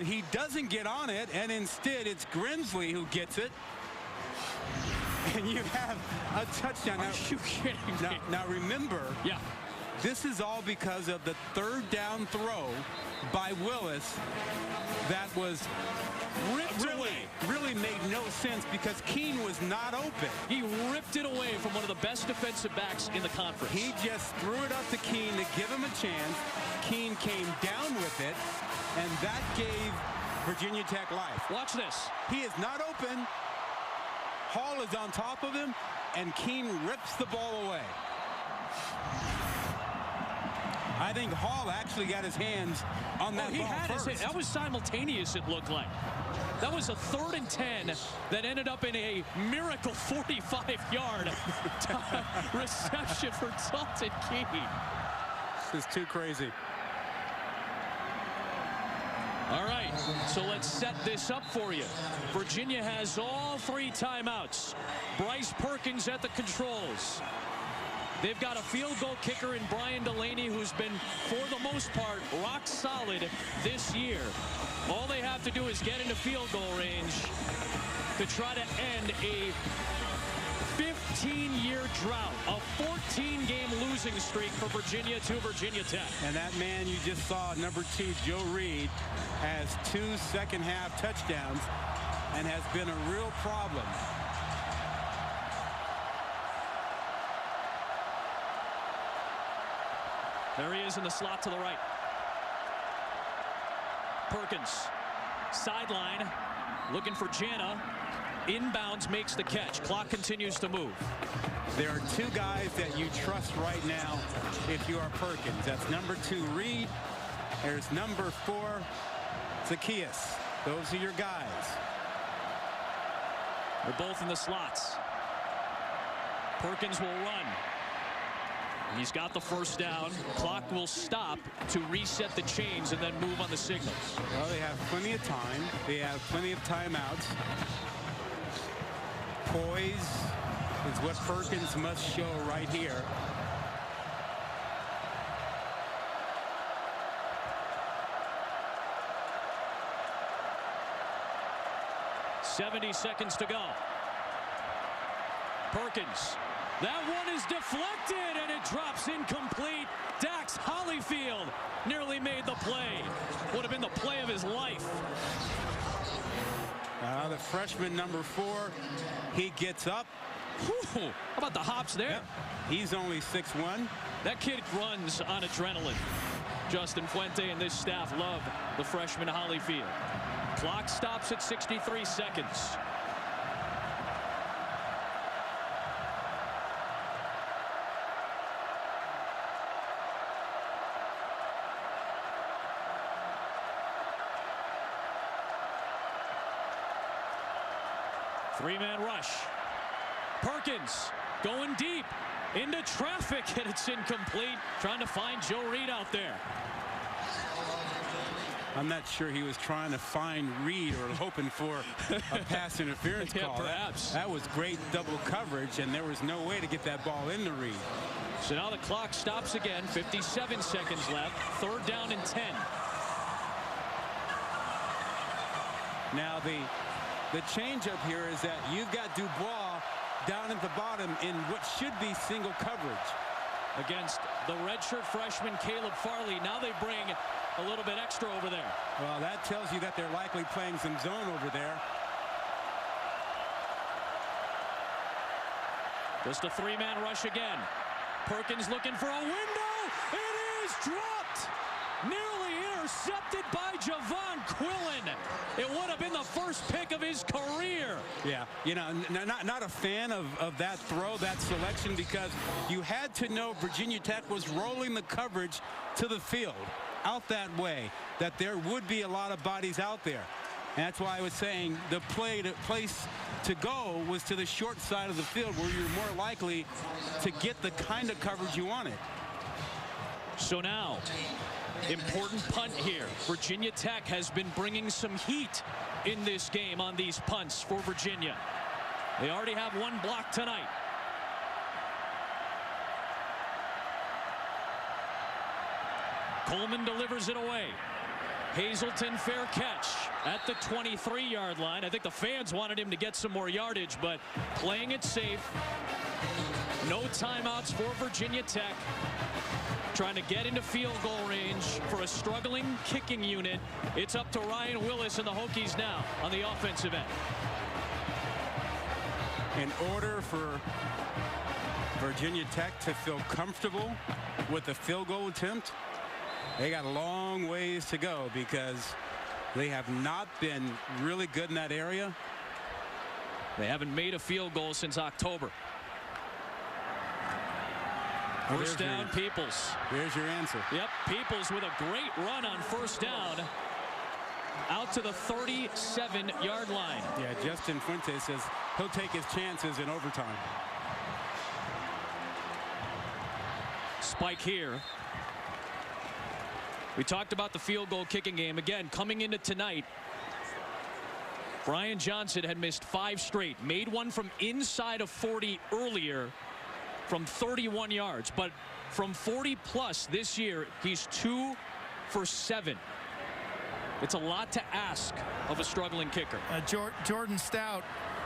He doesn't get on it, and instead it's Grimsley who gets it. And you have a touchdown. Are you kidding me? Now remember, yeah, this is all because of the third down throw by Willis that was really made no sense because Keene was not open. He ripped it away from one of the best defensive backs in the conference. He just threw it up to Keene to give him a chance. Keene came down with it, and that gave Virginia Tech life. Watch this. He is not open. Hall is on top of him, and Keene rips the ball away. I think Hall actually got his hands on that he ball had first. That was simultaneous, it looked like. That was a 3rd and 10 that ended up in a miracle 45-yard reception for Dalton Keene. This is too crazy. All right, so let's set this up for you. Virginia has all 3 timeouts. Bryce Perkins at the controls. They've got a field goal kicker in Brian Delaney, who's been, for the most part, rock solid this year. All they have to do is get into field goal range to try to end a 15-year drought, a 14-game losing streak for Virginia to Virginia Tech. And that man you just saw, number 2, Joe Reed, has 2 second-half touchdowns and has been a real problem. There he is in the slot to the right. Perkins, sideline, looking for Jana. Inbounds, makes the catch. Clock continues to move. There are 2 guys that you trust right now if you are Perkins. That's number 2, Reed. There's number 4, Zacchaeus. Those are your guys. They're both in the slots. Perkins will run. He's got the first down. Clock will stop to reset the chains and then move on the signals. Well, they have plenty of time. They have plenty of timeouts. Poise is what Perkins must show right here. .70 seconds to go. Perkins. That one is deflected, and it drops incomplete. Dax Hollifield nearly made the play. Would have been the play of his life. The freshman number 4, he gets up. Whew, how about the hops there? Yep. He's only 6'1". That kid runs on adrenaline. Justin Fuente and this staff love the freshman Hollifield. Clock stops at 63 seconds. Three-man rush. Perkins going deep into traffic, and it's incomplete. Trying to find Joe Reed out there. I'm not sure he was trying to find Reed or hoping for a pass interference Yeah, call. perhaps. That was great double coverage, and there was no way to get that ball into Reed. So now the clock stops again. 57 seconds left. 3rd down and 10. Now the change up here is that you've got Dubois down at the bottom in what should be single coverage. Against the redshirt freshman Caleb Farley. Now they bring a little bit extra over there. Well, that tells you that they're likely playing some zone over there. Just a 3-man rush again. Perkins looking for a window. It is dropped. Nearly intercepted by Javon Quillen. It would have been the first pick of his career. Yeah, you know, not a fan of that throw, that selection, because you had to know Virginia Tech was rolling the coverage to the field out that way, that there would be a lot of bodies out there. And that's why I was saying the place to go was to the short side of the field, where you're more likely to get the kind of coverage you wanted. So now, important punt here. Virginia Tech has been bringing some heat in this game on these punts for Virginia. They already have one block tonight. Coleman delivers it away. Hazelton, fair catch at the 23-yard line. I think the fans wanted him to get some more yardage, but playing it safe. No timeouts for Virginia Tech. Trying to get into field goal range for a struggling kicking unit. It's up to Ryan Willis and the Hokies now on the offensive end. In order for Virginia Tech to feel comfortable with the field goal attempt, they got a long ways to go, because they have not been really good in that area. They haven't made a field goal since October. First down, Peoples. Here's your answer. Yep, Peoples with a great run on first down. Out to the 37-yard line. Yeah, Justin Fuente says he'll take his chances in overtime. Spike here. We talked about the field goal kicking game. Again, coming into tonight, Brian Johnson had missed 5 straight. Made one from inside of 40 earlier from 31 yards. But from 40-plus this year, he's 2 for 7. It's a lot to ask of a struggling kicker. Jordan Stout,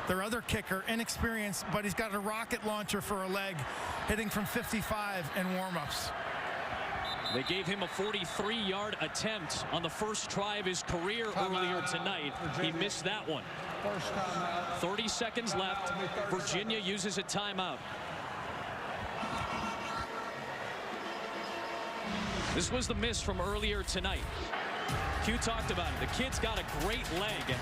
their other kicker, inexperienced, but he's got a rocket launcher for a leg, hitting from 55 in warm-ups. They gave him a 43-yard attempt on the first try of his career earlier tonight. He missed that one. 30 seconds left. Virginia uses a timeout. This was the miss from earlier tonight. Q talked about it. The kid's got a great leg.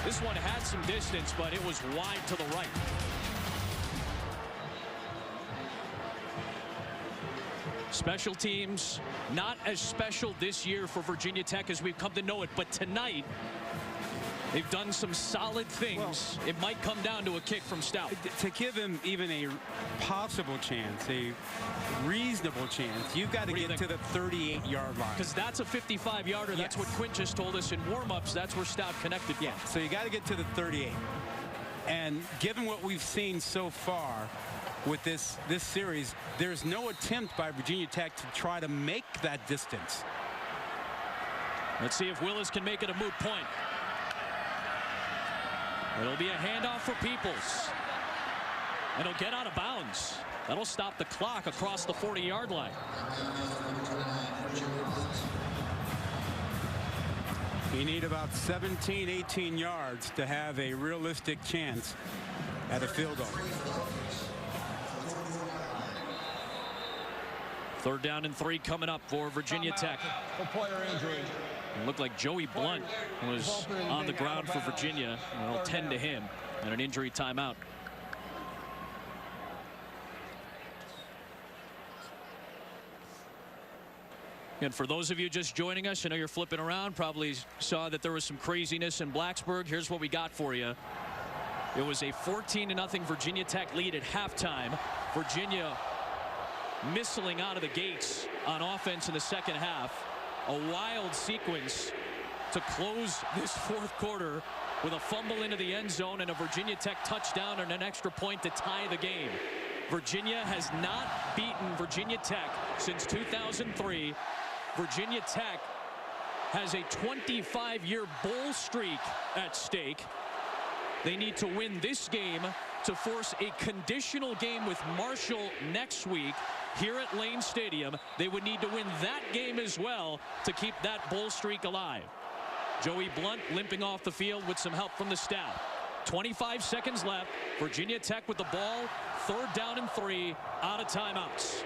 This one had some distance, but it was wide to the right. Special teams, not as special this year for Virginia Tech as we've come to know it, but tonight They've done some solid things. Well, it might come down to a kick from Stout. To give him even a possible chance, a reasonable chance, you've got to get to the 38-yard line. Because that's a 55-yarder. Yes. That's what Quint just told us in warm-ups. That's where Stout connected. Yeah, so you got to get to the 38. And given what we've seen so far with this series, there's no attempt by Virginia Tech to try to make that distance. Let's see if Willis can make it a moot point. It'll be a handoff for Peoples. And he'll get out of bounds. That'll stop the clock across the 40-yard line. You need about 17, 18 yards to have a realistic chance at a field goal. 3rd down and 3 coming up for Virginia Tech. For player injury. It looked like Joey Blunt was on the ground for Virginia. They'll tend to him and an injury timeout. And for those of you just joining us, I know you're flipping around, probably saw that there was some craziness in Blacksburg. Here's what we got for you. It was a 14-0 Virginia Tech lead at halftime. Virginia missling out of the gates on offense in the second half. A wild sequence to close this 4th quarter with a fumble into the end zone and a Virginia Tech touchdown and an extra point to tie the game. Virginia has not beaten Virginia Tech since 2003. Virginia Tech has a 25-year bowl streak at stake. They need to win this game to force a conditional game with Marshall next week here at Lane Stadium. They would need to win that game as well to keep that bowl streak alive. Joey Blunt limping off the field with some help from the staff. 25 seconds left. Virginia Tech with the ball. 3rd down and 3, out of timeouts.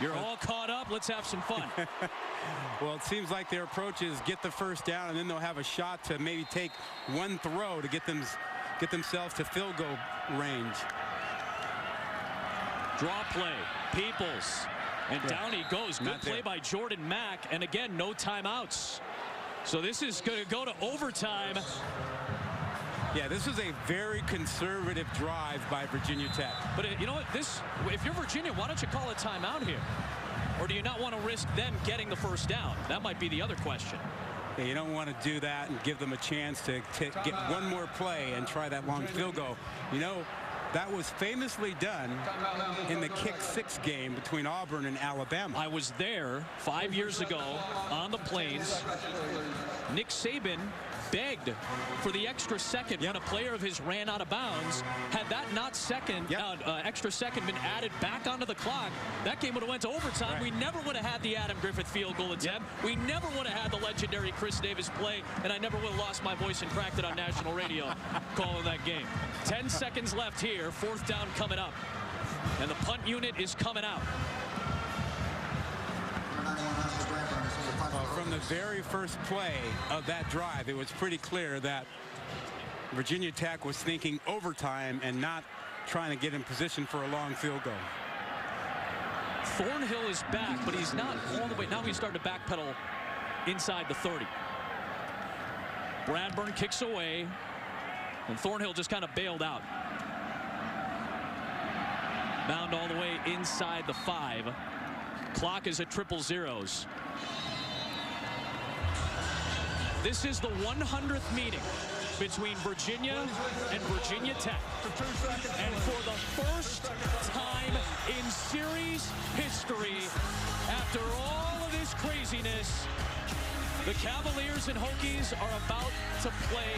You're all caught up. Let's have some fun. Well, it seems like their approach is get the 1st down, and then they'll have a shot to maybe take one throw to get themselves to field goal range. Draw play. Peoples. And down he goes. Good play by Jordan Mack. And again, no timeouts. So this is going to go to overtime. Yeah, this is a very conservative drive by Virginia Tech. But you know what? If you're Virginia, why don't you call a timeout here? Or do you not want to risk them getting the 1st down? That might be the other question. Yeah, you don't want to do that and give them a chance to get one more play and try that long field goal. You know, that was famously done in the kick 6 game between Auburn and Alabama. I was there 5 years ago on the Plains. Nick Saban begged for the extra second when a player of his ran out of bounds. Had that extra second been added back onto the clock, that game would have went to overtime. We never would have had the Adam Griffith field goal attempt. We never would have had the legendary Chris Davis play, and I never would have lost my voice and cracked it on national radio calling that game. 10 seconds left here. 4th down coming up, and the punt unit is coming out. From the very first play of that drive, it was pretty clear that Virginia Tech was thinking overtime and not trying to get in position for a long field goal. Thornhill is back, but he's not all the way. Now he's starting to backpedal inside the 30. Bradburn kicks away, and Thornhill just kind of bailed out. Bound all the way inside the 5. Clock is at 000. This is the 100th meeting between Virginia and Virginia Tech. And for the first time in series history, after all of this craziness, the Cavaliers and Hokies are about to play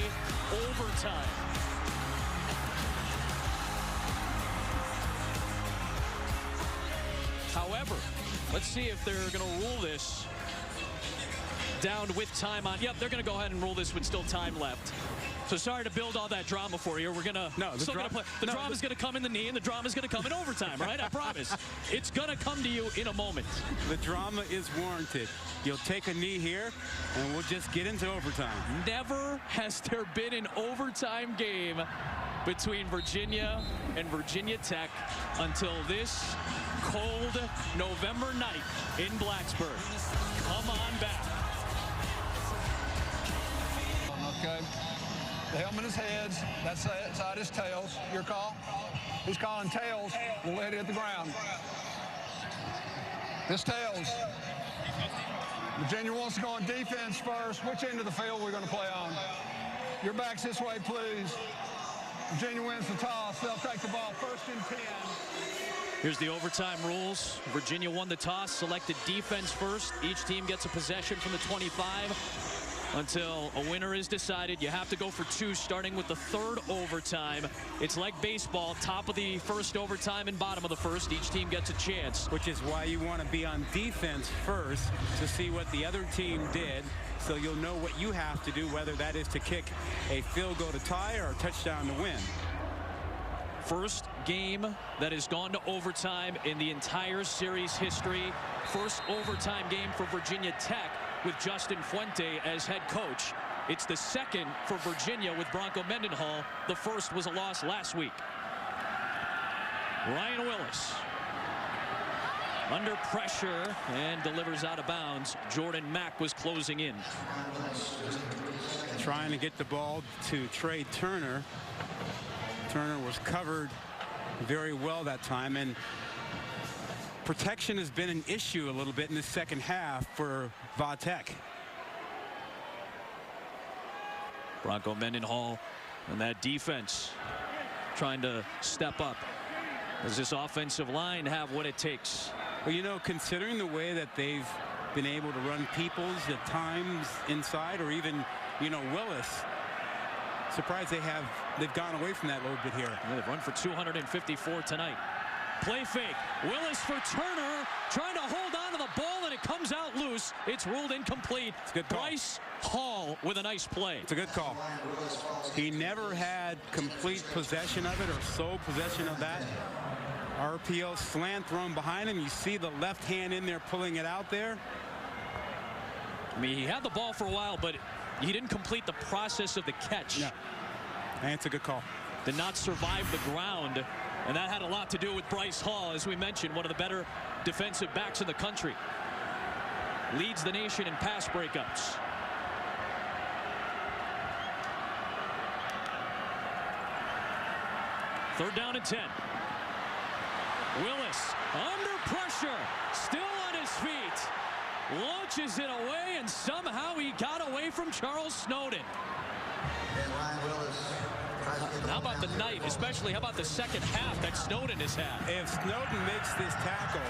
overtime. However, let's see if they're going to rule this down with time on. Yep, they're going to go ahead and rule this with still time left. So sorry to build all that drama for you. We're going to the drama's going to come in the knee, and the drama's going to come in overtime, right? I promise. It's going to come to you in a moment. The drama is warranted. You'll take a knee here, and we'll just get into overtime. Never has there been an overtime game between Virginia and Virginia Tech until this cold November night in Blacksburg. Come on back. Okay. The helmet is heads. That side is tails. Your call? He's calling tails. We'll let it hit the ground. This tails. Virginia wants to go on defense first. Which end of the field we're going to play on? Your backs this way, please. Virginia wins the toss. They'll take the ball 1st and 10. Here's the overtime rules. Virginia won the toss, selected defense first. Each team gets a possession from the 25 until a winner is decided. You have to go for 2 starting with the 3rd overtime. It's like baseball, top of the 1st overtime and bottom of the 1st. Each team gets a chance. Which is why you want to be on defense first to see what the other team did, so you'll know what you have to do, whether that is to kick a field goal to tie or a touchdown to win. First game that has gone to overtime in the entire series history. First overtime game for Virginia Tech with Justin Fuente as head coach. It's the 2nd for Virginia with Bronco Mendenhall. The 1st was a loss last week. Ryan Willis under pressure and delivers out of bounds. Jordan Mack was closing in. Trying to get the ball to Trey Turner. Turner was covered very well that time, and protection has been an issue a little bit in the second half for Va-Tech. Bronco Mendenhall and that defense trying to step up. Does this offensive line have what it takes? Well, you know, considering the way that they've been able to run peoples at times inside, or even, you know, Willis, surprised they've gone away from that a little bit here. Yeah, they've run for 254 tonight. Play fake. Willis for Turner, trying to hold on to the ball, and it comes out loose. It's ruled incomplete. It's a good call. Bryce Hall with a nice play. It's a good call. He never had complete possession of it or sole possession of that. RPO slant thrown behind him. You see the left hand in there pulling it out there. I mean, he had the ball for a while, but he didn't complete the process of the catch. No. And it's a good call. Did not survive the ground, and that had a lot to do with Bryce Hall, as we mentioned, one of the better defensive backs in the country. Leads the nation in pass breakups. Third down and 10. Willis under pressure, still on his feet. Launches it away, and somehow he got away from Charles Snowden. How about the night, especially how about the second half that Snowden has had? If Snowden makes this tackle,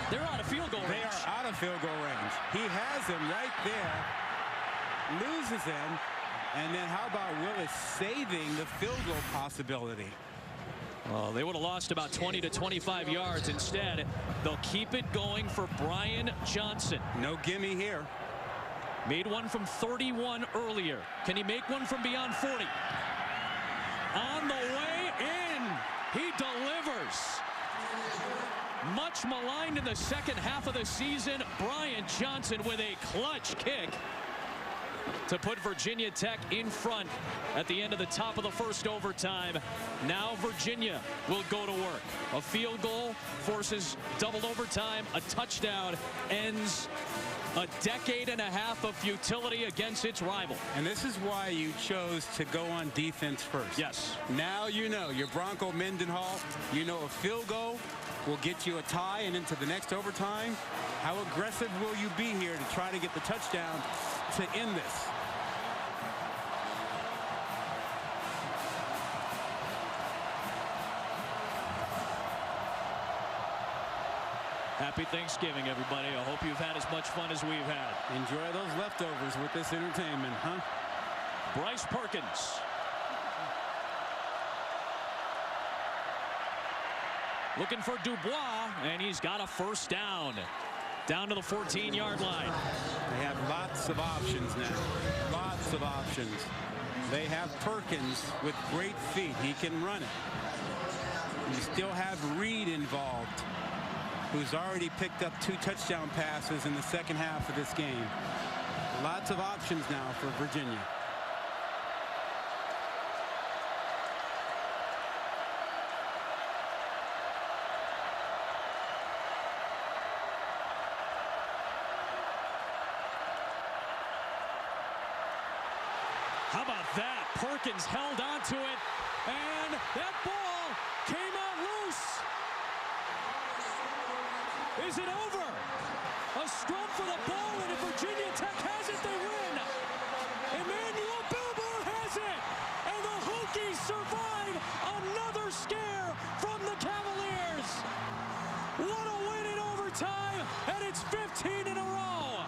they're out of field goal range. They are out of field goal range. He has him right there, loses him, and then how about Willis saving the field goal possibility? Well, they would have lost about 20 to 25 yards. Instead, they'll keep it going for Brian Johnson. No gimme here. Made one from 31 earlier. Can he make one from beyond 40? On the way in, he delivers. Much maligned in the second half of the season, Brian Johnson with a clutch kick to put Virginia Tech in front at the end of the top of the first overtime. Now Virginia will go to work. A field goal forces double overtime. A touchdown ends a decade and a half of futility against its rival. And this is why you chose to go on defense first. Yes. Now you know your Bronco Mendenhall. You know a field goal will get you a tie and into the next overtime. How aggressive will you be here to try to get the touchdown to end this? Happy Thanksgiving, everybody. I hope you've had as much fun as we've had. Enjoy those leftovers with this entertainment, huh? Bryce Perkins. Looking for Dubois, and he's got a first down. Down to the 14-yard line. They have lots of options now. Lots of options. They have Perkins with great feet. He can run it. You still have Reed involved, who's already picked up 2 touchdown passes in the second half of this game. Lots of options now for Virginia. How about that? Perkins held onto it, and that ball came out loose. Is it over? A scrum for the ball, and if Virginia Tech has it, they win. Emmanuel Billboard has it, and the Hokies survive another scare from the Cavaliers. What a win in overtime, and it's 15 in a row.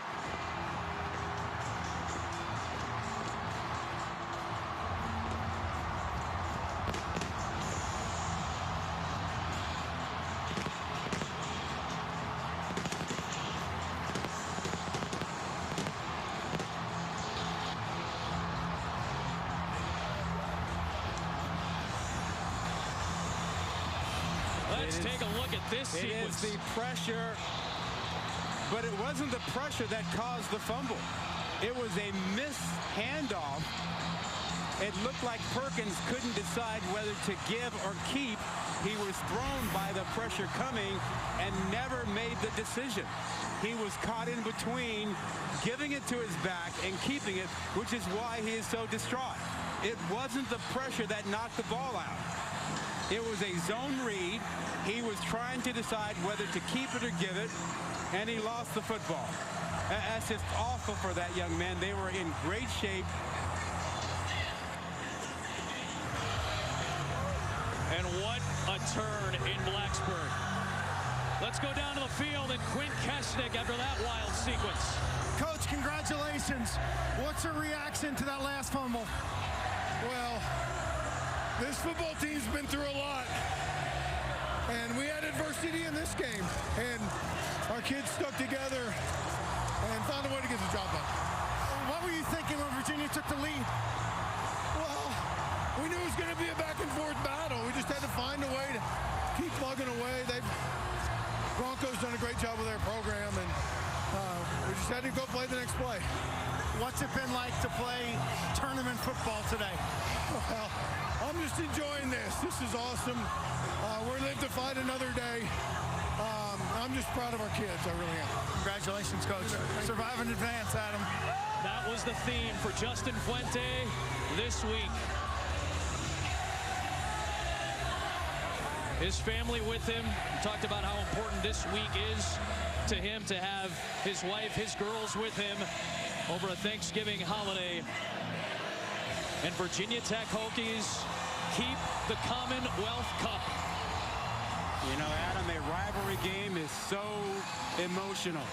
Let's take a look at this sequence. It is the pressure, but it wasn't the pressure that caused the fumble. It was a missed handoff. It looked like Perkins couldn't decide whether to give or keep. He was thrown by the pressure coming and never made the decision. He was caught in between giving it to his back and keeping it, which is why he is so distraught. It wasn't the pressure that knocked the ball out. It was a zone read. He was trying to decide whether to keep it or give it, and he lost the football. That's just awful for that young man. They were in great shape. And what a turn in Blacksburg. Let's go down to the field and Quint Kesnick after that wild sequence. Coach, congratulations. What's your reaction to that last fumble? Well, this football team's been through a lot. And we had adversity in this game. And our kids stuck together and found a way to get the job done. What were you thinking when Virginia took the lead? Well, we knew it was going to be a back and forth battle. We just had to find a way to keep plugging away. Broncos done a great job with their program, and we just had to go play the next play. What's it been like to play tournament football today? Well, I'm just enjoying this. This is awesome. We're live to fight another day. I'm just proud of our kids. I really am. Congratulations, Coach. Survive in advance, Adam. That was the theme for Justin Fuente this week. His family with him. He talked about how important this week is to him to have his wife, his girls with him over a Thanksgiving holiday. And Virginia Tech Hokies keep the Commonwealth Cup. You know, Adam, a rivalry game is so emotional.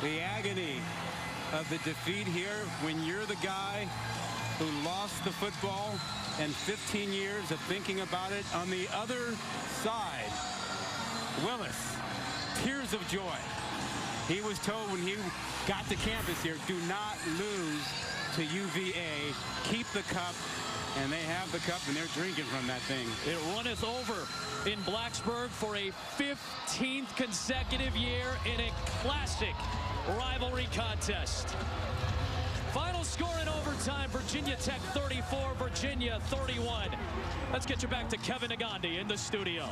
The agony of the defeat here when you're the guy who lost the football and 15 years of thinking about it. On the other side, Willis, tears of joy. He was told when he got to campus here, do not lose to UVA. Keep the cup. And they have the cup, and they're drinking from that thing. It runneth over in Blacksburg for a 15th consecutive year in a classic rivalry contest. Final score in overtime, Virginia Tech 34, Virginia 31. Let's get you back to Kevin Negandhi in the studio.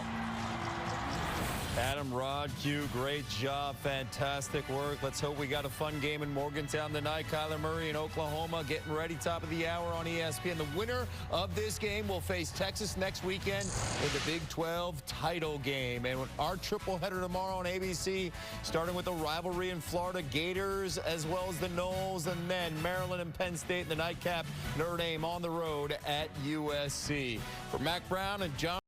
Adam, Rod, Q, great job. Fantastic work. Let's hope we got a fun game in Morgantown tonight. Kyler Murray in Oklahoma getting ready, top of the hour on ESPN. The winner of this game will face Texas next weekend in the Big 12 title game. And our triple header tomorrow on ABC, starting with the rivalry in Florida, Gators as well as the Noles, and then Maryland and Penn State in the nightcap, Notre Dame on the road at USC. For Mac Brown and John